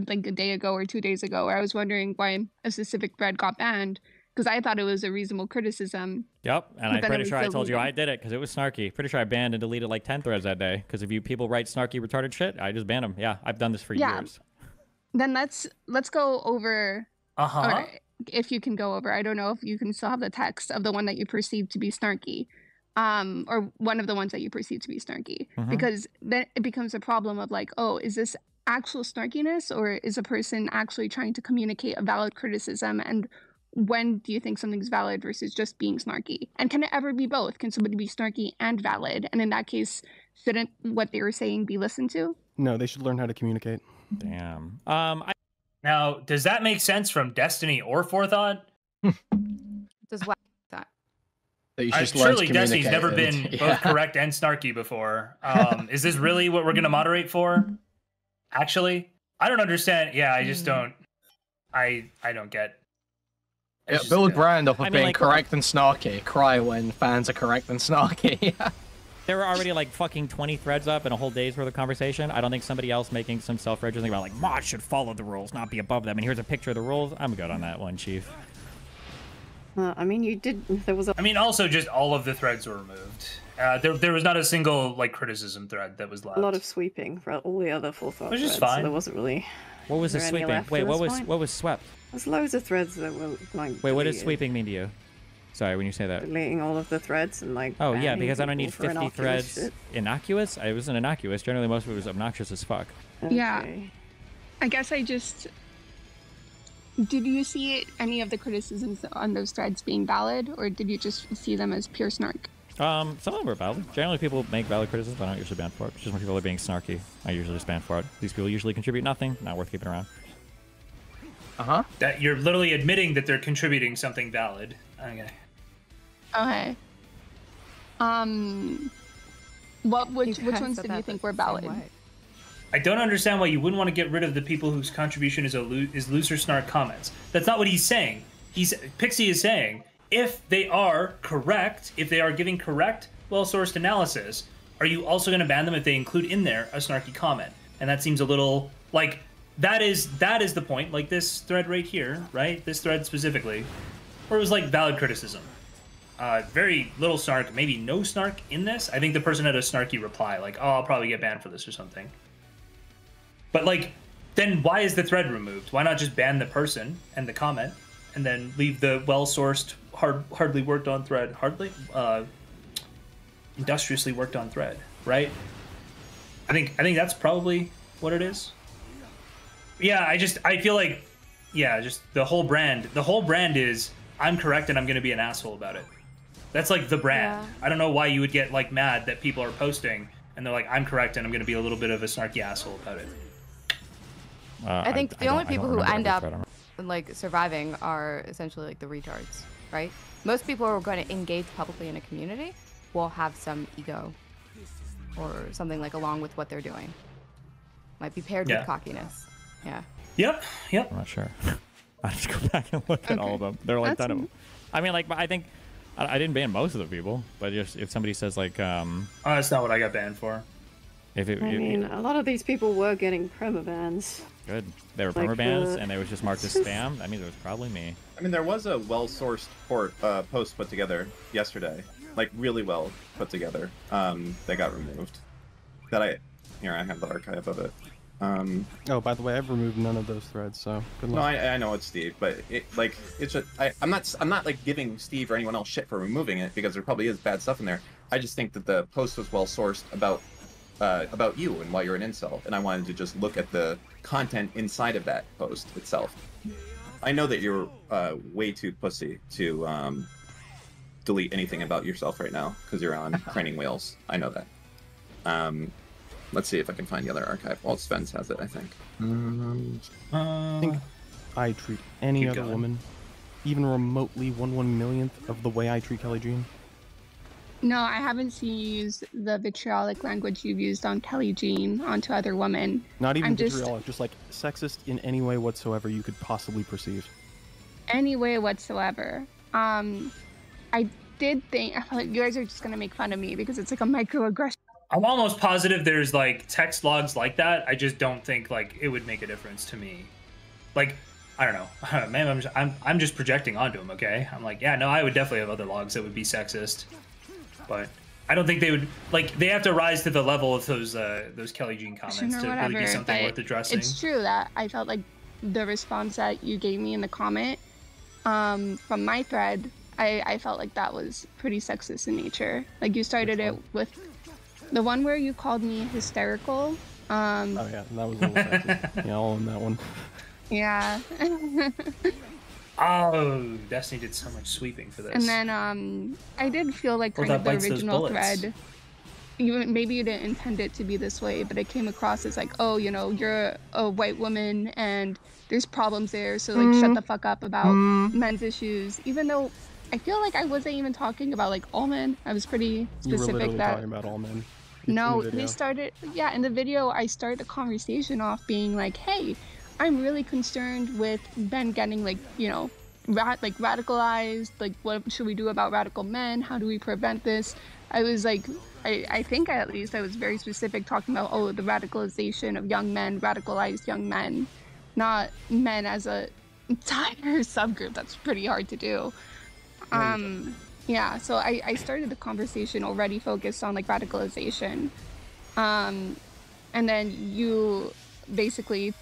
like a day ago or 2 days ago, where I was wondering why a specific thread got banned because I thought it was a reasonable criticism. Yep, and But I'm then it pretty was sure I told you deleted. I did it because it was snarky. Pretty sure I banned and deleted like 10 threads that day because if you people write snarky, retarded shit, I just ban them. Yeah, I've done this for years. Then let's go over. Uh-huh. Or if you can go over, I don't know if you can still have the text of the one that you perceive to be snarky, or one of the ones that you perceive to be snarky, because then it becomes a problem of like, oh, is this actual snarkiness or is a person actually trying to communicate a valid criticism? And when do you think something's valid versus just being snarky? And can it ever be both? Can somebody be snarky and valid? And in that case, shouldn't what they were saying be listened to? No, they should learn how to communicate. Damn. Now, does that make sense from Destiny or Forethought? Does what that? You just learn to Surely Destiny's communicate never and- been yeah. both correct and snarky before. Is this really what we're going to moderate for? Actually, I don't understand. Yeah, I just don't. I don't get. Yeah, It's just, build brand off of I mean, being like- correct and snarky. Cry when fans are correct and snarky. There were already like fucking 20 threads up and a whole day's worth of conversation. I don't think somebody else making some self-righteous thing about like mods should follow the rules, not be above them. And here's a picture of the rules. I'm good on that one, Chief. I mean, you did. There was a. I mean, also just all of the threads were removed. There was not a single like criticism thread that was left. A lot of sweeping for all the other Forethought Which is threads, so fine. there wasn't really. What was the there any sweeping? left Wait, at what this was point? what was swept? There's loads of threads that were like. Wait, what does deleted. sweeping mean to you? Sorry, when you say that. Deleting all of the threads and like. Oh yeah, banning because I don't people need for 50 innocuous threads. shit. Innocuous? It wasn't innocuous. Generally, most of it was obnoxious as fuck. Yeah. Okay. I guess I just. Did you see any of the criticisms on those threads being valid, or did you just see them as pure snark? Some of them are valid. Generally, people make valid criticisms, but I don't usually ban for it. It's just when people are being snarky, I usually just ban for it. These people usually contribute nothing, not worth keeping around. That you're literally admitting that they're contributing something valid. Okay. Okay. Which ones did you think were valid? I don't understand why you wouldn't want to get rid of the people whose contribution is loser snark comments. That's not what he's saying. Pixie is saying if they are correct, if they are giving correct, well-sourced analysis, are you also going to ban them if they include in there a snarky comment? And that seems a little like that is the point. Like this thread right here, right? This thread specifically, where it was like valid criticism. Very little snark, maybe no snark in this. I think the person had a snarky reply, like, "Oh, I'll probably get banned for this or something." But like, then why is the thread removed? Why not just ban the person and the comment, and then leave the well-sourced, hardly worked on thread, industriously worked on thread, right? I think that's probably what it is. Yeah, I feel like, yeah, just the whole brand is I'm correct and I'm gonna be an asshole about it. That's like the brand. Yeah. I don't know why you would get like mad that people are posting and they're like, I'm correct and I'm gonna be a little bit of a snarky asshole about it. I think the only people who end up I don't- like surviving are essentially like the retards. right? Most people who are going to engage publicly in a community will have some ego or something like along with what they're doing. Might be paired with cockiness. Yeah. Yep. I'm not sure. I'll just go back and look at all of them. They're like that. I mean, like, I think I didn't ban most of the people, but just if somebody says like, that's not what I got banned for. I mean, a lot of these people were getting permabans. Good. They were permabans, and they was just marked as spam. That means it was probably me. I mean, there was a well-sourced post put together yesterday, like really well put together. That got removed. I have the archive of it. Oh, by the way, I've removed none of those threads, so good luck. No, I know it's Steve, but it's just I'm not like giving Steve or anyone else shit for removing it, because there probably is bad stuff in there. I just think that the post was well sourced about you and why you're an incel, and I wanted to just look at the content inside of that post itself. I know that you're way too pussy to delete anything about yourself right now because you're on training wheels. I know that. Let's see if I can find the other archive. Well, Sven's has it, I think. I think I treat any other woman even remotely 1/1,000,000th of the way I treat Kelly Jean. No, I haven't seen you use the vitriolic language you've used on Kelly Jean onto other women. Not even vitriolic, just like sexist in any way whatsoever you could possibly perceive. Any way whatsoever. I did think, I feel like you guys are just gonna make fun of me because it's like a microaggression. I'm almost positive there's like text logs like that. I just don't think like it would make a difference to me. Like, I don't know, man. I'm just projecting onto him. Okay, I'm like, yeah, no, I would definitely have other logs that would be sexist, but I don't think they would like. They have to rise to the level of those Kelly Jean comments to really be something worth addressing. It's true that I felt like the response that you gave me in the comment from my thread, I felt like that was pretty sexist in nature. Like you started it with the one where you called me hysterical. Oh yeah, that was a little sexist. Yeah, I'll own that one. Yeah. Oh, Destiny did so much sweeping for this. And then I did feel like kind of the original thread. Maybe you didn't intend it to be this way, but it came across as like, oh, you know, you're a white woman and there's problems there, so like shut the fuck up about men's issues. Even though I feel like I wasn't even talking about like all men. I was pretty specific. You were literally that talking about all men. No, they started. Yeah, in the video, I started the conversation off being like, "Hey, I'm really concerned with men getting like, you know, radicalized. Like, what should we do about radical men? How do we prevent this?" I was like, I think at least I was very specific, talking about the radicalization of young men, radicalized young men, not men as a entire subgroup. That's pretty hard to do. Yeah, so I started the conversation already focused on like radicalization, and then you basically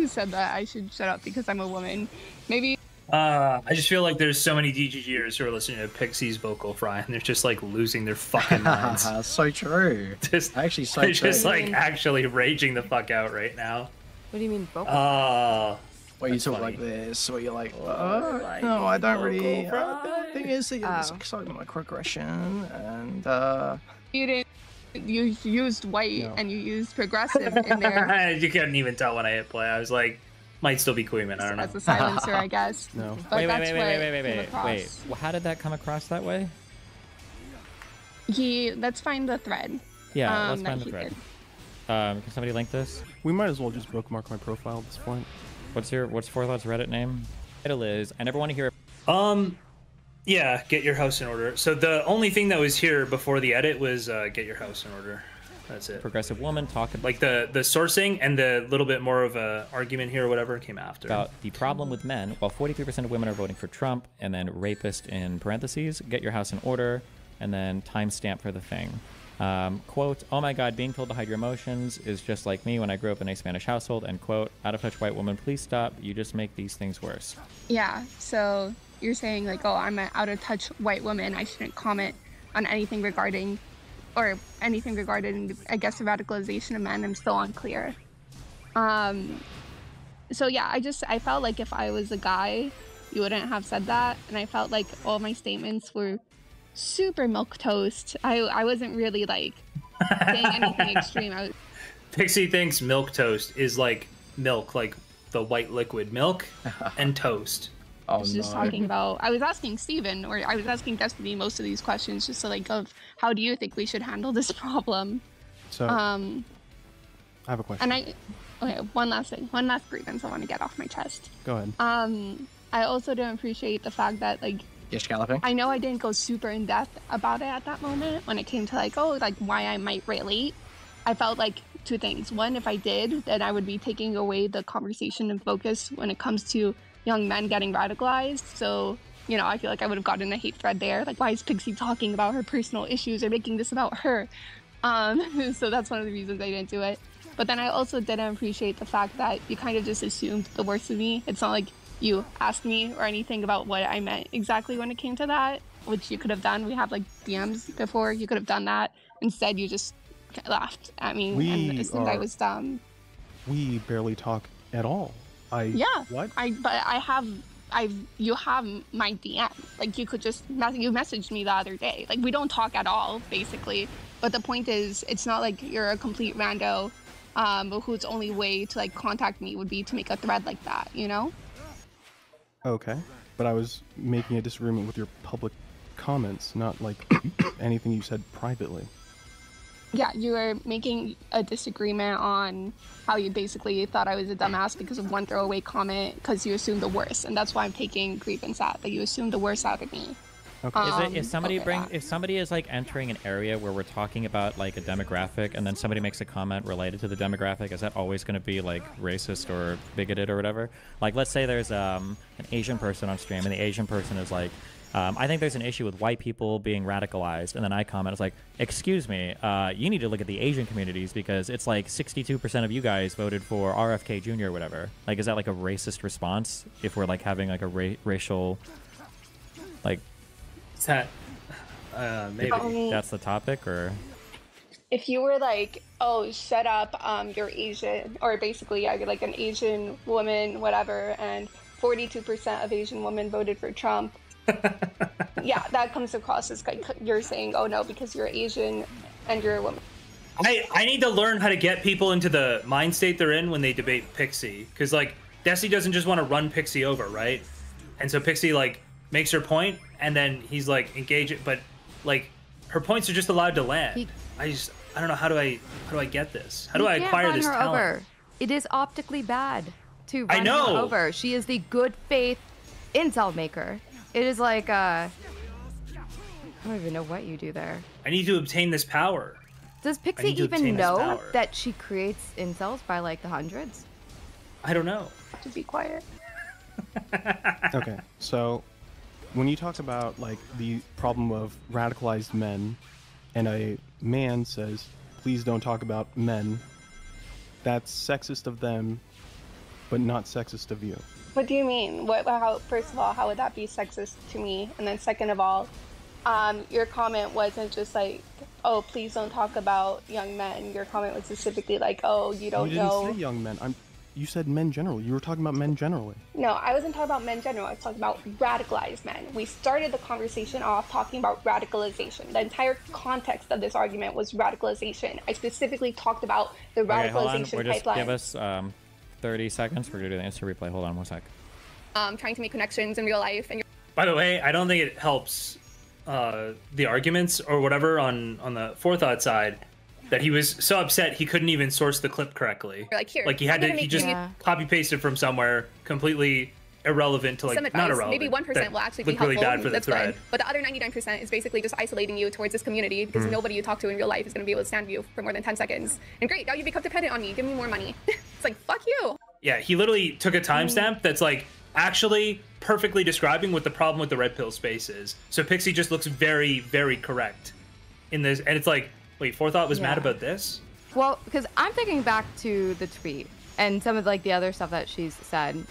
said that I should shut up because I'm a woman. Maybe. I just feel like there's so many DGGers who are listening to Pixie's vocal fry, and they're just like losing their fucking minds. So true. Actually, so they're just like actually raging the fuck out right now. What do you mean vocal? Where you talk like this, where you're like, no, I don't really. The thing is, it's exciting microaggression, and you didn't. You used white and you used progressive in there. You couldn't even tell when I hit play. I was like, might still be Kuihman. I don't know. As a silencer, I guess. No. But Wait. Well, how did that come across that way? Let's find the thread. Yeah, let's find the thread. Can somebody link this? We might as well just bookmark my profile at this point. What's Forethoughts Reddit name? Title is, I never want to hear. Yeah, get your house in order. So the only thing that was here before the edit was get your house in order. That's it. Progressive woman talking like the sourcing and the little bit more of a argument here or whatever came after. About the problem with men. While 43% of women are voting for Trump, and then rapist in parentheses, get your house in order, and then timestamp for the thing. Quote, oh my god, being told to hide your emotions is just like me when I grew up in a Spanish household, end quote. Out of touch white woman, please stop. You just make these things worse. Yeah, so you're saying like, oh, I'm an out of touch white woman. I shouldn't comment on anything regarding, I guess, the radicalization of men. I'm still unclear. So yeah, I felt like if I was a guy, you wouldn't have said that. And I felt like all my statements were super milquetoast. I wasn't really like saying anything extreme. Pixie thinks milk toast is like milk, like the white liquid milk, and toast. I was just talking about, I was asking Steven, or I was asking Destiny most of these questions, just to like, of how do you think we should handle this problem? So, I have a question. And okay, one last thing, one last grievance I want to get off my chest. Go ahead. I also don't appreciate the fact that like, I know I didn't go super in depth about it at that moment when it came to like, oh, like why I might relate. I felt like two things. One, if I did, then I would be taking away the conversation and focus when it comes to young men getting radicalized. So, you know, I feel like I would have gotten a hate thread there. Like, why is Pixie talking about her personal issues or making this about her? So that's one of the reasons I didn't do it. But then I also didn't appreciate the fact that you kind of just assumed the worst of me. It's not like you asked me or anything about what I meant exactly when it came to that, which you could have done. We have like DMs before. You could have done that. Instead, you just laughed at me and assumed I was dumb. We barely talk at all. Yeah. What? You have my DM. Like, you could just you messaged me the other day. Like, we don't talk at all, basically. But the point is, it's not like you're a complete rando whose only way to like contact me would be to make a thread like that, you know? Okay, but I was making a disagreement with your public comments, not like anything you said privately. Yeah, you were making a disagreement on how you basically thought I was a dumbass because of one throwaway comment because you assumed the worst, and that's why I'm taking grievance at, that you assumed the worst out of me. Okay. If somebody is like entering an area where we're talking about like a demographic and then somebody makes a comment related to the demographic, is that always going to be like racist or bigoted or whatever? Like, let's say there's an Asian person on stream and the Asian person is like, I think there's an issue with white people being radicalized, and then I comment, it's like, excuse me, you need to look at the Asian communities because it's like 62% of you guys voted for RFK Jr. or whatever. Like, is that like a racist response if we're like having like a racial, like, is that maybe that's the topic? Or if you were like, oh, shut up, you're Asian, or basically, yeah, you're like an Asian woman, whatever, and 42% of Asian women voted for Trump. Yeah, that comes across as like you're saying, oh no, because you're Asian and you're a woman. I need to learn how to get people into the mind state they're in when they debate Pixie, because like Desi doesn't just want to run Pixie over, right? And so Pixie like makes her point, and then he's like engage it, but like her points are just allowed to land. I don't know, how do I get this? How do I acquire this talent? Over. It is optically bad to run her over. She is the good faith incel maker. It is like, I don't even know what you do there. I need to obtain this power. Does Pixie even know that she creates incels by like the hundreds? I don't know. To be quiet. Okay, so when you talk about like the problem of radicalized men, and a man says, please don't talk about men, that's sexist of them, but not sexist of you. What do you mean? First of all, how would that be sexist to me? And then second of all, your comment wasn't just like, oh, please don't talk about young men. Your comment was specifically like, oh, you don't know. You didn't say young men. You said men generally. You were talking about men generally. No, I wasn't talking about men generally. I was talking about radicalized men. We started the conversation off talking about radicalization. The entire context of this argument was radicalization. I specifically talked about the radicalization pipeline. Give us 30 seconds. We're gonna do the instant replay. Hold on 1 sec. Trying to make connections in real life. And by the way, I don't think it helps the arguments or whatever on the forethought side that he was so upset he couldn't even source the clip correctly. Like he had to, he just copy pasted from somewhere, completely irrelevant to like, not irrelevant. Maybe 1% will actually be helpful. Really bad for the thread. Good. But the other 99% is basically just isolating you towards this community because nobody you talk to in real life is going to be able to stand you for more than 10 seconds. And great, now you become dependent on me. Give me more money. It's like, fuck you. Yeah, he literally took a timestamp that's like actually perfectly describing what the problem with the red pill space is. So Pixie just looks very, very correct in this. And it's like, wait, Forethought was mad about this? Well, because I'm thinking back to the tweet and some of like the other stuff that she's said,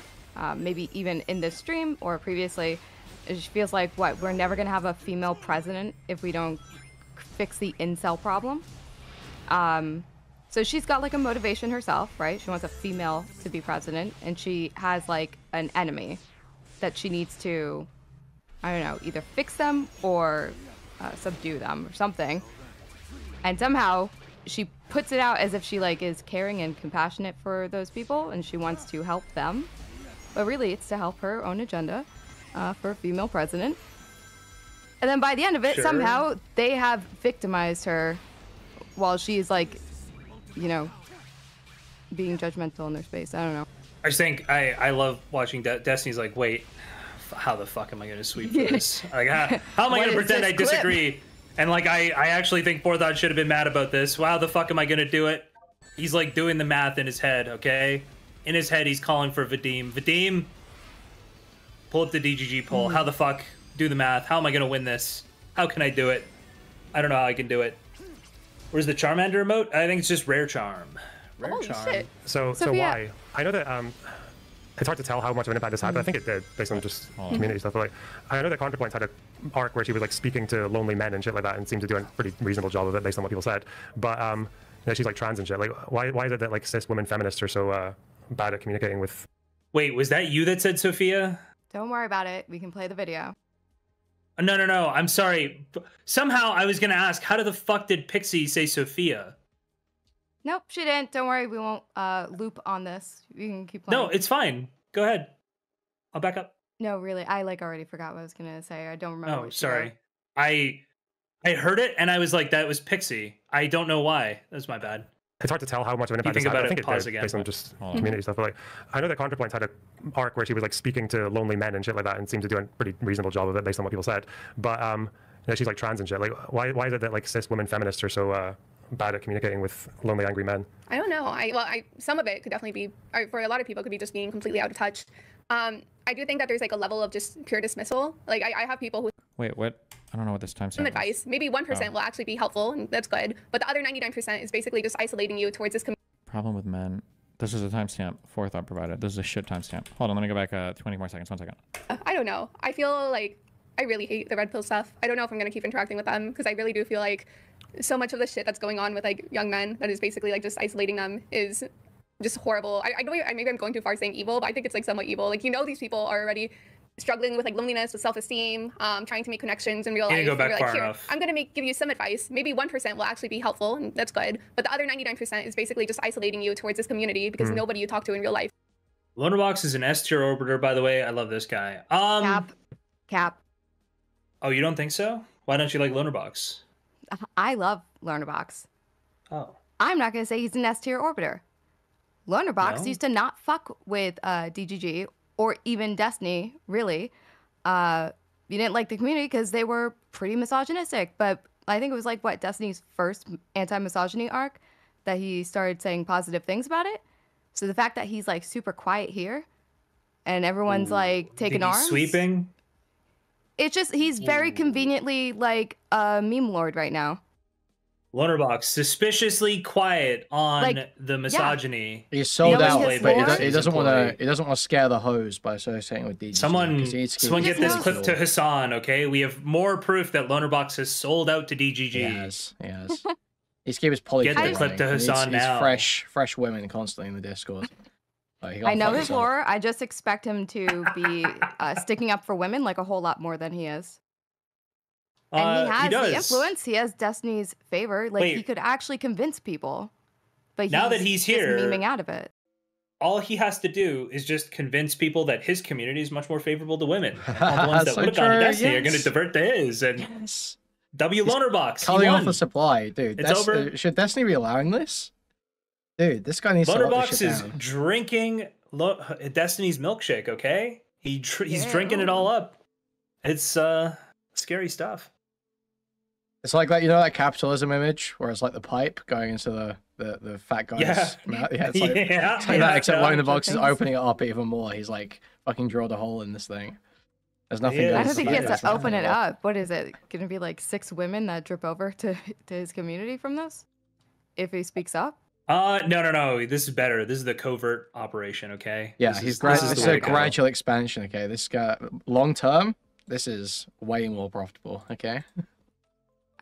maybe even in this stream or previously. It just feels like, what, we're never going to have a female president if we don't fix the incel problem. So she's got like a motivation herself, right? She wants a female to be president, and she has like an enemy that she needs to, I don't know, either fix them or subdue them or something. And somehow she puts it out as if she like is caring and compassionate for those people and she wants to help them. But really it's to help her own agenda. for a female president. And then by the end of it, Sure. somehow they have victimized her while she's like, you know, being judgmental in their space. I don't know. I just think I love watching Destiny's like, wait, how the fuck am I gonna sweep for this? Like, how am I What gonna is pretend this I clip? disagree? And like, I actually think Forethought should have been mad about this. How the fuck am I gonna do it? He's like doing the math in his head, okay? In his head, he's calling for Vadim. Vadim, pull up the DGG poll. How the fuck? Do the math. How am I gonna win this? How can I do it? I don't know how I can do it. Where's the Charmander emote? I think it's just Rare Charm. Rare Holy Charm. shit. So Sophia. why? I know that it's hard to tell how much of an impact this had, but I think it did based on just community stuff. But like, I know that ContraPoints had a arc where she was like speaking to lonely men and shit like that, and seemed to do a pretty reasonable job of it based on what people said. But you know, she's like trans and shit. Like, why is it that like cis women feminists are so bad at communicating with? Wait, was that you that said Sophia? Don't worry about it. We can play the video. No. I'm sorry. Somehow I was gonna ask, how the fuck did Pixie say Sophia? Nope, she didn't. Don't worry. We won't loop on this. You can keep playing. No, it's fine. Go ahead. I'll back up. No, really. I like already forgot what I was going to say. I don't remember. Oh, what she sorry. wrote. I heard it and I was like, that was Pixie. I don't know why. That's my bad. It's hard to tell how much of an You impact think this had. about I think it, it pause did again. based on just community stuff. But like, I know that ContraPoints had a arc where she was like speaking to lonely men and shit like that, and seemed to do a pretty reasonable job of it based on what people said. But you know, she's like trans and shit. Like, why is it that like cis women feminists are so bad at communicating with lonely, angry men? I don't know. Some of it could definitely be, or for a lot of people, it could be just being completely out of touch. I do think that there's like a level of just pure dismissal. Like I have people who Wait, what? I don't know what this timestamp some is. advice. Maybe 1% will actually be helpful, and that's good. But the other 99% is basically just isolating you towards this community. Problem with men. This is a timestamp Forethought provided. This is a shit timestamp. Hold on, let me go back 20 more seconds. 1 second. I don't know. I feel like I really hate the red pill stuff. I don't know if I'm gonna keep interacting with them because I really do feel like so much of the shit that's going on with like young men that is basically like just isolating them is just horrible. I know maybe I'm going too far saying evil, but I think it's like somewhat evil. Like, you know, these people are already struggling with like loneliness, with self-esteem, trying to make connections in real life. You didn't go And back you're far like, enough. I'm gonna give you some advice. Maybe 1% will actually be helpful, and that's good. But the other 99% is basically just isolating you towards this community because nobody you talk to in real life. Lonerbox is an S tier orbiter, by the way. I love this guy. Cap. Oh, you don't think so? Why don't you like Lonerbox? I love Learnerbox. Oh. I'm not going to say he's an S tier orbiter. Learnerbox No? used to not fuck with DGG or even Destiny, really. You didn't like the community because they were pretty misogynistic. But I think it was like, what, Destiny's first anti-misogyny arc that he started saying positive things about it. So the fact that he's like super quiet here and everyone's like taking Think he's arms. sweeping? It's just, he's very conveniently like a meme lord right now. Lonerbox, suspiciously quiet on Like, the misogyny. He's sold Knowing out, his but lore? he doesn't want to. He doesn't want to scare the hoes by associating with DGG. Someone 'cause he needs to keep get this his clip lore. to Hassan, okay? We have more proof that Lonerbox has sold out to DGG. Yes. He's keep his polycule. Get the clip to running. He Hassan needs now. fresh women constantly in the Discord. Like, he can't I know fuck his himself. lore. I just expect him to be sticking up for women like a whole lot more than he is. And he has does. the influence. He has Destiny's favor. Like, Wait. he could actually convince people. But Now that he's just here- memeing out of it. All he has to do is just convince people that his community is much more favorable to women. All the ones that So would have gone to true, Destiny are yes. going to divert to his. And Yes. W Lonerbox, he Cutting off won. the supply, dude. It's over. Should Destiny be allowing this? Dude, this guy needs to lock this Lonerbox shit is down. drinking Destiny's milkshake, okay? He's Yeah. drinking it all up. It's scary stuff. It's like that, you know, that capitalism image where it's like the pipe going into the fat guy's Yeah. mouth. Yeah, it's like, Yeah, it's like yeah, that, except yeah. when the box is Things. opening it up even more. He's like fucking drilled a hole in this thing. There's nothing. Yeah. goes I don't to think the he back, has to there's open it nothing. up. What is it? Going to be like 6 women that drip over to his community from this? If he speaks up? No. This is better. This is the covert operation, okay? Yeah, This he's is this the is way a to go. gradual expansion. Okay, this guy long term, this is way more profitable. Okay.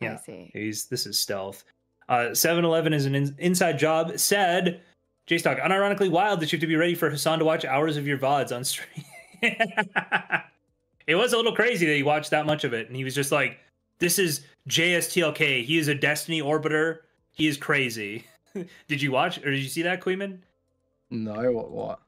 Yeah. I see. This is stealth. 7-Eleven is an inside job. Said JSTLK, unironically wild that you have to be ready for Hassan to watch hours of your VODs on stream. It was a little crazy that he watched that much of it, and he was just like, "This is JSTLK. He is a Destiny orbiter. He is crazy." Did you watch or did you see that, Kuihman? No, what?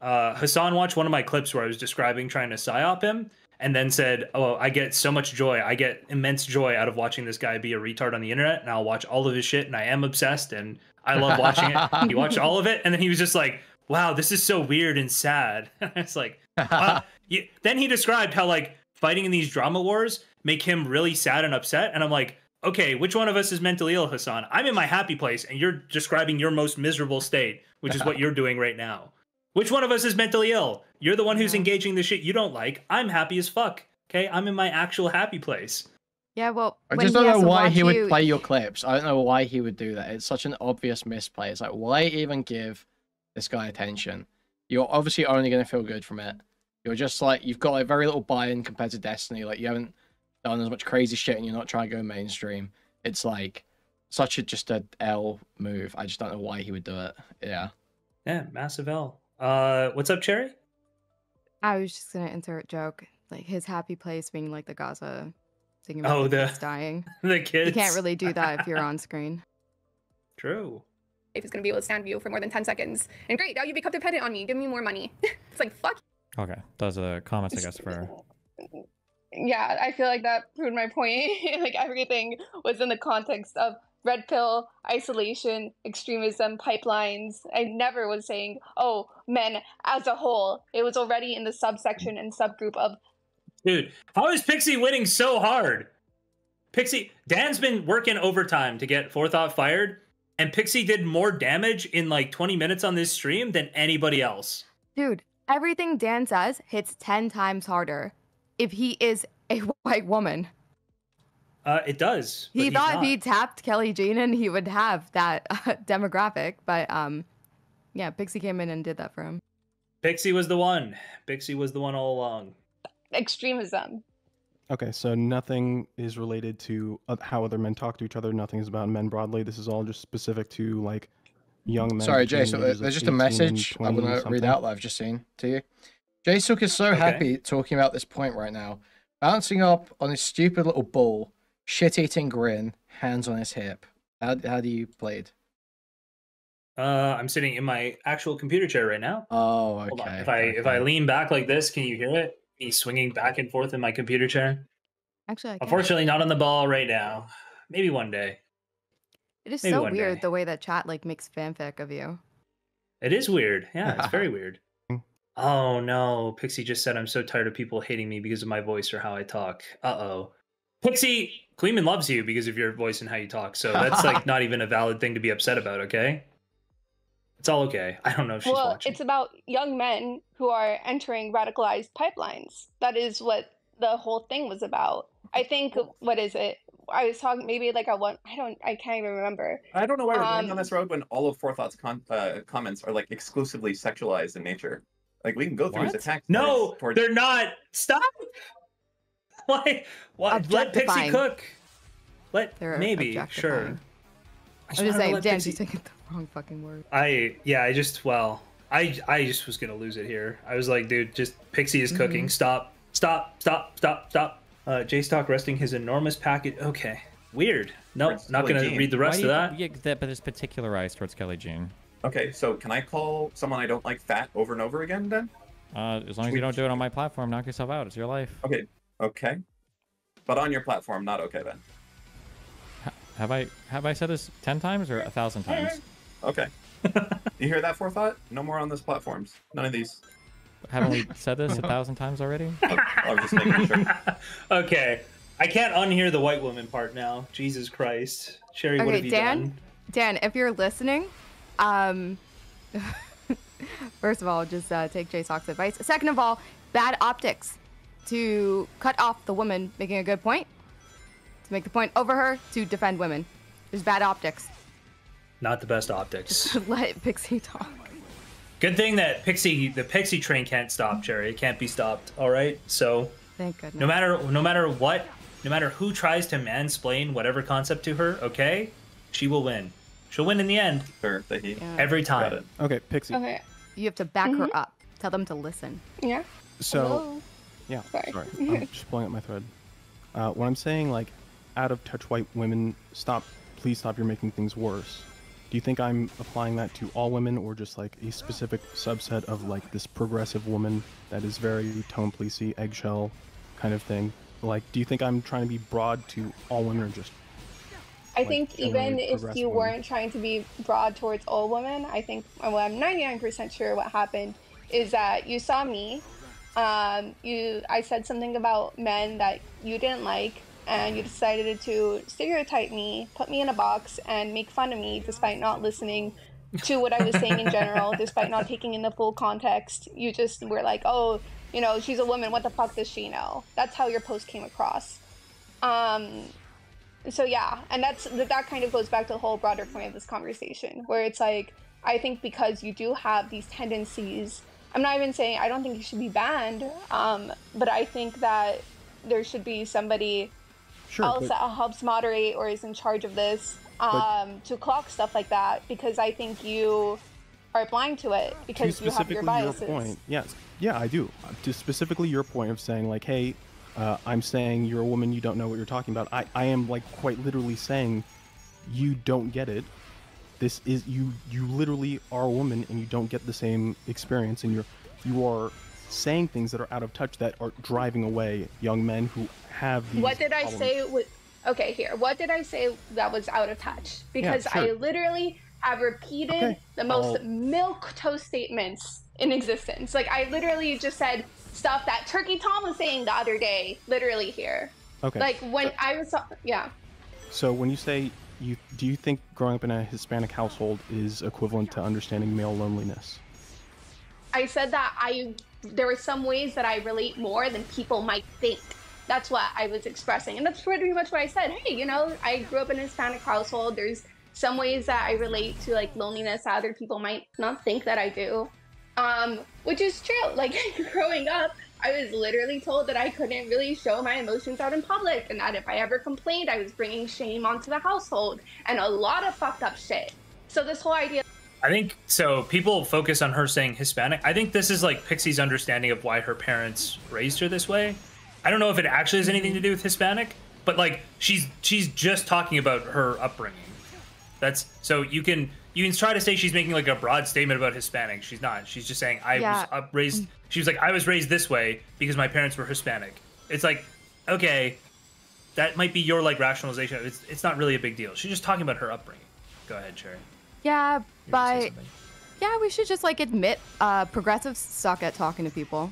Hassan watched one of my clips where I was describing trying to psyop him, and then said, "Oh, I get so much joy. I get immense joy out of watching this guy be a retard on the internet, and I'll watch all of his shit, and I am obsessed, and I love watching it." He watched all of it, and then he was just like, "Wow, this is so weird and sad." It's like, then he described how like fighting in these drama wars make him really sad and upset, and I'm like, okay, which one of us is mentally ill, Hassan? I'm in my happy place, and you're describing your most miserable state, which is what you're doing right now. Which one of us is mentally ill? You're the one who's engaging the shit you don't like. I'm happy as fuck. Okay, I'm in my actual happy place. Yeah, well, I just don't know why he would play your clips. I don't know why he would do that. It's such an obvious misplay. It's like, why even give this guy attention? You're obviously only going to feel good from it. You're just like, you've got like very little buy-in compared to Destiny. Like, you haven't done as much crazy shit and you're not trying to go mainstream. It's like such a just a L move. I just don't know why he would do it. Yeah. Yeah, massive L. What's up, Chaeiry? I was just gonna insert a joke, like his happy place being like the Gaza thing about the kids dying. The kids. You can't really do that if you're on screen. True. If it's gonna be able to stand you for more than 10 seconds. And great, now you become dependent on me. Give me more money. It's like, fuck. Okay, those are the comments, I guess, for... Yeah, I feel like that proved my point. Like everything was in the context of red pill, isolation, extremism, pipelines. I never was saying, oh, men as a whole. It was already in the subsection and subgroup of... Dude, how is Pixie winning so hard? Pixie, Dan's been working overtime to get Forethought fired, and Pixie did more damage in like 20 minutes on this stream than anybody else. Dude, everything Dan says hits 10 times harder if he is a white woman. It does. He thought if he tapped Kelly Jean and he would have that demographic, but yeah, Pixie came in and did that for him. Pixie was the one. Pixie was the one all along. Extremism. Okay, so nothing is related to how other men talk to each other. Nothing is about men broadly. This is all just specific to like young men. Sorry, Jay. So there's just a message I want to read out that I've just seen to you. JSTLK is so happy talking about this point right now, bouncing up on his stupid little ball, shit-eating grin, hands on his hip. How do you play it? I'm sitting in my actual computer chair right now. Oh, okay. Hold on. If I lean back like this, can you hear it? Me swinging back and forth in my computer chair. Actually, I unfortunately not on the ball right now. Maybe one day. It is so weird the way that chat like makes fanfic of you. It is weird. Yeah, it's very weird. Oh no, Pixie just said I'm so tired of people hating me because of my voice or how I talk. Uh-oh. Pixie, Kuihman loves you because of your voice and how you talk, so that's like not even a valid thing to be upset about, okay? It's all okay. I don't know if she's watching. It's about young men who are entering radicalized pipelines. That is what the whole thing was about. I think, what is it? I was talking maybe like I can't even remember. I don't know why we're going down this road when all of Forethought's comments are like exclusively sexualized in nature. Like we can go through his attacks. No, they're not. Stop. Why? Let Pixie cook. Maybe, sure. I was just saying, Dan's using the wrong fucking word. I just was gonna lose it here. I was like, dude, just Pixie is cooking. Stop. JSTLK resting his enormous package. Okay, weird. No, not gonna read the rest of that. Yeah, but it's particularized towards Kelly Jean. Okay, so can I call someone I don't like fat over and over again then? As long as you don't do it on my platform, knock yourself out. It's your life. Okay. But on your platform, not okay then. Have I said this 10 times or 1,000 times? Okay. You hear that, Forethought? No more on this platforms. None of these. Haven't we said this 1,000 times already? I was just making sure. Okay. I can't unhear the white woman part now. Jesus Christ. Chaeiry, what have you done? Dan, if you're listening, first of all, just take JSTLK's advice. Second of all, bad optics to cut off the woman making a good point, to make the point over her, to defend women. There's bad optics. Not the best optics. Just let Pixie talk. Good thing that the Pixie train can't stop, Chaeiry. It can't be stopped. All right. So thank goodness. No matter what, no matter who tries to mansplain whatever concept to her, okay, she will win. She'll win in the end. Sure, every time. Okay, Pixie. Okay. You have to back her up. Tell them to listen. Yeah. So, Hello? yeah. Sorry. I'm just pulling up my thread. When I'm saying like, out of touch white women, please stop. You're making things worse. Do you think I'm applying that to all women, or just like a specific subset of like this progressive woman that is very tone policey, eggshell kind of thing? Like, do you think I'm trying to be broad to all women, or just I like, think even if progressive you women? weren't trying to be broad towards all women, I think, well, I'm 99% sure what happened is that you saw me. I said something about men that you didn't like, and you decided to stereotype me, put me in a box, and make fun of me despite not listening to what I was saying in general, despite not taking in the full context. You just were like, oh, you know, she's a woman, what the fuck does she know? That's how your post came across. So yeah, and that kind of goes back to the whole broader point of this conversation, where it's like, I think because you do have these tendencies, I'm not even saying I don't think you should be banned, but I think that there should be somebody else that helps moderate or is in charge of this to clock stuff like that, because I think you are blind to it because you have your biases. Your point, yes, yeah, I do. To specifically your point of saying like, hey, I'm saying you're a woman, you don't know what you're talking about. I am like quite literally saying you don't get it. This is you literally are a woman and you don't get the same experience, and you are saying things that are out of touch, that are driving away young men who have these What did I problems. say? Okay, here. What did I say that was out of touch? Because sure. I literally have repeated the most milquetoast statements in existence. Like, I literally just said stuff that Turkey Tom was saying the other day, literally here. Okay. Like, when I was, yeah. So when you say do you think growing up in a Hispanic household is equivalent to understanding male loneliness? I said that there were some ways that I relate more than people might think. That's what I was expressing. And that's pretty much what I said. Hey, you know, I grew up in a Hispanic household. There's some ways that I relate to like loneliness that other people might not think that I do. Which is true. Like, growing up, I was literally told that I couldn't really show my emotions out in public, and that if I ever complained, I was bringing shame onto the household, and a lot of fucked up shit. So this whole idea... I think, so people focus on her saying Hispanic. I think this is like Pixie's understanding of why her parents raised her this way. I don't know if it actually has anything to do with Hispanic, but like she's just talking about her upbringing. That's so you can try to say she's making like a broad statement about Hispanic. She's not. She's just saying I was raised. She was like, I was raised this way because my parents were Hispanic. It's like, okay, that might be your like rationalization. It's not really a big deal. She's just talking about her upbringing. Go ahead, Chaeiry. Yeah, but yeah, we should just like admit progressives suck at talking to people.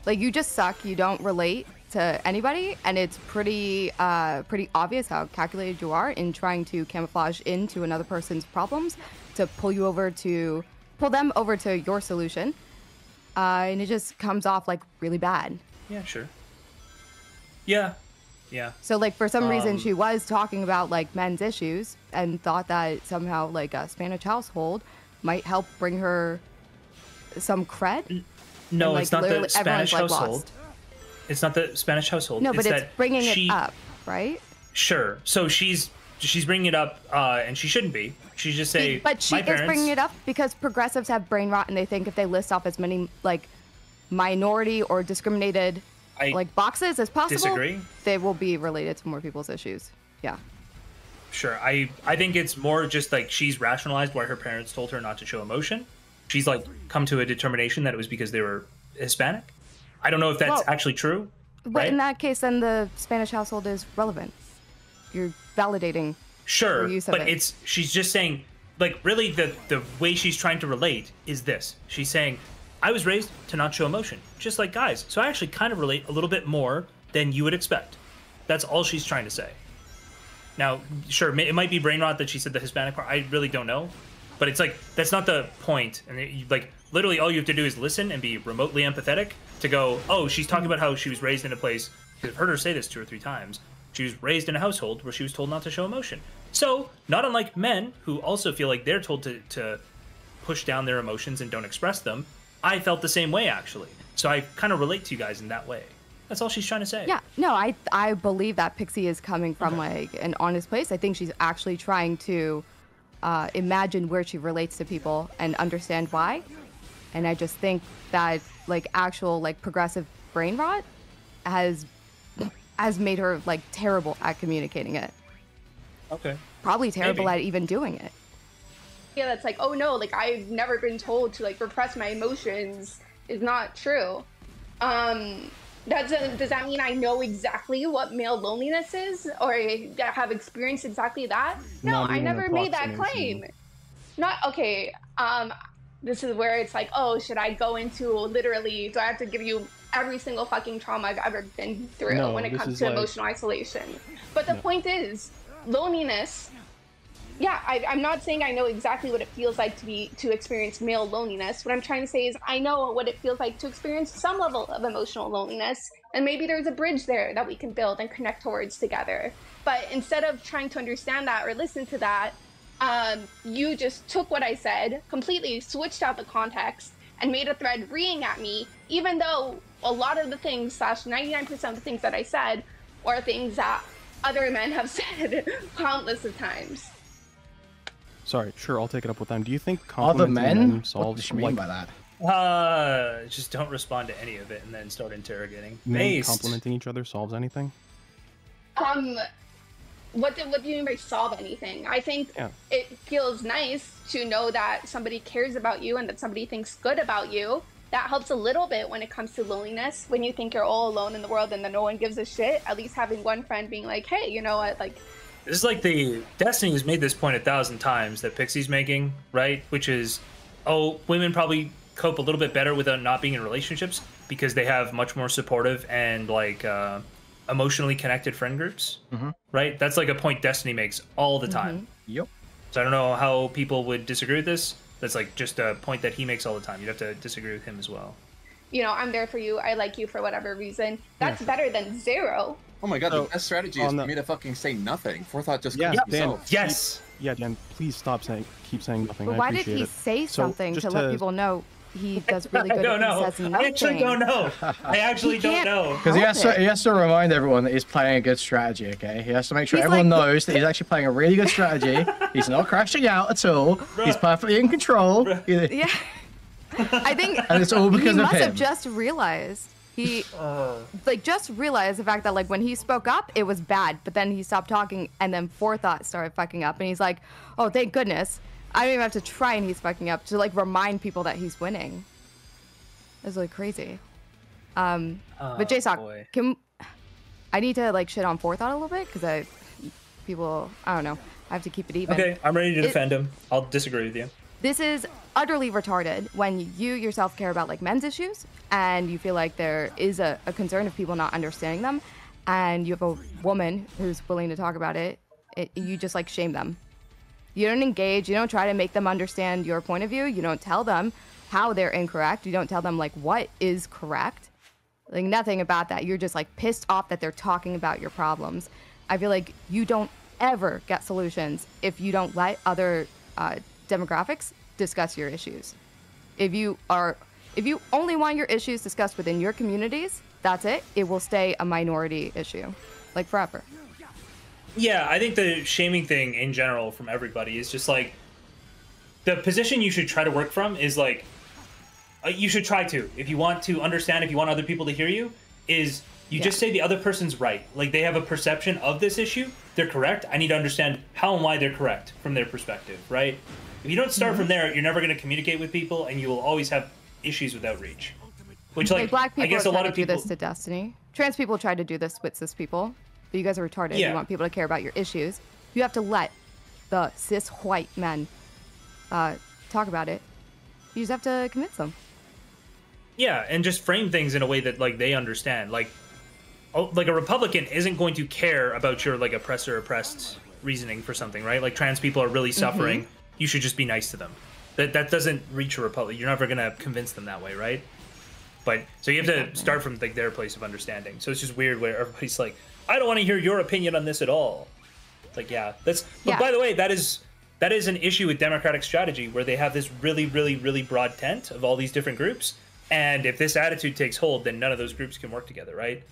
Like, you just suck. You don't relate to anybody, and it's pretty obvious how calculated you are in trying to camouflage into another person's problems to pull them over to your solution, and it just comes off like really bad. Yeah, sure. Yeah. So like for some reason she was talking about like men's issues and thought that somehow like a Spanish household might help bring her some cred. No, and, it's not the Spanish like, household. lost. It's not the Spanish household. No, but it's that bringing it up, right? Sure. So she's bringing it up, and she shouldn't be. She's just saying. But she is bringing it up because progressives have brain rot, and they think if they list off as many like minority or discriminated like boxes as possible, disagree. They will be related to more people's issues. Yeah. Sure. I think it's more just like she's rationalized why her parents told her not to show emotion. She's like come to a determination that it was because they were Hispanic. I don't know if that's actually true. But right? in that case, then the Spanish household is relevant. You're validating. Sure, use of but it. she's just saying, like, really the way she's trying to relate is this. She's saying, I was raised to not show emotion, just like guys. So I actually kind of relate a little bit more than you would expect. That's all she's trying to say. Now, sure, it might be brain rot that she said the Hispanic part. I really don't know. But it's like, that's not the point. And like, literally all you have to do is listen and be remotely empathetic to go, oh, she's talking about how she was raised in a place, I've heard her say this 2 or 3 times, she was raised in a household where she was told not to show emotion. So, not unlike men who also feel like they're told to push down their emotions and don't express them, I felt the same way, actually. So I kind of relate to you guys in that way. That's all she's trying to say. Yeah, no, I believe that Pixie is coming from like an honest place. I think she's actually trying to imagine where she relates to people and understand why. And I just think that like actual like progressive brain rot has made her like terrible at communicating it. Okay. Probably terrible at even doing it. that's like, oh no, like I've never been told to like repress my emotions is not true. Does that mean I know exactly what male loneliness is, or I have experienced exactly that? No, I never made that claim. Not okay. This is where it's like, oh, should I go into literally? Do I have to give you every single fucking trauma I've ever been through when it comes to emotional isolation? But the point is, loneliness. Yeah, I'm not saying I know exactly what it feels like to experience male loneliness. What I'm trying to say is I know what it feels like to experience some level of emotional loneliness, and maybe there's a bridge there that we can build and connect towards together. But instead of trying to understand that or listen to that, you just took what I said, completely switched out the context, and made a thread reeing at me, even though a lot of the things, 99% of the things that I said, are things that other men have said countless of times. Sorry, sure, I'll take it up with them. Do you think other men solves what does she mean by that? Just don't respond to any of it and then start interrogating. Men complimenting each other solves anything? What do you mean by solve anything? I think it feels nice to know that somebody cares about you and that somebody thinks good about you. That helps a little bit when it comes to loneliness. When you think you're all alone in the world and that no one gives a shit, at least having one friend being like, hey, you know what, like... This is like the Destiny has made this point 1,000 times that Pixie's making, right? Which is, oh, women probably cope a little bit better without not being in relationships because they have much more supportive and like emotionally connected friend groups, right? That's like a point Destiny makes all the time. Yep. So I don't know how people would disagree with this. That's like just a point that he makes all the time. You'd have to disagree with him as well. You know, I'm there for you. I like you for whatever reason. That's better than zero. Oh my god, the best strategy is for me to fucking say nothing. Forethought just comes himself. Yes. Dan, please keep saying nothing. But why did he say something to let people know he does really good? I don't know. I actually don't know. I actually don't know. Because he has to remind everyone that he's playing a good strategy, okay? He has to make sure everyone knows that he's actually playing a really good strategy. He's not crashing out at all. He's perfectly in control. Yeah. I think and it's all because he of must him. have just realized. He just realized the fact that like when he spoke up, it was bad, but then he stopped talking, and then Forethought started fucking up, and he's like, "Oh, thank goodness! I don't even have to try, and he's fucking up to like remind people that he's winning." It's really crazy. But JSTLK, I need to like shit on Forethought a little bit because I don't know. I have to keep it even. Okay, I'm ready to defend him. I'll disagree with you. This is utterly retarded when you yourself care about like men's issues and you feel like there is a concern of people not understanding them, and you have a woman who's willing to talk about it, you just like shame them. You don't engage, you don't try to make them understand your point of view, you don't tell them how they're incorrect, you don't tell them like what is correct, like nothing about that. You're just like pissed off that they're talking about your problems. I feel like you don't ever get solutions if you don't let other demographics discuss your issues. If you only want your issues discussed within your communities, that's it. It will stay a minority issue, like forever. Yeah, I think the shaming thing in general from everybody is just like the position you should try to work from is like you should try to, if you want to understand, if you want other people to hear you, is you just say the other person's right. Like they have a perception of this issue, they're correct. I need to understand how and why they're correct from their perspective, right? If you don't start from there, you're never going to communicate with people, and you will always have issues with outreach. Which, like Black people I guess a lot of do people this to Destiny. Trans people tried to do this with cis people, but you guys are retarded. Yeah. You want people to care about your issues. You have to let the cis white men talk about it. You just have to convince them. Yeah, and just frame things in a way that like they understand. Like a Republican isn't going to care about your like oppressed reasoning for something, right? Like trans people are really suffering. You should just be nice to them. That doesn't reach a Republican. You're never gonna convince them that way, right? But so you have to start from like their place of understanding. So it's just weird where everybody's like, I don't want to hear your opinion on this at all. It's like, yeah, that's. But by the way, that is an issue with Democratic strategy where they have this really broad tent of all these different groups, and if this attitude takes hold, then none of those groups can work together, right?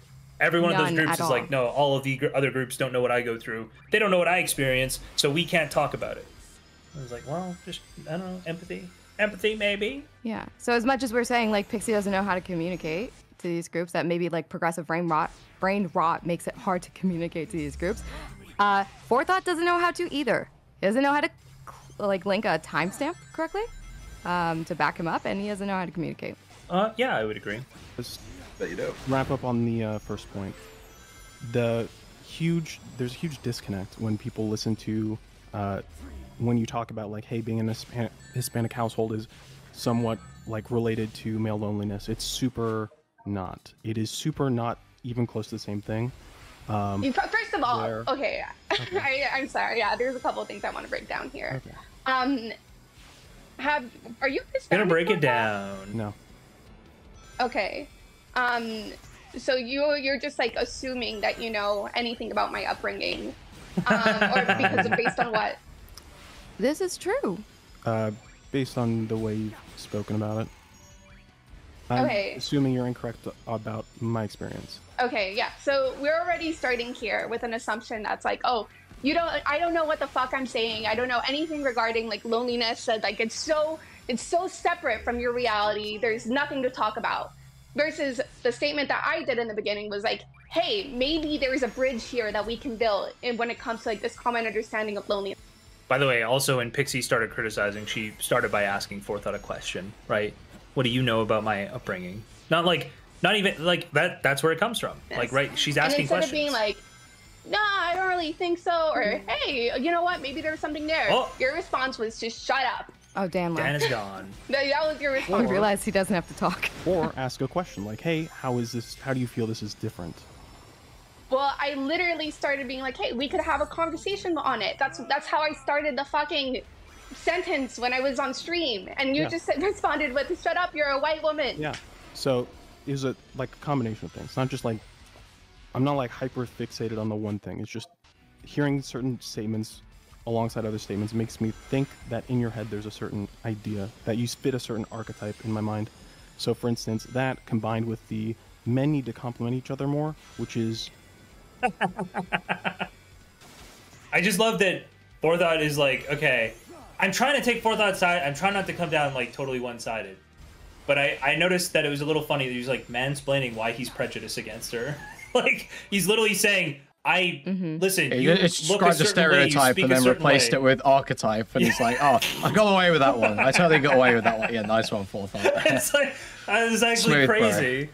Every one of those groups is like, no, all of the other groups don't know what I go through. They don't know what I experience, so we can't talk about it. I was like, well, just, I don't know, empathy maybe. Yeah. So as much as we're saying like Pixie doesn't know how to communicate to these groups, that maybe like progressive brain rot makes it hard to communicate to these groups. Forethought doesn't know how to either. He doesn't know how to like link a timestamp correctly to back him up, and he doesn't know how to communicate. Yeah, I would agree. Just wrap up on the first point. There's a huge disconnect when people listen to when you talk about like, hey, being in a Hispanic household is somewhat like related to male loneliness. It's super not. It is super not even close to the same thing. First of all, okay. I'm sorry. Yeah, there's a couple of things I want to break down here. Okay. Are you Hispanic? Gonna break it down. No. Okay. So you're just like assuming that you know anything about my upbringing, or based on what? This is true. Based on the way you've spoken about it. I'm assuming you're incorrect about my experience. Okay, yeah. So we're already starting here with an assumption that's like, oh, I don't know what the fuck I'm saying. I don't know anything regarding like loneliness. Like it's so separate from your reality. There's nothing to talk about. Versus the statement that I did in the beginning was like, hey, maybe there's a bridge here that we can build when it comes to like this common understanding of loneliness. By the way, also when Pixie started criticizing, she started by asking Forethought a question, right? What do you know about my upbringing? Not even like that. That's where it comes from. Yes. Like, right? She's asking questions. And instead of being like, nah, I don't really think so, or hey, you know what? Maybe there's something there. Oh. Your response was just shut up. Oh, Dan left. Dan is gone. That was your response. I realized he doesn't have to talk. Or ask a question like, hey, how do you feel this is different? Well, I literally started being like, hey, we could have a conversation on it. That's how I started the fucking sentence when I was on stream, and you just responded with, shut up, you're a white woman. Yeah. So is it like a combination of things? It's not just like, I'm not like hyper fixated on the one thing. It's just hearing certain statements alongside other statements makes me think that in your head there's a certain idea, that you fit a certain archetype in my mind. So for instance, that combined with the men need to complement each other more, which is... I just love that Forethought is like, okay, I'm trying to take Forethought's side. I'm trying not to come down like totally one-sided. But I noticed that it was a little funny that he was like mansplaining why he's prejudiced against her. Like, he's literally saying, listen, you it's described the stereotype and then replaced it with archetype, and he's like, oh, I got away with that one. I totally got away with that one. Yeah, nice one, Forethought. It's like, that is actually Smooth, crazy.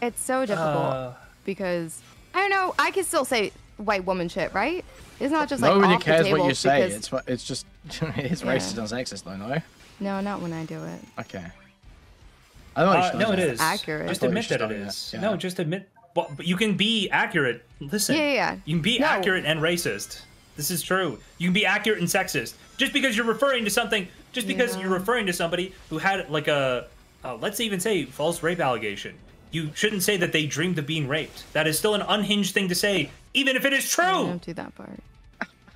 It's so difficult because, I don't know, I can still say white woman shit, right? It's not just like nobody off cares the table what you say. because... It's just, it's racist and sexist though, no? No, not when I do it. Okay. I don't no, it is. Accurate. Just admit that it is. Yeah. No, just admit. Well, but you can be accurate. Listen. Yeah. You can be accurate and racist. This is true. You can be accurate and sexist. Just because you're referring to something, because you're referring to somebody who had like a, let's even say, false rape allegation. You shouldn't say that they dreamed of being raped. That is still an unhinged thing to say, even if it is true. Don't do that part.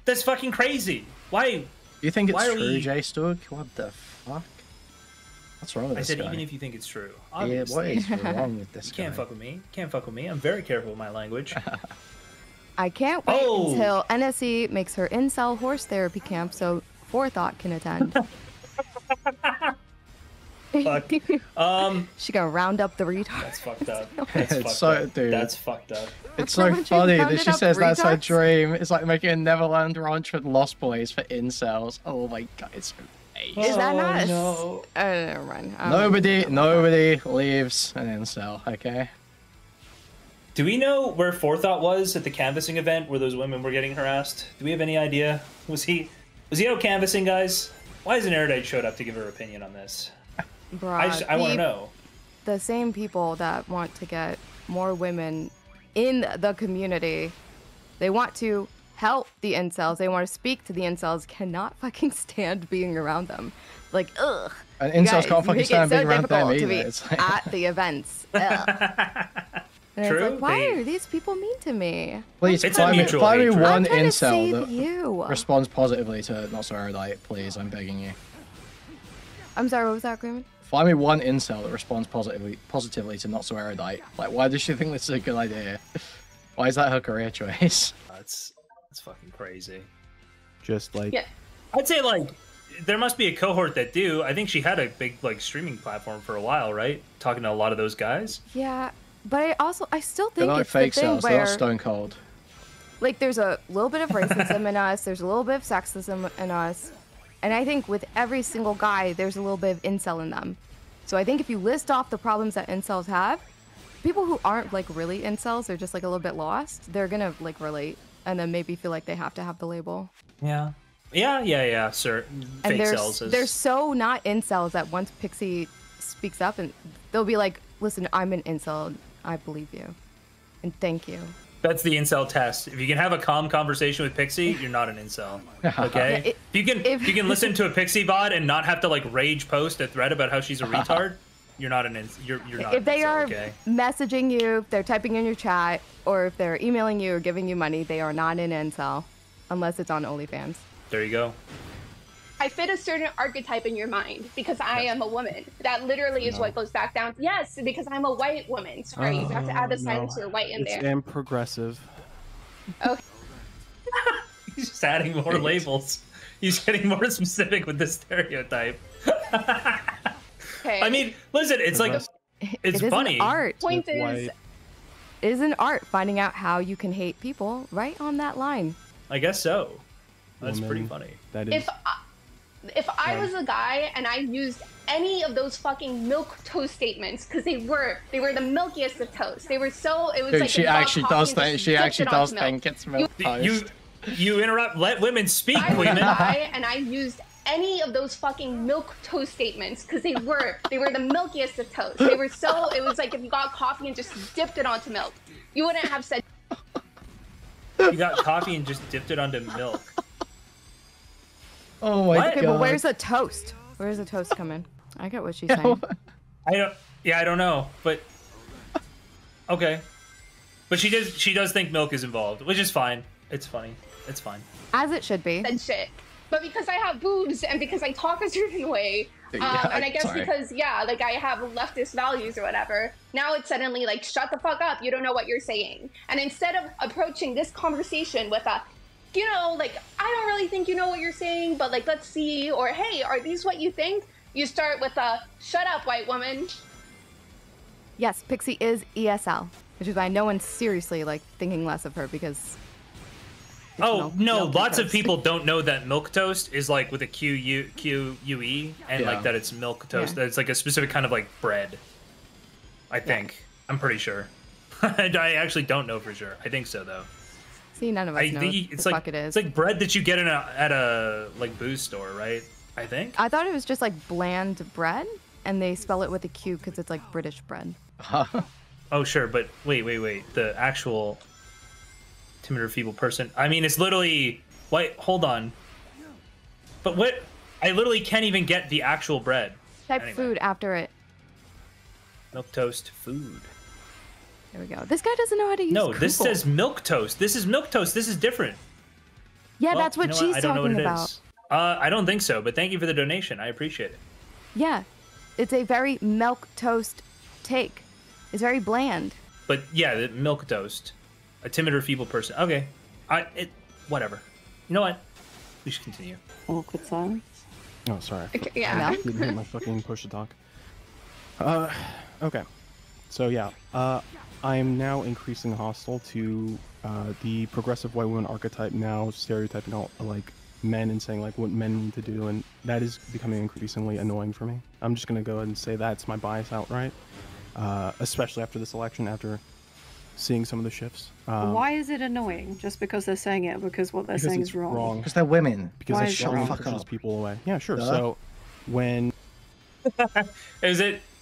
That's fucking crazy. Why? You think it's true, JSTLK? What the fuck? What's wrong with this guy? I said even if you think it's true. Obviously. Yeah, what is wrong with this guy? You can't fuck with me. Can't fuck with me. I'm very careful with my language. I can't wait until NSE makes her incel horse therapy camp so Forethought can attend. Fuck. She gonna round up the retards. That's fucked up. That's fucked up. Dude. That's fucked up. It's so funny that she says that's her dream. It's like making a Neverland Ranch with Lost Boys for incels. Oh my god, it's amazing. Is that not? No. Never mind. Nobody leaves an incel. Okay. Do we know where Forethought was at the canvassing event where those women were getting harassed? Do we have any idea? Was he out canvassing, guys? Why hasn't Erudite showed up to give her opinion on this? Bruh, I want to know. The same people that want to get more women in the community, they want to help the incels, they want to speak to the incels, cannot fucking stand being around them. Like, ugh. And incels can't fucking stand being around them either. To be at the events. And True. It's like, why are these people mean to me? Please It's find me one I'm incel that you. responds positively to Not So Erudite, please. I'm begging you. I'm sorry, what was that, Kuihman? Find me one incel that responds positively to Not So Erudite. Like, why does she think this is a good idea? Why is that her career choice? That's fucking crazy. Just like... Yeah. I'd say, like, there must be a cohort that do. I think she had a big, like, streaming platform for a while, right? Talking to a lot of those guys. Yeah, but I still think they're not it's fake the thing cells, where... they're not stone cold. Like, there's a little bit of racism in us, there's a little bit of sexism in us, And I think with every single guy, there's a little bit of incel in them. So I think if you list off the problems that incels have, people who aren't like really incels, they're just like a little bit lost, they're gonna like relate and then maybe feel like they have to have the label. Yeah. Sir. And Fake cells. they're so not incels that once Pixie speaks up and they'll be like, listen, I'm an incel. I believe you. And thank you. That's the incel test. If you can have a calm conversation with Pixie, you're not an incel. Okay? If you can listen to a Pixie bot and not have to like rage post a thread about how she's a retard, you're not an incel. You're not. If they are okay? messaging you, if they're typing in your chat, or if they're emailing you or giving you money, they are not an incel, unless it's on OnlyFans. There you go. I fit a certain archetype in your mind because I am a woman. That literally is what goes back down. Yes, because I'm a white woman. Sorry, you have to add the silence to white in there. It's progressive. Okay. He's just adding more labels. He's getting more specific with this stereotype. Okay. I mean, listen, it's like, it's funny. An art. Point is, it is an art finding out how you can hate people right on that line. I guess so. That's pretty funny. That is. If I was a guy and I used any of those fucking milk toast statements, because they were the milkiest of toast. They were so, it was Dude, like she actually does think it's milk toast. You interrupt. Let women speak, I was a Kuihman. guy and I used any of those fucking milk toast statements because they were the milkiest of toast. They were so, it was like if you got coffee and just dipped it onto milk, you wouldn't have said. You got coffee and just dipped it onto milk. Oh my god. Okay, but where's the toast? Where's the toast coming? I get what she's saying. I don't know, but okay. But she does think milk is involved, which is fine. It's funny. It's fine. As it should be. And shit. But because I have boobs and because I talk a certain way, and I guess because, like I have leftist values or whatever, now it's suddenly like, shut the fuck up, you don't know what you're saying. And instead of approaching this conversation with a, you know, like, I don't really think you know what you're saying, but like, let's see, or hey, are these what you think? You start with a, shut up, white woman. Yes, Pixie is ESL, which is why no one's seriously like thinking less of her because. Oh no! Lots of people don't know that milk toast is like with a Q-U-E and like that it's milk toast. That it's like a specific kind of like bread. I think. I'm pretty sure. I actually don't know for sure. I think so though. See, none of us know it's what like, the fuck it is. It's like bread that you get at a like booze store, right? I think. I thought it was just like bland bread, and they spell it with a Q because it's like British bread. Oh sure, but wait. The actual timid or feeble person. I mean, it's literally. Wait, hold on. But what? I literally can't even get the actual bread. Type food after it. Milk toast food. There we go. This guy doesn't know how to use No, Google. this says milk toast. This is milk toast. This is different. Yeah, Well, that's what you know she's I don't know talking what it about. is. I don't think so, but thank you for the donation. I appreciate it. Yeah, it's a very milk toast take. It's very bland. But yeah, the milk toast. A timid or feeble person. Okay. Whatever. You know what? We should continue. Awkward silence. Oh, sorry. Okay, yeah. I didn't hit my fucking push to talk. Okay. So yeah, I am now increasing hostile to the progressive white woman archetype, now stereotyping out like men and saying like what men need to do, and that is becoming increasingly annoying for me. I'm just gonna go ahead and say that's my bias outright, especially after this election, after seeing some of the shifts. Why is it annoying? Just because they're saying it? Because what they're saying is wrong? Because they're women. Because Why they is it shut wrong? pushes people away. Yeah, sure. So when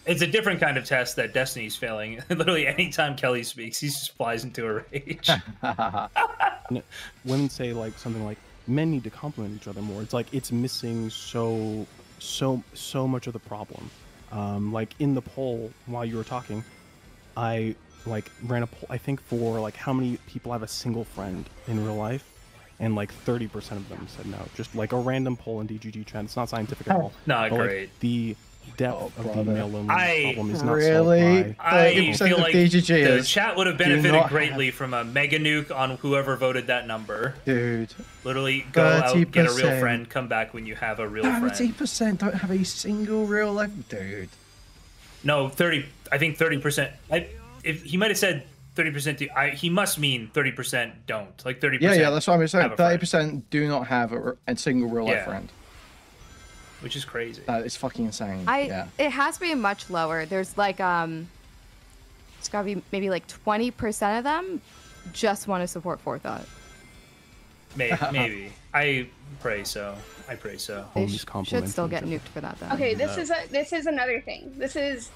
It's a different kind of test that Destiny's failing. Literally, anytime Kelly speaks, he just flies into a rage. women say like something like men need to compliment each other more, it's like it's missing so much of the problem. Like in the poll while you were talking, I like ran a poll, I think, for like how many people have a single friend in real life, and like 30% of them said no. Just like a random poll in DGG chat. It's not scientific at all. No, but, great. Like, the depth of the male loneliness problem is not really? solved by... I feel like the DGGers chat would have do benefited not greatly from a mega nuke on whoever voted that number. Dude. Literally, go out, get a real 30%. friend, come back when you have a real friend. 30% don't have a single real life, dude. No, 30. I think 30%. If he might have said 30%, he must mean 30% don't. Like 30%. Yeah, that's what I'm saying. have a friend. 30% do not have a single real life friend. which is crazy. It's fucking insane. It has to be much lower. There's like it's gotta be maybe like 20% of them just want to support forethought. Maybe. I pray so. I pray so. They should still get nuked for that though. Okay, this is another thing. This is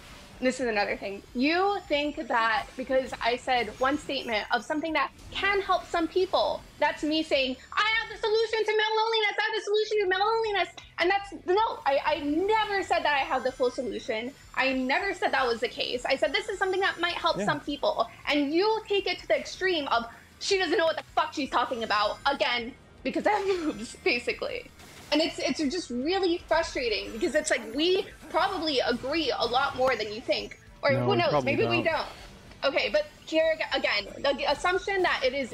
another thing. You think that because I said one statement of something that can help some people, that's me saying, I have the solution to male loneliness, I have the solution to male loneliness. And that's, no, I never said that I have the full solution. I never said that was the case. I said this is something that might help some people. And you take it to the extreme of, she doesn't know what the fuck she's talking about, again, because I have boobs, basically. And it's just really frustrating because it's like we probably agree a lot more than you think. Or No, who knows, maybe we don't. don't. Okay, but here again, the assumption that it is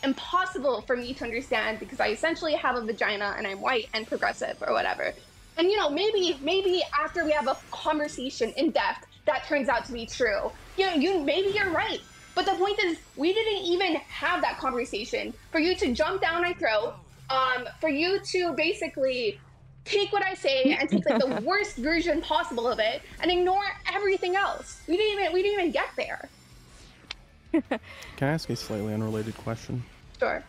impossible for me to understand because I essentially have a vagina and I'm white and progressive or whatever. And you know, maybe after we have a conversation in depth, that turns out to be true. You know, maybe you're right. But the point is, we didn't even have that conversation for you to jump down my throat. For you to basically take what I say and take like the worst version possible of it and ignore everything else. We didn't even get there. Can I ask a slightly unrelated question? Sure.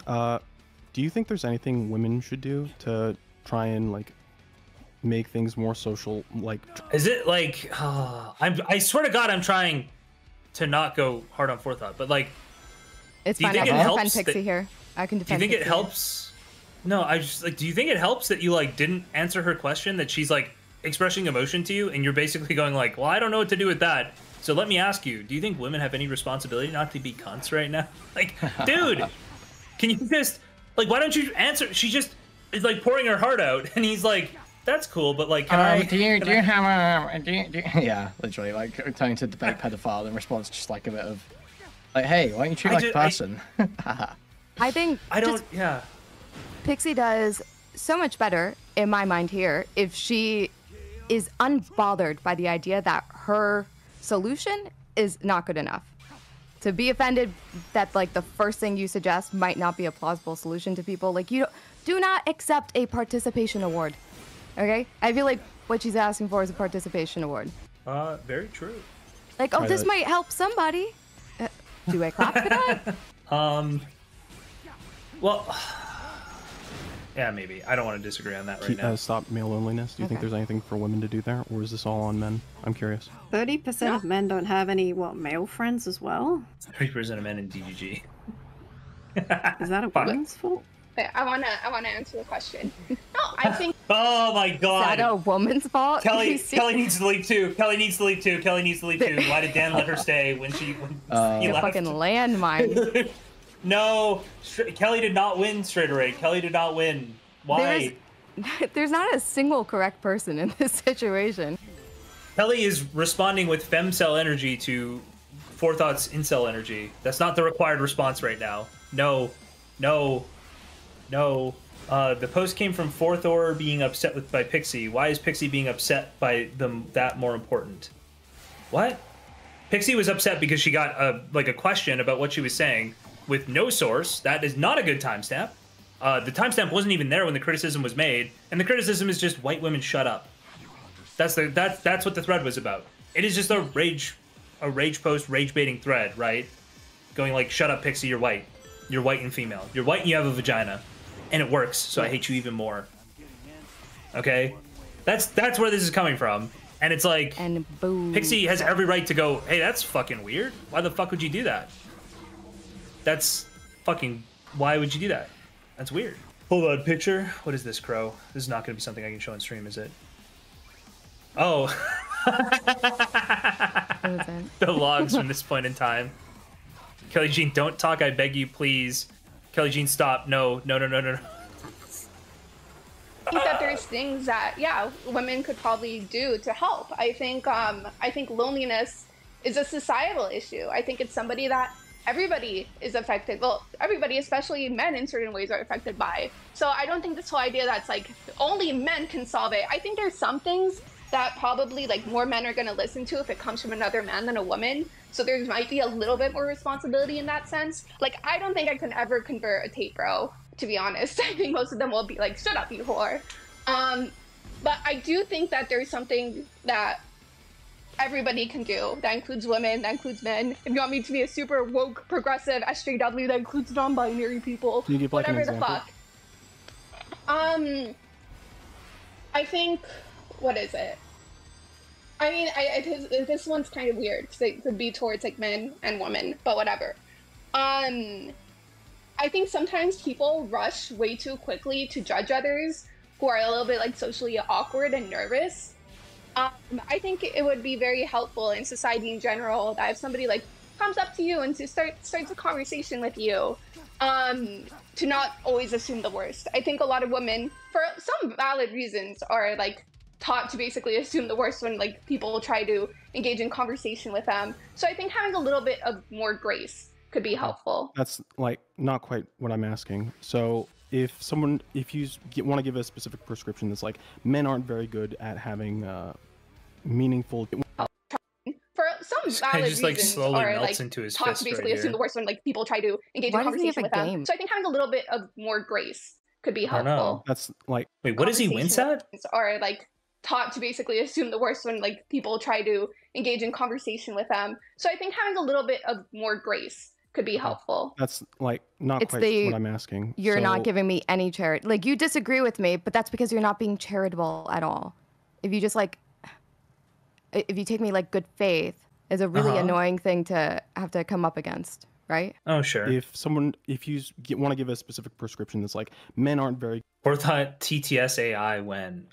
Do you think there's anything women should do to try and like make things more social? Like, Is it like I swear to God, I'm trying to not go hard on forethought, but like, It's do you fine. I think can it defend helps Pixie that- here. I can do you defend think it Pixie. helps? No, I just like. Do you think it helps that you like didn't answer her question? That she's like expressing emotion to you, and you're basically going like, "Well, I don't know what to do with that." So let me ask you: do you think women have any responsibility not to be cunts right now? Like, dude, can you just like? Why don't you answer? She just is like pouring her heart out, and he's like, "That's cool, but like, can I?" Do you have a? Yeah, literally, like turning to debate pedophile in response, just like a bit of, like, hey, why don't you treat like a person? I think I don't. Yeah. Pixie does so much better, in my mind here, if she is unbothered by the idea that her solution is not good enough. To be offended that like the first thing you suggest might not be a plausible solution to people, like you do not accept a participation award. Okay? I feel like what she's asking for is a participation award. Very true. Like, oh, this might help somebody. Do I clap for that? Well, yeah, maybe. I don't want to disagree on that right now. Stop male loneliness. Do you think there's anything for women to do there, or is this all on men? I'm curious. 30% of men don't have any, male friends as well? 30% of men in DGG. Is that a woman's fault? I wanna answer the question. No, I think. Oh my God. Is that a woman's fault? Kelly needs to leave too. Kelly needs to leave too. Kelly needs to leave too. Why did Dan let her stay when he a left? fucking landmine. No, Kelly did not win straight away. Kelly did not win. Why? There's not a single correct person in this situation. Kelly is responding with femcell energy to Forethought's incel energy. That's not the required response right now. No. The post came from Forthor being upset by Pixie. Why is Pixie being upset by them that more important? What? Pixie was upset because she got a question about what she was saying with no source. That is not a good timestamp. The timestamp wasn't even there when the criticism was made, and the criticism is just white women shut up. That's what the thread was about. It is just a rage post, rage baiting thread, right? Going like, shut up, Pixie, you're white. You're white and female. You're white and you have a vagina. And it works, so I hate you even more. Okay? That's where this is coming from. And it's like, and boom. Pixie has every right to go, hey, that's fucking weird. Why the fuck would you do that? That's fucking, why would you do that? That's weird. Hold on, picture. What is this, Crow? This is not going to be something I can show on stream, is it? Oh. The logs from this point in time. Kelly Jean, don't talk, I beg you, please. Kelly Jean, stop. No. I think that there's things that, yeah, women could probably do to help. I think loneliness is a societal issue. I think it's somebody that everybody is affected. Well, everybody, especially men in certain ways, are affected by. So I don't think this whole idea that's like only men can solve it. I think there's some things that probably like more men are going to listen to if it comes from another man than a woman. So there might be a little bit more responsibility in that sense. Like, I don't think I can ever convert a tape bro, to be honest. I think most of them will be like, shut up, you whore. But I do think that there's something that everybody can do. That includes women, that includes men. If you want me to be a super woke, progressive, SJW, that includes non-binary people, Can you give, like, whatever an the fuck. I think, what is it? I mean, this one's kind of weird because it could be towards like men and women, but whatever. I think sometimes people rush way too quickly to judge others who are a little bit like socially awkward and nervous. I think it would be very helpful in society in general that if somebody like comes up to you and starts a conversation with you, to not always assume the worst. I think a lot of women, for some valid reasons, are like taught to basically assume the worst when like people try to engage in conversation with them. So I think having a little bit of more grace could be helpful. That's like not quite what I'm asking. So if you want to give a specific prescription that's like men aren't very good at having meaningful. For some valid just like reasons, slowly are melts like into his taught fist to basically right assume here. the worst when like people try to engage in Why doesn't he have conversation a with them. game? So I think having a little bit of more grace could be I don't know. helpful. That's like. Wait, what does he wince at? Are like taught to basically assume the worst when like people try to engage in conversation with them. So I think having a little bit of more grace could be helpful. That's like not It's quite what I'm asking. You're not So- giving me any charity. Like, you disagree with me, but that's because you're not being charitable at all. If you just like, if you take me like good faith, is a really annoying thing to have to come up against, right? Oh, sure. If you want to give a specific prescription that's like men aren't very. Orthot TTS AI when?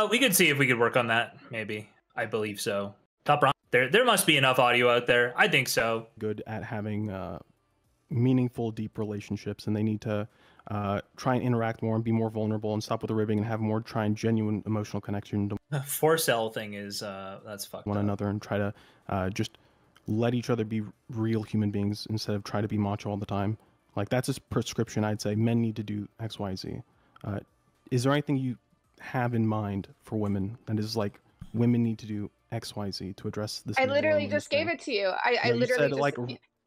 We could see if we could work on that. Maybe. I believe so. Top round. There must be enough audio out there. I think so. Good at having meaningful, deep relationships, and they need to try and interact more and be more vulnerable and stop with the ribbing and have more try and genuine emotional connection to The 4-cell thing is that's fucked one up. another and try to just let each other be real human beings instead of try to be macho all the time. Like, that's a prescription. I'd say men need to do X, Y, Z. Is there anything you have in mind for women that is like women need to do X, Y, Z to address this? I literally just gave it to you. I No, you literally said, just like,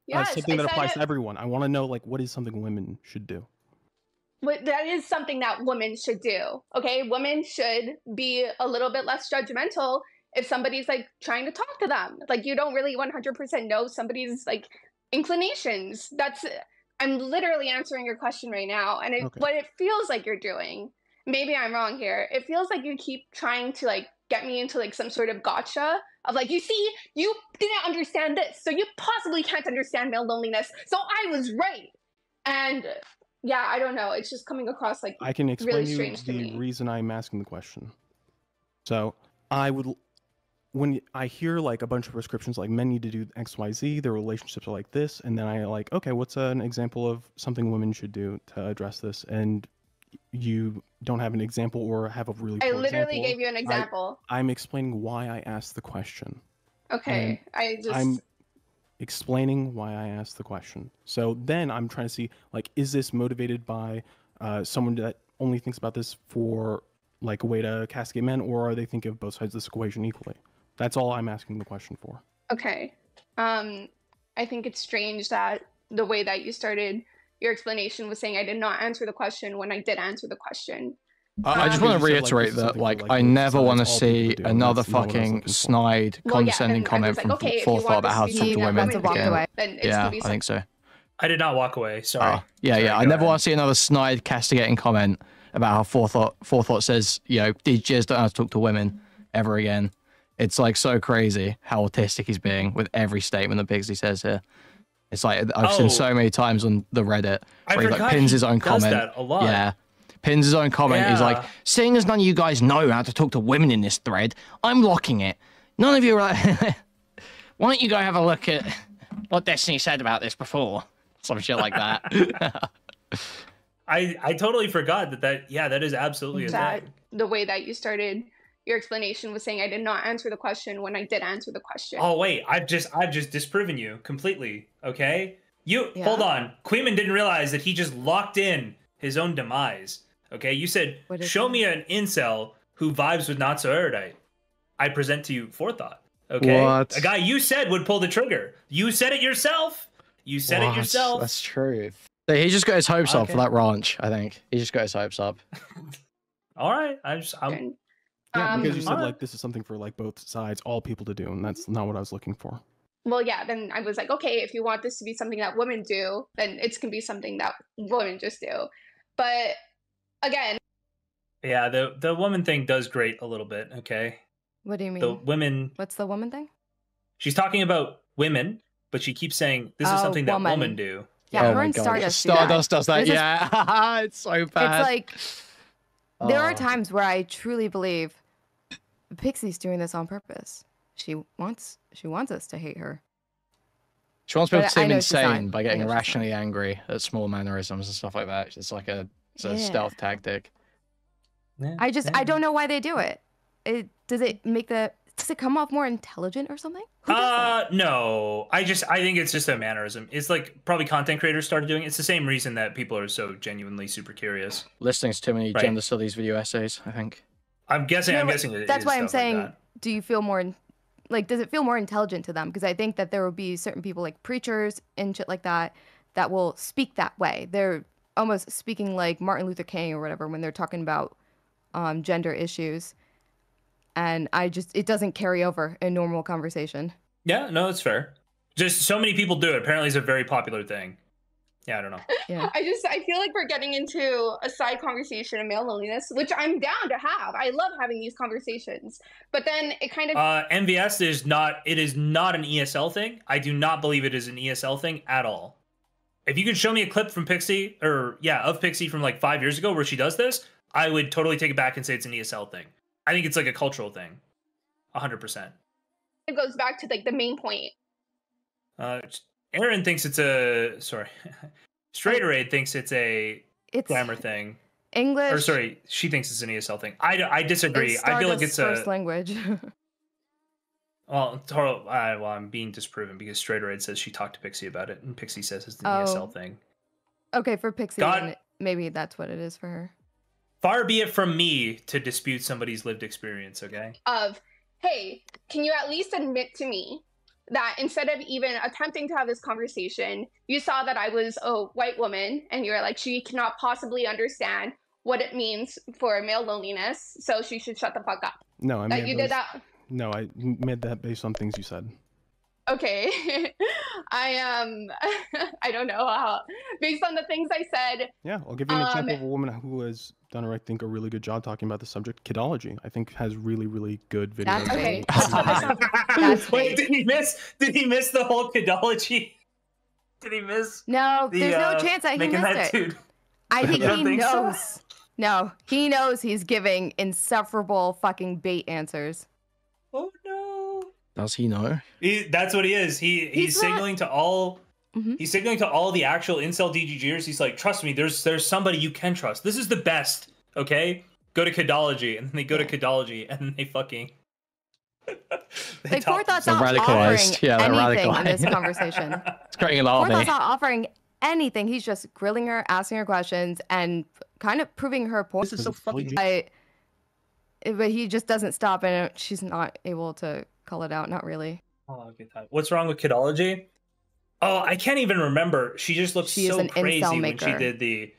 yes, something I that said applies it. to everyone. I want to know, like, what is something women should do? But that is something that women should do. Okay, women should be a little bit less judgmental if somebody's like trying to talk to them. Like, you don't really 100% know somebody's like inclinations. I'm literally answering your question right now, and what it feels like you're doing. Maybe I'm wrong here. It feels like you keep trying to like get me into like some sort of gotcha of like, you see, you didn't understand this, so you possibly can't understand male loneliness. So I was right, and yeah, I don't know. It's just coming across like I can explain really you strange to the me. reason I'm asking the question. So when I hear like a bunch of prescriptions like men need to do X, Y, Z, their relationships are like this, and then I like, okay, what's an example of something women should do to address this? And you don't have an example or have a really I poor literally example. gave you an example. I'm explaining why I asked the question. Okay, I'm explaining why I asked the question. So then I'm trying to see, like, is this motivated by someone that only thinks about this for like a way to castigate men, or are they thinking of both sides of this equation equally? That's all I'm asking the question for. Okay. I think it's strange that the way that you started your explanation was saying I did not answer the question when I did answer the question. I just want to reiterate that, like, I never want to see another fucking snide, condescending comment from Forethought about how to talk to women again. Yeah, I think so. I did not walk away. Sorry. Yeah. I never want to see another snide, castigating comment about how Forethought says, you know, DJs don't have to talk to women ever again. It's like so crazy how autistic he's being with every statement that Biggsy says here. It's like I've seen so many times on the Reddit where he like pins his own comment. That a lot. Yeah. Pins his own comment. He's like, seeing as none of you guys know how to talk to women in this thread, I'm locking it. None of you are like, why don't you go have a look at what Destiny said about this before? Some shit like that. I totally forgot that is absolutely a thing. The way that you started your explanation was saying I did not answer the question when I did answer the question. Oh wait, I've just disproven you completely. Okay, hold on. Kuihman didn't realize that he just locked in his own demise. Okay, you said show me an incel who vibes with not so erudite. I present to you Forethought. Okay, What? A guy you said would pull the trigger. You said it yourself. You said it yourself. That's true. He just got his hopes up for that ranch, I think. He just got his hopes up. All right. Yeah, because you said alright. like this is something for like both sides, all people to do, and that's not what I was looking for. Well, yeah, then I was like, okay, if you want this to be something that women do, then it's going to be something that women just do. But again, Yeah, the woman thing does grate a little bit, okay? What do you The mean? women, What's the woman thing? she's talking about women, but she keeps saying this is Oh, something that woman. women do. Yeah, Oh her my and God. Stardust do Stardust does that, This is- yeah. It's so bad. It's like there are Oh. times where I truly believe Pixie's doing this on purpose. She wants us to hate her. She wants people But to seem I know she's insane not. by I getting know she's not. irrationally angry at small mannerisms and stuff like that. It's like a Yeah. stealth tactic. I don't know why they do it. Does it come off more intelligent or something? No. I think it's just a mannerism. It's like probably content creators started doing it. It's the same reason that people are so genuinely super curious. Listening to too many Right. gender studies video essays, I think. I'm guessing No, but it that's is why I'm stuff like saying, that. do you feel more does it feel more intelligent to them? Because I think that there will be certain people like preachers and shit like that that will speak that way. They're almost speaking like Martin Luther King or whatever when they're talking about gender issues. And it doesn't carry over in normal conversation. Yeah, no, it's fair. Just so many people do it. Apparently it's a very popular thing. Yeah, I don't know. Yeah. I feel like we're getting into a side conversation of male loneliness, which I'm down to have. I love having these conversations. But then it kind of MVS is not an ESL thing. I do not believe it is an ESL thing at all. If you could show me a clip from Pixie of Pixie from like 5 years ago where she does this, I would totally take it back and say it's an ESL thing. I think it's like a cultural thing. 100%. it goes back to like the main point. Aaron thinks it's a Chaeiry thinks it's a grammar thing. English. Or sorry, she thinks it's an ESL thing. I disagree. I feel like it's first language. Well, I'm being disproven because Chaeiry says she talked to Pixie about it, and Pixie says it's an ESL thing. Okay, for Pixie, then maybe that's what it is for her. Far be it from me to dispute somebody's lived experience, okay? Of, hey, can you at least admit to me that instead of even attempting to have this conversation, you saw that I was a white woman and you were like, she cannot possibly understand what it means for male loneliness, so she should shut the fuck up. No, I That you did that. No, I made that based on things you said. Okay. I don't know how, based on the things I said. Yeah, I'll give you an example of a woman who has done, I think, a really good job talking about the subject. Kidology, I think, has really, really good videos. Okay. Wait, did he miss the whole Kidology? Did he miss? No, there's no chance that he making missed that it. dude? I think You don't he think so? knows. No, he knows he's giving insufferable fucking bait answers. Oh no. Does he know? That's what he is. He's signaling to all. Mm-hmm. He's signaling to all the actual incel DGGers. He's like, trust me, there's somebody you can trust. This is the best. Okay, go to Kidology, and then they go to Kidology, and then they fucking. Like Forthought's not radicalized. offering Yeah, they're anything in this radicalized. conversation. It's creating an army. Forthought's not offering anything. He's just grilling her, asking her questions, and kind of proving her point. This is so fucking. But he just doesn't stop, and she's not able to call it out. Not really. Oh, good time. What's wrong with Kidology? Oh, I can't even remember. She just looks She is so an crazy incel when she maker. did the.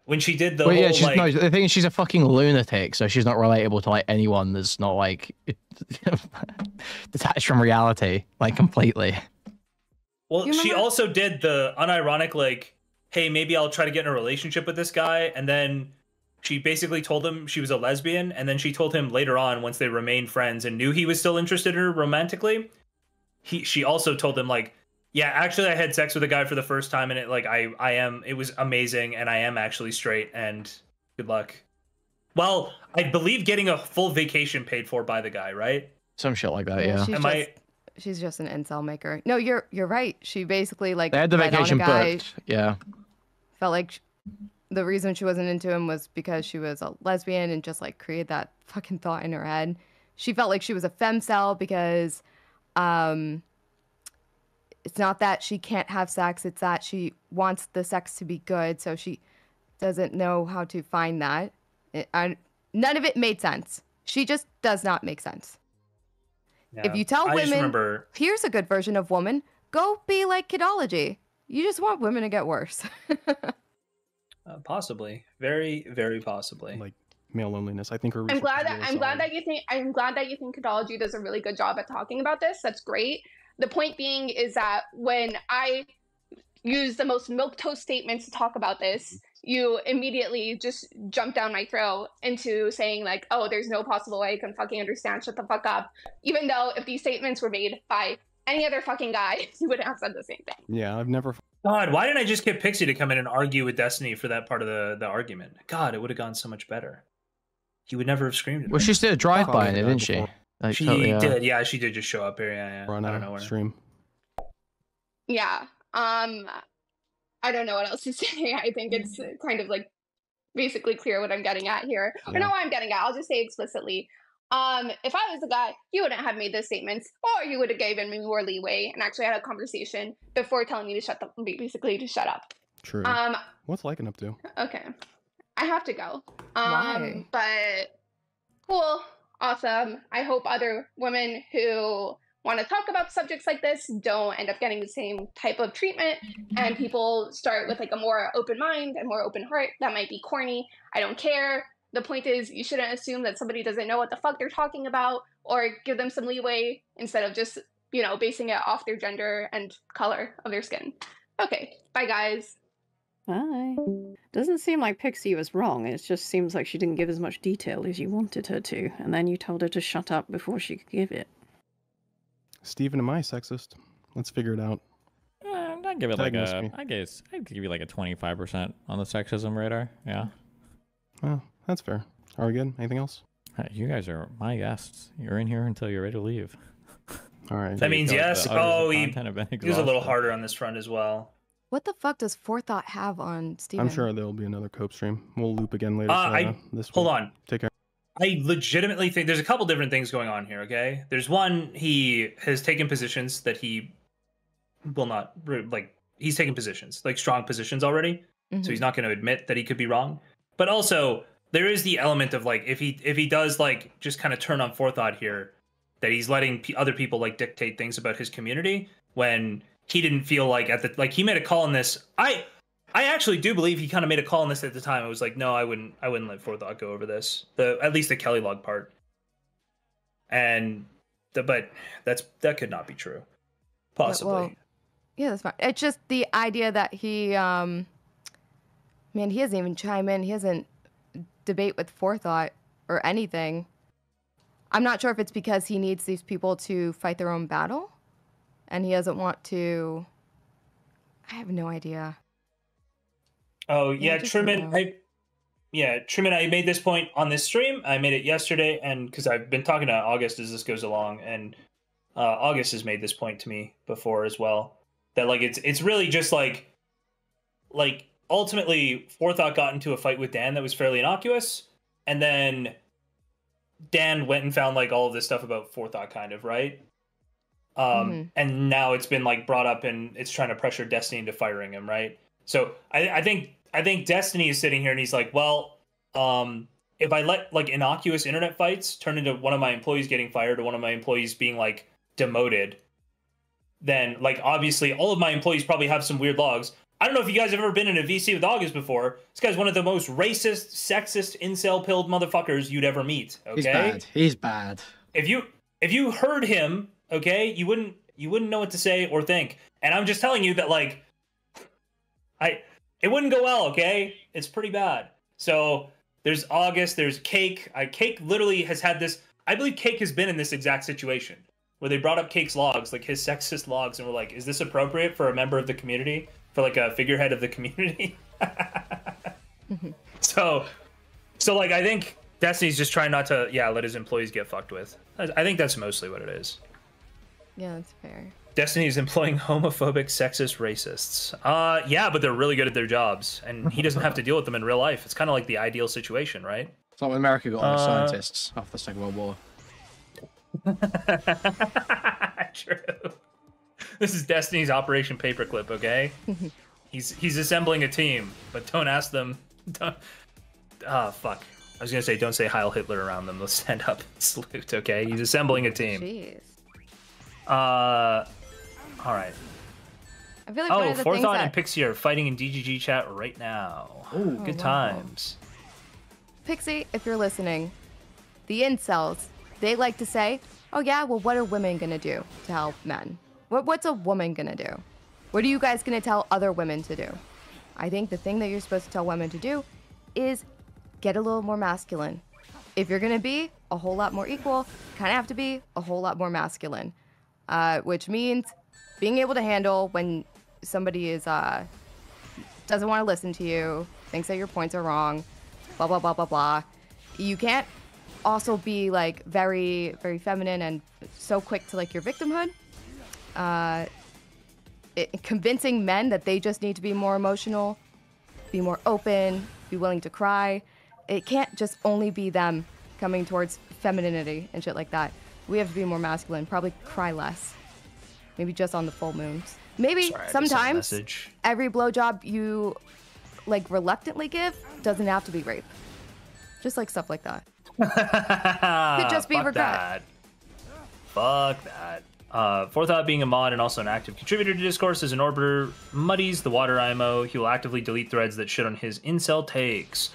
When she did the Well, yeah, whole, she's, like, no, the thing is, she's a fucking lunatic, so she's not relatable to like anyone that's not like detached from reality, like completely. Well, she also did the unironic, like, hey, maybe I'll try to get in a relationship with this guy. And then she basically told him she was a lesbian. And then she told him later on, once they remained friends and knew he was still interested in her romantically, she also told him, like, yeah, actually, I had sex with a guy for the first time. And it was amazing. And I am actually straight. And good luck. Well, I believe getting a full vacation paid for by the guy, right? Some shit like that, yeah. She's just an incel maker. No, you're right. She basically like They had the led on a vacation guy, booked, yeah. Felt like the reason she wasn't into him was because she was a lesbian and just like created that fucking thought in her head. She felt like she was a femcel because it's not that she can't have sex, it's that she wants the sex to be good, so she doesn't know how to find that. None of it made sense. She just does not make sense. Yeah. If you tell I just women, remember- here's a good version of woman, go be like Kidology. You just want women to get worse. Possibly. Very, very possibly. Like male loneliness. I think her. I'm glad that really I'm glad that you think Kadology does a really good job at talking about this. That's great. The point being is that when I use the most milquetoast statements to talk about this, you immediately just jump down my throat into saying like, oh, there's no possible way I can fucking understand, shut the fuck up. Even though if these statements were made by any other fucking guy, you would have said the same thing. Yeah, I've never. God, why didn't I just get Pixie to come in and argue with Destiny for that part of the argument? God, it would have gone so much better. He would never have screamed at Well, me. she did a drive-by in it, didn't she? Like, She totally, did, yeah, she did just show up here, yeah. On I don't know where. stream. Yeah. I don't know what else to say. I think it's kind of like basically clear what I'm getting at here. Yeah. Or no, what I'm getting at. I'll just say explicitly. If I was the guy, you wouldn't have made those statements, or you would have given me more leeway and actually had a conversation before telling me to shut up. True. What's Lycan up to? Okay. I have to go. Why? But cool, awesome. I hope other women who want to talk about subjects like this don't end up getting the same type of treatment, and people start with like a more open mind and more open heart. That might be corny. I don't care. The point is, you shouldn't assume that somebody doesn't know what the fuck they're talking about, or give them some leeway instead of just, you know, basing it off their gender and color of their skin. Okay, bye guys. Bye. Doesn't seem like Pixie was wrong. It just seems like she didn't give as much detail as you wanted her to, and then you told her to shut up before she could give it. Steven, am I sexist? Let's figure it out. I'd give it like a, I guess I'd give you like a 25% on the sexism radar. Yeah. Well, that's fair. Are we good? Anything else? You guys are my guests. You're in here until you're ready to leave. All right. That means yes. Oh, he was a little exhausted. harder on this front as well. What the fuck does Forethought have on Steven? I'm sure there'll be another Cope stream. We'll loop again later. This week. Hold on. Take care. I legitimately think there's a couple different things going on here, okay? There's one, he has taken positions that he will not, like, he's taken positions, like strong positions already. So he's not going to admit that he could be wrong. But also, there is the element of, like, if he does, like, just kind of turn on Forethought here, that he's letting other people, like, dictate things about his community when he didn't feel like, he made a call on this. I actually do believe he kind of made a call on this at the time. I was like, no, I wouldn't let Forethought go over this. At least the Kelly log part. And but that could not be true. Possibly. Well, yeah, that's fine. It's just the idea that he man, he doesn't even chime in. He doesn't debate with Forethought or anything. I'm not sure if it's because he needs these people to fight their own battle and he doesn't want to. I have no idea. Oh yeah, Truman. Truman. I made this point on this stream. I made it yesterday, and because I've been talking to August as this goes along, and August has made this point to me before as well. That like it's really just like ultimately Forethought got into a fight with Dan that was fairly innocuous, and then Dan went and found like all of this stuff about Forethought, kind of, right? And now it's been like brought up, and it's trying to pressure Destiny into firing him, right? So I think Destiny is sitting here and he's like, well, if I let like innocuous internet fights turn into one of my employees getting fired or one of my employees being like demoted, then like obviously all of my employees probably have some weird logs. I don't know if you guys have ever been in a VC with August before. This guy's one of the most racist, sexist, incel-pilled motherfuckers you'd ever meet. Okay, He's bad. If you heard him, okay, you wouldn't know what to say or think. And I'm just telling you that like. It wouldn't go well, okay? It's pretty bad. So there's August, there's Cake. Cake literally has had this. I believe Cake has been in this exact situation where they brought up Cake's logs, like his sexist logs, and were like, "Is this appropriate for a member of the community, for like a figurehead of the community?" So like I think Destiny's just trying not to, let his employees get fucked with. I think that's mostly what it is. Yeah, that's fair. Destiny is employing homophobic, sexist racists. Yeah, but they're really good at their jobs, and he doesn't have to deal with them in real life. It's kind of like the ideal situation, right? It's like when America got all the scientists after the Second World War. True. This is Destiny's Operation Paperclip, okay? He's assembling a team, but don't ask them. Fuck. I was gonna say don't say Heil Hitler around them. They'll stand up and salute, okay? He's assembling a team. Jeez. All right. I feel like one of the Forethought things and Pixie are fighting in DGG chat right now. Oh, good wow. times. Pixie, if you're listening, the incels, they like to say, oh yeah, well, what are women gonna do to help men? What's a woman gonna do? What are you guys gonna tell other women to do? I think the thing that you're supposed to tell women to do is get a little more masculine. If you're gonna be a whole lot more equal, you kind of have to be a whole lot more masculine, which means being able to handle when somebody is doesn't want to listen to you, thinks that your points are wrong, blah blah blah blah blah. You can't also be like very very feminine and so quick to like your victimhood. Convincing men that they just need to be more emotional, be more open, be willing to cry. It can't just only be them coming towards femininity and shit like that. We have to be more masculine, probably cry less. Maybe just on the full moons. Maybe Sorry, sometimes every blowjob you like reluctantly give doesn't have to be rape. Just like stuff like that. Could just be Fuck regret. that. Fuck that. Forethought being a mod and also an active contributor to Discourse as an orbiter muddies the water IMO. He will actively delete threads that shit on his incel takes.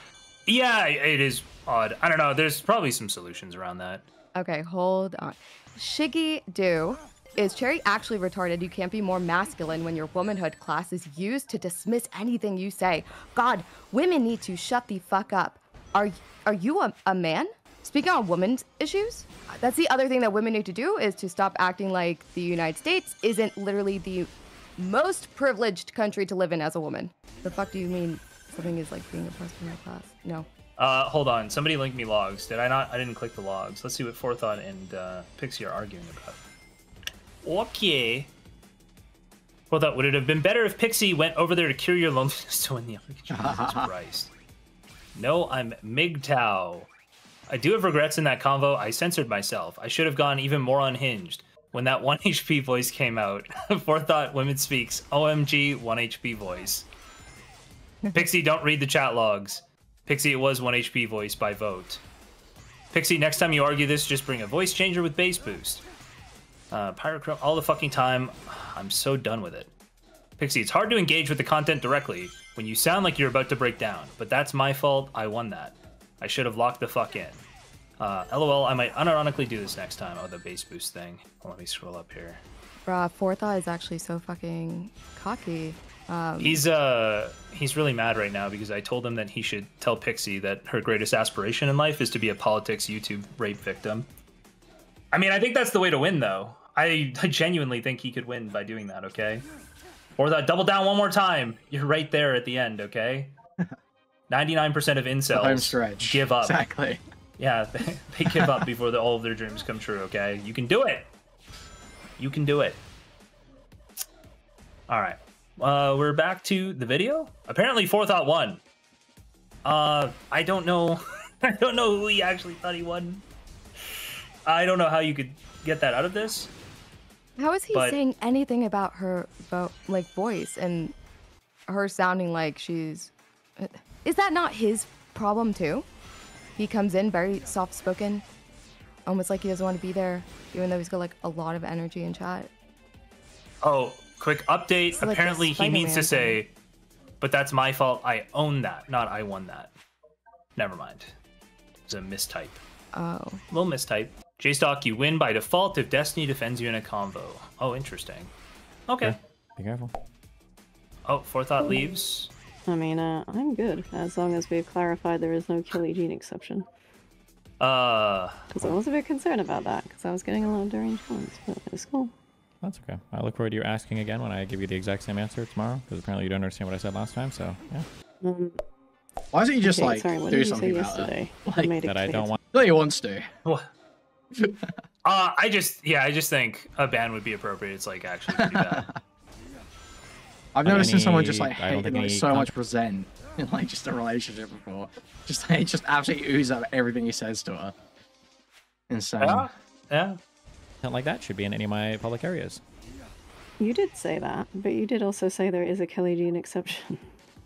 Yeah, it is odd. I don't know. There's probably some solutions around that. Okay, hold on. Shiggy Do. Is Chaeiry actually retarded? You can't be more masculine when your womanhood class is used to dismiss anything you say. God, women need to shut the fuck up. Are you a man? Speaking on women's issues, that's the other thing that women need to do is to stop acting like the United States isn't literally the most privileged country to live in as a woman. The fuck do you mean something is like being oppressed in my class? No. Hold on. Somebody linked me logs. Did I not? I didn't click the logs. Let's see what Forethought and Pixie are arguing about. Okay. Forethought, would it have been better if Pixie went over there to cure your loneliness to win the Jesus Christ. No, I'm MGTOW. I do have regrets in that convo. I censored myself. I should have gone even more unhinged. When that 1 HP voice came out, Forethought Women Speaks, OMG 1 HP voice. Pixie, don't read the chat logs. Pixie, it was 1 HP voice by vote. Pixie, next time you argue this, just bring a voice changer with bass boost. Pyrochrome, all the fucking time. I'm so done with it. Pixie, it's hard to engage with the content directly when you sound like you're about to break down, but that's my fault. I won that. I should have locked the fuck in. LOL, I might unironically do this next time. Oh, the bass boost thing. Well, let me scroll up here. Bruh, Forethought is actually so fucking cocky. He's really mad right now because I told him that he should tell Pixie that her greatest aspiration in life is to be a politics YouTube rape victim. I mean, I think that's the way to win, though. I genuinely think he could win by doing that, okay? Or that double down one more time. You're right there at the end, okay? 99% of incels give up. Exactly. Yeah, they give up before all of their dreams come true, okay? You can do it. You can do it. All right. We're back to the video. Apparently, Forethought won. I don't know. I don't know who he actually thought he won. I don't know how you could get that out of this. How is he saying anything about her voice and her sounding like she's... Is that not his problem too? He comes in very soft-spoken, almost like he doesn't want to be there, even though he's got like a lot of energy in chat. Oh, quick update. It's like Apparently he means to Spider-Man say, but that's my fault. I own that, not I won that. Never mind. It's a mistype. Oh. Little mistype. JSTLK, you win by default if Destiny defends you in a convo. Oh, interesting. Okay. Yeah, be careful. Oh, Forethought leaves. I mean, I'm good, as long as we've clarified there is no Kelly Jean exception. Because I was a bit concerned about that, because I was getting a lot of deranged comments, but it's cool. That's okay. I look forward to you asking again when I give you the exact same answer tomorrow, because apparently you don't understand what I said last time, so, yeah. Why doesn't he just, okay, sorry, what do did you something say about yesterday? it? Like, made it that I clear. don't want... No, he wants to. What? I just think a ban would be appropriate. It's like actually pretty bad. I've never seen someone just like I don't hate think like, any so much present in like just a relationship before. Just absolutely ooze out everything he says to her. Insane. Yeah. Something like that should be in any of my public areas. You did say that, but you did also say there is a Kelly Jean exception.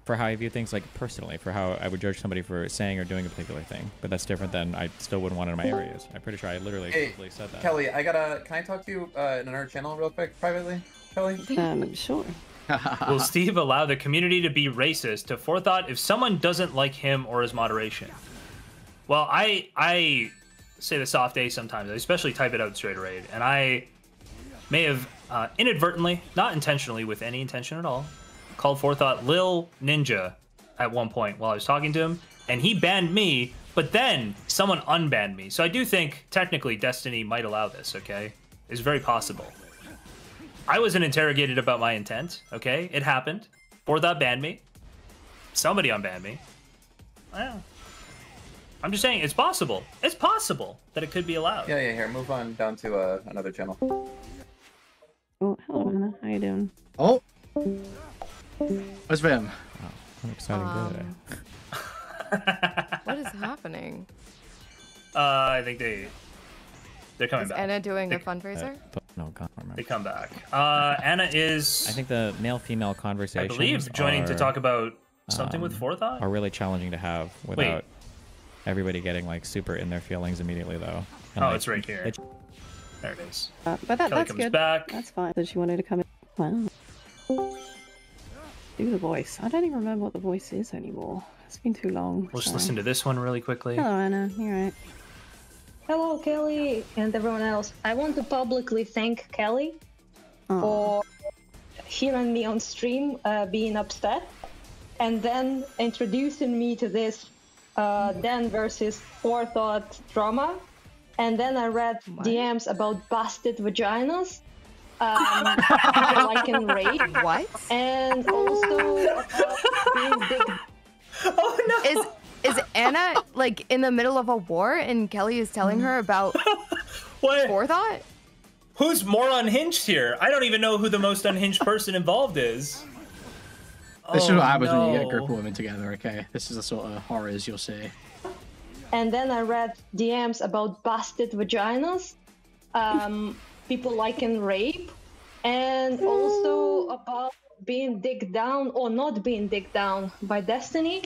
For how I view things, like personally, for how I would judge somebody for saying or doing a particular thing, but that's different than I still wouldn't want it in my areas. I'm pretty sure I literally said that. Kelly, can I talk to you in another channel real quick, privately, Kelly? Sure. Will Steve allow the community to be racist to Forethought if someone doesn't like him or his moderation? Well, I say the soft A sometimes. I especially type it out straight away, and I may have inadvertently, not intentionally, with any intention at all, called Forethought Lil Ninja at one point while I was talking to him, and he banned me, but then someone unbanned me. So I do think technically Destiny might allow this, okay? It's very possible. I wasn't interrogated about my intent, okay? It happened. Forethought banned me. Somebody unbanned me. Well, I'm just saying it's possible. It's possible that it could be allowed. Yeah, here, move on down to another channel. Oh, hello, Anna. How you doing? Oh. Where's Vim? Oh, an exciting day. What is happening? I think they're coming Is back. Anna doing a fundraiser? No, can't remember. They come back. Anna is, I think the male-female conversations, I believe, joining to talk about something with Forethought. Are really challenging to have without everybody getting like super in their feelings immediately, though. And, Oh, like, it's right here. There it is. But Kelly that's comes good. back. That's fine. That she wanted to come in. Wow. Do the voice. I don't even remember what the voice is anymore. It's been too long. We'll just Sorry. listen to this one really quickly. Hello, Anna. You're right. Hello, Kelly, and everyone else. I want to publicly thank Kelly for hearing me on stream being upset and then introducing me to this Dan versus Forethought drama. And then I read DMs about busted vaginas, people liking rape. What? And also about being big. Oh no! Is Anna like in the middle of a war and Kelly is telling her about Forethought? Who's more unhinged here? I don't even know who the most unhinged person involved is. This is what happens when you get a group of women together, okay? This is the sort of horrors you'll see. And then I read DMs about busted vaginas, people liking rape, and also about being digged down or not being digged down by Destiny.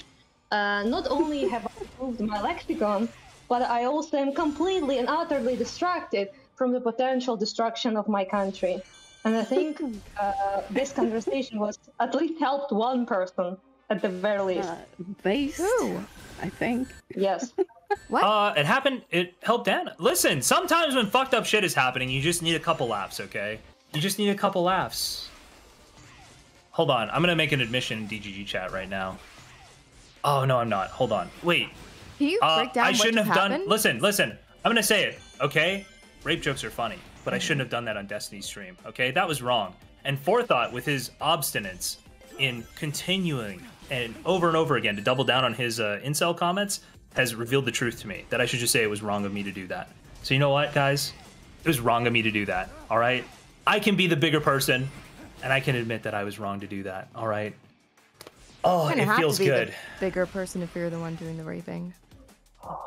Not only have I improved my lexicon, but I also am completely and utterly distracted from the potential destruction of my country. And I think this conversation was at least helped one person at the very least. Based, Who? I think. Yes. What? It happened. It helped Anna. Listen, sometimes when fucked up shit is happening, you just need a couple laughs, okay? You just need a couple laughs. Hold on. I'm gonna make an admission in DGG chat right now. Oh, no, I'm not. Hold on. Wait. Can you break down I what shouldn't just have happened? done... Listen. I'm gonna say it, okay? Rape jokes are funny, but I shouldn't have done that on Destiny's stream, okay? That was wrong. And Forethought, with his obstinance in continuing and over again to double down on his incel comments, has revealed the truth to me, that I should just say it was wrong of me to do that. So you know what, guys? It was wrong of me to do that, all right? I can be the bigger person, and I can admit that I was wrong to do that, all right? Oh, Kinda it have feels to be good. the bigger person if you're the one doing the raping.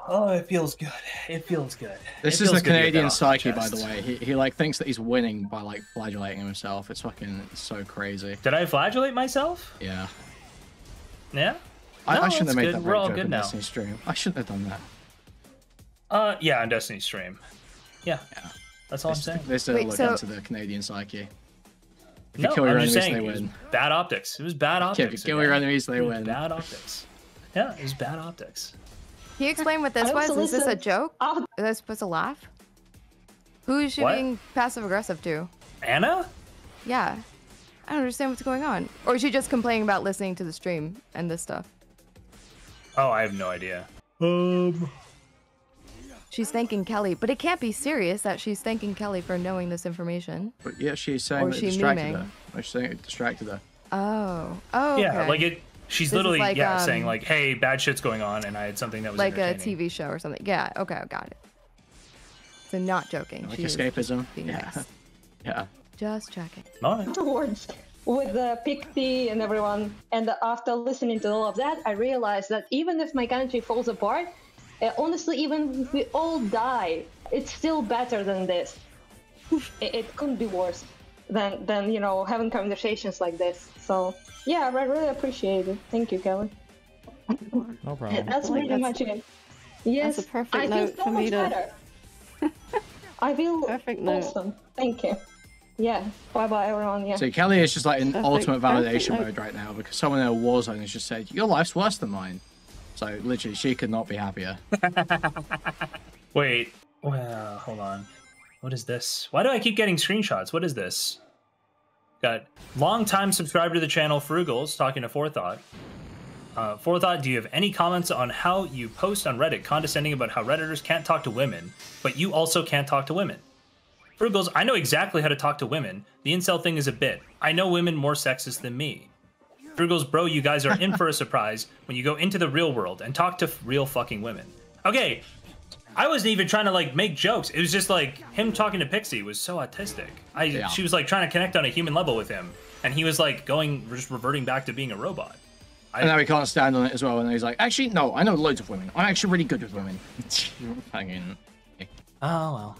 Oh, it feels good. It feels good. This It is feels the good to get that Canadian off the psyche, by chest. the way. He like thinks that he's winning by like flagellating himself. It's fucking so crazy. Did I flagellate myself? Yeah. Yeah? I No, shouldn't have that's made good. that We're all joke good in now. Destiny's stream. I shouldn't have done that. Yeah, on Destiny's stream. Yeah. That's all I'm This, saying. this is a Wait, look so- into the Canadian psyche. If No, you kill your I'm just enemies, saying, they it was win. bad optics. It was bad Yeah, optics. if you kill okay? your enemies, they It was win. Bad optics. Yeah, it was bad optics. Can you explain what this I was? also Is this a listened- joke? Are they supposed to laugh? Who is she What? being passive aggressive to? Anna? Yeah. I don't understand what's going on. Or is she just complaining about listening to the stream and this stuff? Oh, I have no idea. She's thanking Kelly, but it can't be serious that she's thanking Kelly for knowing this information. But yeah, she's saying Or that it she distracted memeing. her. She's saying it distracted her. Oh. Oh, okay. Yeah, like it. She's This is literally like, saying like, "Hey, bad shit's going on," and I had something that was like a entertaining. TV show or something. Yeah, okay, got it. So not joking. Like she is escapism. being Yeah. nice. Yeah. Just checking. Afterwards, with Pixie and everyone, and after listening to all of that, I realized that even if my country falls apart, honestly, even if we all die, it's still better than this. It couldn't be worse than you know, having conversations like this. So yeah, I really appreciate it. Thank you, Kelly. No problem. That's I feel like pretty much it. Yes, that's a perfect I feel note so for me much to- better. I feel Perfect note. awesome. Thank you. Yeah. Bye bye, everyone. Yeah. So Kelly is just like in Perfect- ultimate perfect validation note. mode right now because someone in a war zone has just said, your life's worse than mine. So literally, she could not be happier. Wait. Well, hold on. What is this? Why do I keep getting screenshots? What is this? Got long-time subscriber to the channel, Frugals, talking to Forethought. Forethought, do you have any comments on how you post on Reddit condescending about how Redditors can't talk to women, but you also can't talk to women? Frugals, I know exactly how to talk to women. The incel thing is a bit. I know women more sexist than me. Frugals, bro, you guys are in for a surprise when you go into the real world and talk to real fucking women. Okay, I wasn't even trying to like make jokes. It was just like him talking to Pixie was so autistic. She was like trying to connect on a human level with him, and he was like just reverting back to being a robot. And now he can't stand on it as well. And he's like, actually, no, I know loads of women. I'm actually really good with women. Fucking. Oh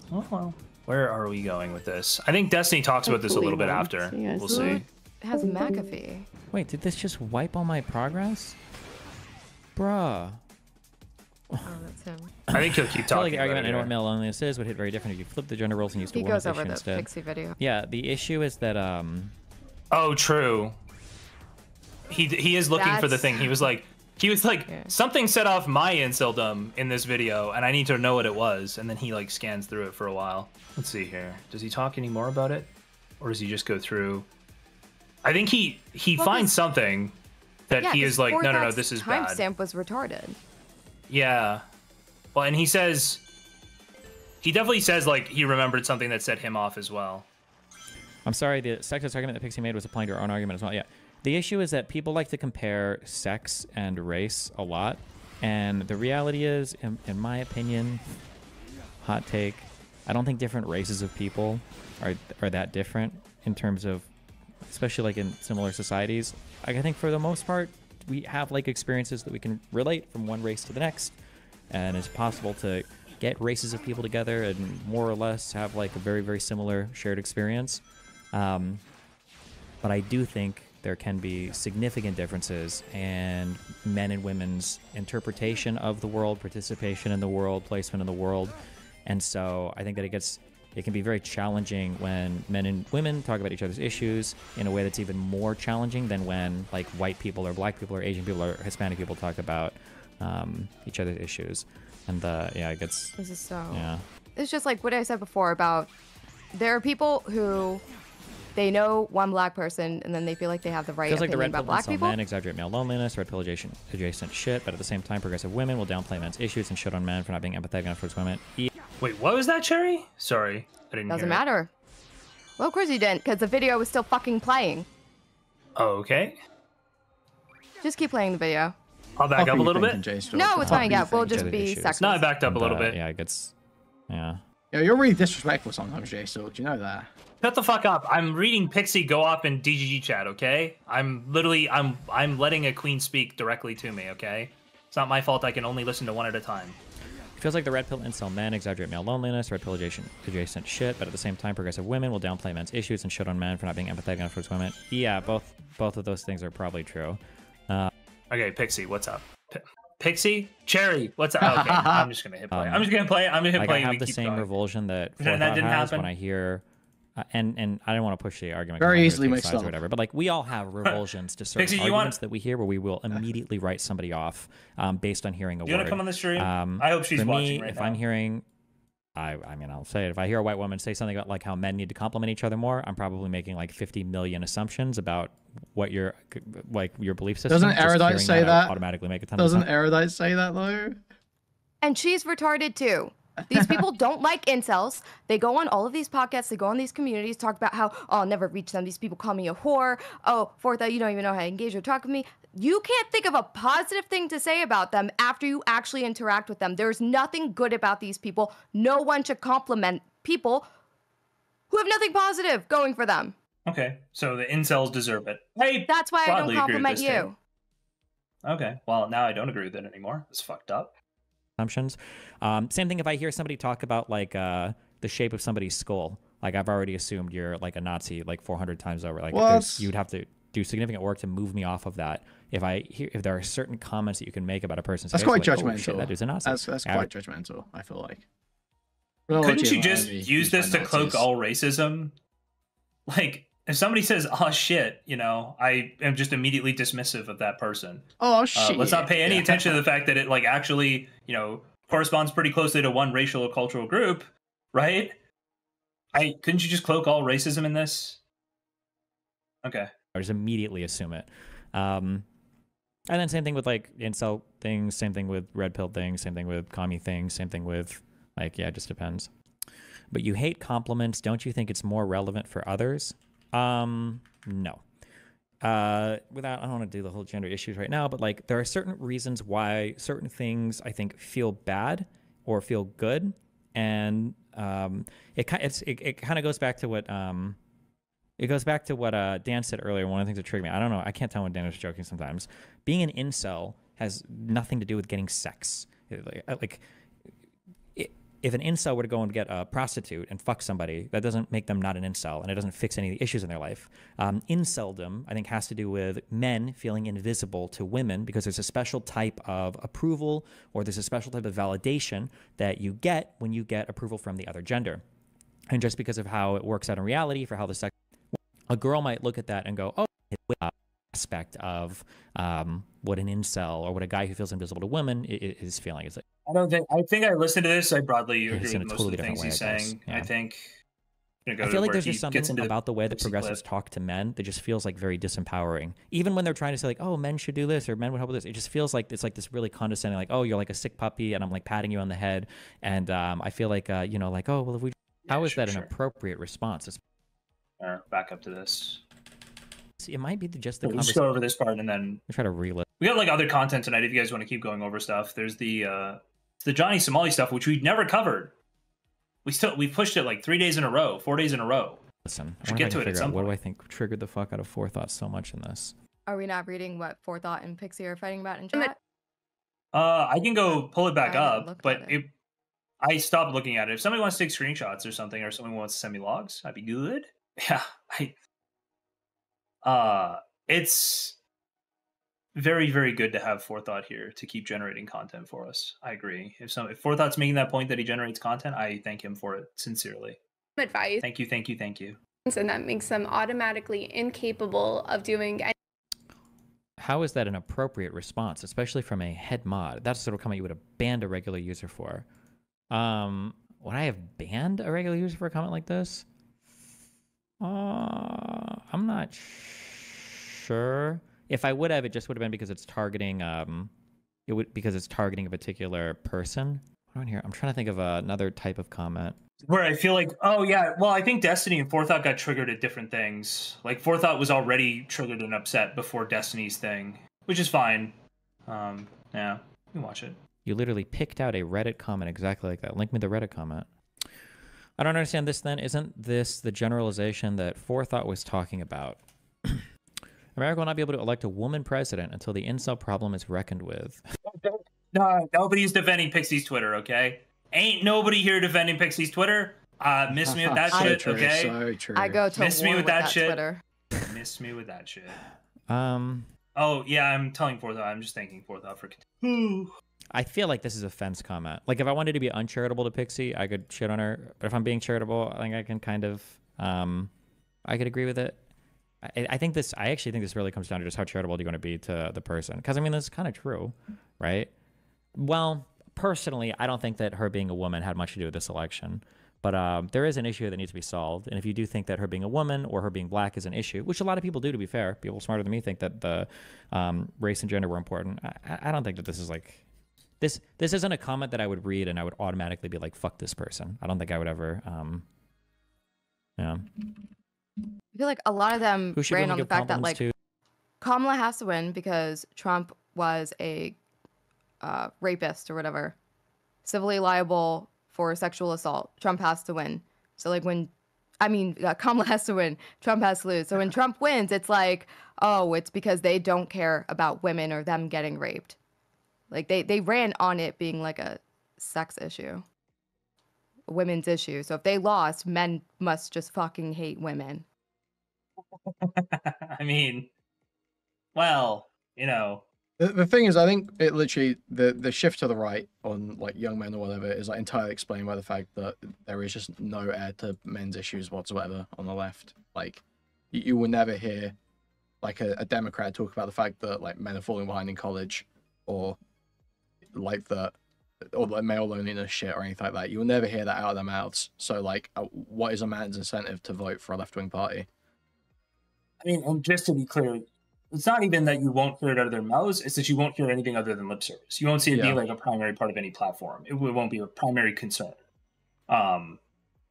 well. Where are we going with this? I think Destiny talks about this a little bit after. We'll see. It has McAfee. Wait, did this just wipe all my progress? Bruh. Oh, that's him. I think he'll keep Tell talking the about argument it. in what male loneliness is would hit very different if you flip the gender roles and used a He woman's goes over issue the instead. Pixie video. Yeah, the issue is that Oh, true. He is looking for the thing. He was like something set off my inceldom in this video, and I need to know what it was. And then he like scans through it for a while. Let's see here. Does he talk any more about it, or does he just go through? I think he finds something that he is like, no, this is bad. Timestamp was retarded. Yeah. Well, and he definitely says like he remembered something that set him off as well. I'm sorry, the sexist argument that Pixie made was applying to her own argument as well. Yeah. The issue is that people like to compare sex and race a lot. And the reality is, in my opinion, hot take, I don't think different races of people are that different in terms of, especially like in similar societies. Like, I think for the most part, we have like experiences that we can relate from one race to the next. And it's possible to get races of people together and more or less have like a very, very similar shared experience. But I do think there can be significant differences in men and women's interpretation of the world, participation in the world, placement in the world. And so I think that it can be very challenging when men and women talk about each other's issues in a way that's even more challenging than when like white people or black people or Asian people or Hispanic people talk about each other's issues. And it gets... This is so... Yeah. It's just like what I said before about there are people who... They know one black person, and then they feel like they have the right opinion like about black people. Men exaggerate male loneliness, red pill adjacent shit, but at the same time, progressive women will downplay men's issues and shit on men for not being empathetic enough towards women. Wait, what was that, Chaeiry? Sorry, I didn't Doesn't hear matter. Well, of course you didn't, because the video was still fucking playing. Oh, okay. Just keep playing the video. I'll back up a little bit. No, it's fine. Yeah, we'll just be seconds. No, I backed up a little bit. Yeah, it gets... Yeah. Yeah, you're really disrespectful sometimes, JSTLK. Do you know that? Shut the fuck up. I'm reading Pixie go off in DGG chat, okay? I'm letting a queen speak directly to me, okay? It's not my fault. I can only listen to one at a time. It feels like the red pill incel men exaggerate male loneliness, red pill adjacent shit, but at the same time, progressive women will downplay men's issues and shit on men for not being empathetic enough towards women. Yeah, both of those things are probably true. Okay, Pixie, what's up? Pixie? Chaeiry, what's up? Oh, okay, I'm just gonna hit play. I'm just gonna play. I'm gonna hit play. I have the same revulsion that Forethought that didn't has happen when I hear... and I don't want to push the argument. Very easily mixed or up. whatever, but like we all have revulsions to certain Pixie, arguments that we hear where we will immediately write somebody off based on hearing a word. You want to come on the stream? I hope she's for watching me, right if now. I'm hearing, I mean, I'll say it. If I hear a white woman say something about like how men need to compliment each other more, I'm probably making like 50 million assumptions about what your belief system. Doesn't Erudite say that? Automatically make a ton Doesn't of Erudite say that though? And she's retarded too. These people don't like incels. They go on all of these podcasts, they go on these communities, talk about how, oh, I'll never reach them. These people call me a whore. Oh, Forethought, you don't even know how to engage or talk with me. You can't think of a positive thing to say about them after you actually interact with them. There's nothing good about these people. No one should compliment people who have nothing positive going for them. Okay, so the incels deserve it. That's why I don't compliment you. Okay, well, now I don't agree with it anymore. It's fucked up. assumptions. Same thing if I hear somebody talk about like the shape of somebody's skull. Like I've already assumed you're like a Nazi like 400 times over. Like you'd have to do significant work to move me off of that. If there are certain comments that you can make about a person's that's face, quite like, judgmental. Oh, shit, that dude's a Nazi. That's quite judgmental. I feel like. Couldn't you just use this to cloak all racism? Like if somebody says "oh shit," you know, I am just immediately dismissive of that person. Oh shit! Let's not pay any attention to the fact that it like actually, you know, corresponds pretty closely to one racial or cultural group, right? Couldn't you just cloak all racism in this? Okay. I just immediately assume it. And then same thing with like incel things, same thing with red pill things, same thing with commie things, same thing with like, yeah, it just depends. But you hate compliments. Don't you think it's more relevant for others? No. I don't want to do the whole gender issues right now, but like there are certain reasons why certain things I think feel bad or feel good. And it kind of goes back to what Dan said earlier. One of the things that triggered me, I don't know, I can't tell when Dan was joking sometimes. Being an incel has nothing to do with getting sex. If an incel were to go and get a prostitute and fuck somebody, that doesn't make them not an incel, and it doesn't fix any of the issues in their life. Inceldom, I think, has to do with men feeling invisible to women because there's a special type of approval or there's a special type of validation that you get when you get approval from the other gender. And just because of how it works out in reality for how the sex... A girl might look at that and go, oh, aspect of what an incel or what a guy who feels invisible to women is feeling. It's like, I think I listened to this. I broadly agree in a with most totally of the different things way, he's I guess. saying. Yeah. I think I feel like there's just something about the way that progressives talk to men that just feels like very disempowering. Even when they're trying to say like, oh, men should do this or men would help with this, it just feels like it's like this really condescending, like, oh, you're like a sick puppy and I'm like patting you on the head. And I feel like, you know, like, oh, well, if we, how is that an appropriate response? Back up to this. See, it might be just the We'll just go over this part and then try to relive. We got like other content tonight if you guys want to keep going over stuff. There's the Johnny Somali stuff, which we never covered. We pushed it like 3 days in a row, 4 days in a row. Listen, we should get to it at some point. What do I think triggered the fuck out of Forethought so much in this? Are we not reading what Forethought and Pixie are fighting about in chat? I can go pull it back up, but I stopped looking at it. If somebody wants to take screenshots or something, or someone wants to send me logs, I'd be good. Yeah, it's very, very good to have Forethought here to keep generating content for us. I agree. If Forethought's making that point that he generates content, I thank him for it sincerely. Advice. Thank you, thank you, thank you. And that makes them automatically incapable of doing. How is that an appropriate response, especially from a head mod? That's the sort of comment you would have banned a regular user for. Would I have banned a regular user for a comment like this? I'm not sure. If I would have, it just would have been because it's targeting. Because it's targeting a particular person. What on here? I'm trying to think of another type of comment. Where I feel like, oh yeah, well, I think Destiny and Forethought got triggered at different things. Like Forethought was already triggered and upset before Destiny's thing, which is fine. Yeah, you can watch it. You literally picked out a Reddit comment exactly like that. Link me the Reddit comment. I don't understand this then. Isn't this the generalization that Forethought was talking about? America will not be able to elect a woman president until the incel problem is reckoned with. No, nobody's defending Pixie's Twitter, okay? Ain't nobody here defending Pixie's Twitter. Miss me with that shit, true, okay? so true. I go to miss war me with that shit. Twitter. Miss me with that shit. Oh yeah, I'm telling Forethought. I'm just thanking Forethought for. I feel like this is a fence comment. Like if I wanted to be uncharitable to Pixie, I could shit on her. But if I'm being charitable, I think I can kind of, I could agree with it. I actually think this really comes down to just how charitable you're going to be to the person. Because I mean, that's kind of true, right? Well, personally, I don't think that her being a woman had much to do with this election. But there is an issue that needs to be solved. And if you do think that her being a woman or her being black is an issue, which a lot of people do, to be fair, people smarter than me think that the race and gender were important. I don't think that this is like... This isn't a comment that I would read and I would automatically be like, fuck this person. I don't think I would ever... yeah. I feel like a lot of them ran on the fact that like Kamala has to win because Trump was a rapist or whatever, civilly liable for sexual assault. Trump has to win. So like Kamala has to win, Trump has to lose. So when Trump wins, it's like, oh, it's because they don't care about women or them getting raped. Like they ran on it being like a sex issue, a women's issue. So if they lost, men must just fucking hate women. I mean, well, you know. The thing is, I think it literally, the shift to the right on like young men or whatever is like entirely explained by the fact that there is just no air to men's issues whatsoever on the left. Like, You will never hear like a Democrat talk about the fact that like men are falling behind in college, or like male loneliness shit or anything like that. You will never hear that out of their mouths. So like, what is a man's incentive to vote for a left-wing party? I mean, and just to be clear, it's not even that you won't hear it out of their mouths, it's that you won't hear anything other than lip service. You won't see it being like a primary part of any platform. It won't be a primary concern,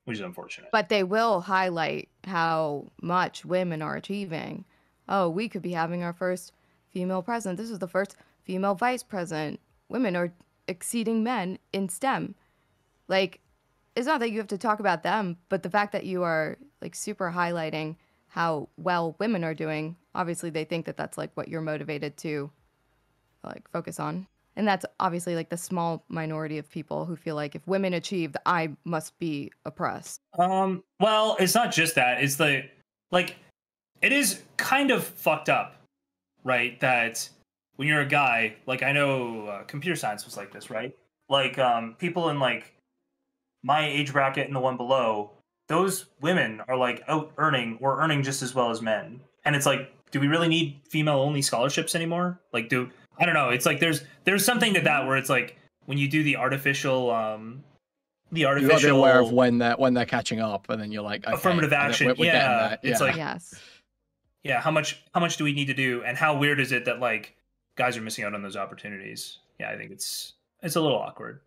which is unfortunate. But they will highlight how much women are achieving. Oh, we could be having our first female president. This is the first female vice president. Women are exceeding men in STEM. Like, it's not that you have to talk about them, but the fact that you are like super highlighting how well women are doing, obviously they think that that's like what you're motivated to like focus on. And that's obviously like the small minority of people who feel like if women achieve, I must be oppressed. Well, it's not just that. It's like it is kind of fucked up, right? That when you're a guy, like I know computer science was like this, right? Like people in like my age bracket and the one below, those women are like out earning or earning just as well as men. And it's like, do we really need female only scholarships anymore? Like I don't know. It's like there's something to that where it's like when you do the artificial You gotta be aware of when they're catching up, and then you're like, okay, affirmative action. We're getting there. It's like yes. Yeah, how much do we need to do, and how weird is it that like guys are missing out on those opportunities? Yeah, I think it's a little awkward.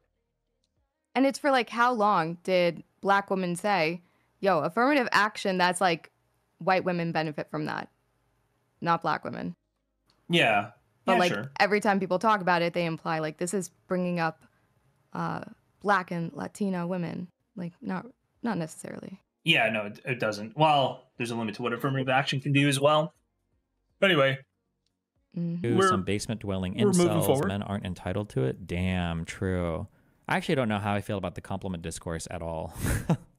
And it's for like, how long did Black women say, yo, affirmative action, that's like white women benefit from that, not Black women. Yeah. But yeah, like sure. every time people talk about it, they imply like this is bringing up Black and Latina women. Like not necessarily. Yeah, no, it doesn't. Well, there's a limit to what affirmative action can do as well. But anyway. Some basement dwelling we're moving incels, forward. men aren't entitled to it. Damn, true. I actually don't know how I feel about the compliment discourse at all.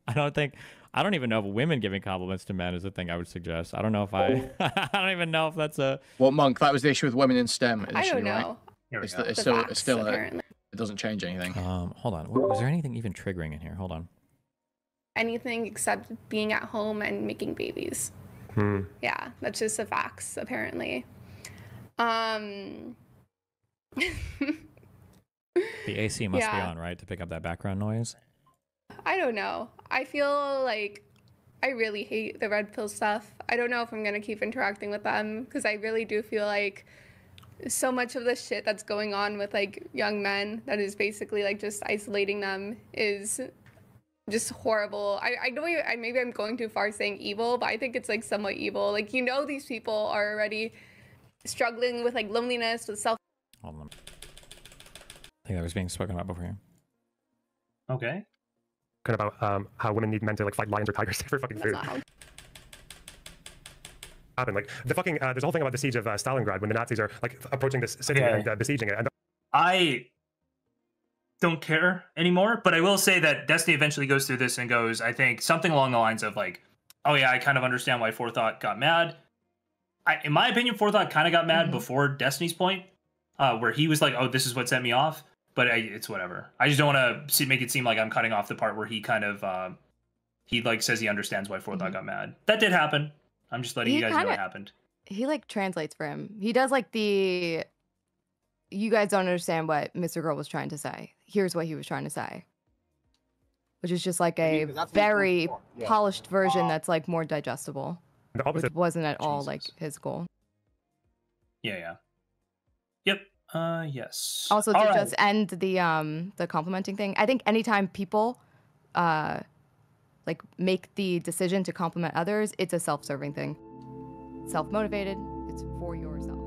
I don't even know if women giving compliments to men is a thing I would suggest. I don't know if I don't even know if that's a... Well, Monk, that was the issue with women in STEM initially, I don't right? know. It's still it doesn't change anything. Hold on. Was there anything even triggering in here? Hold on. Anything except being at home and making babies. Yeah, that's just the facts, apparently. The AC must be on, right, to pick up that background noise? I don't know. I feel like I really hate the red pill stuff. I don't know if I'm going to keep interacting with them because I really do feel like so much of the shit that's going on with like young men that is basically like just isolating them is just horrible. I know maybe I'm going too far saying evil, but I think it's like somewhat evil. Like, you know, these people are already struggling with like loneliness, with self. Hold on. I think that was being spoken about before. Okay. Kind of about how women need men to like fight lions or tigers for fucking food. Happen like the fucking there's a whole thing about the siege of Stalingrad when the Nazis are like approaching this city and besieging it. And I don't care anymore, but I will say that Destiny eventually goes through this and goes, I think something along the lines of like, oh yeah, I kind of understand why Forethought got mad. In my opinion, Forethought kind of got mad before Destiny's point, where he was like, oh, this is what set me off. But it's whatever. I just don't want to make it seem like I'm cutting off the part where he kind of he like says he understands why Forethought got mad. That did happen. I'm just letting you guys know what happened. He like translates for him. He does like the, you guys don't understand what Mr. Girl was trying to say. Here's what he was trying to say. Which is just like a very polished version that's like more digestible. The opposite. Which wasn't at all like his goal. Yeah. Yep. Yes. Also, to just end the complimenting thing, I think anytime people like make the decision to compliment others, it's a self-serving thing. Self-motivated, it's for yourself.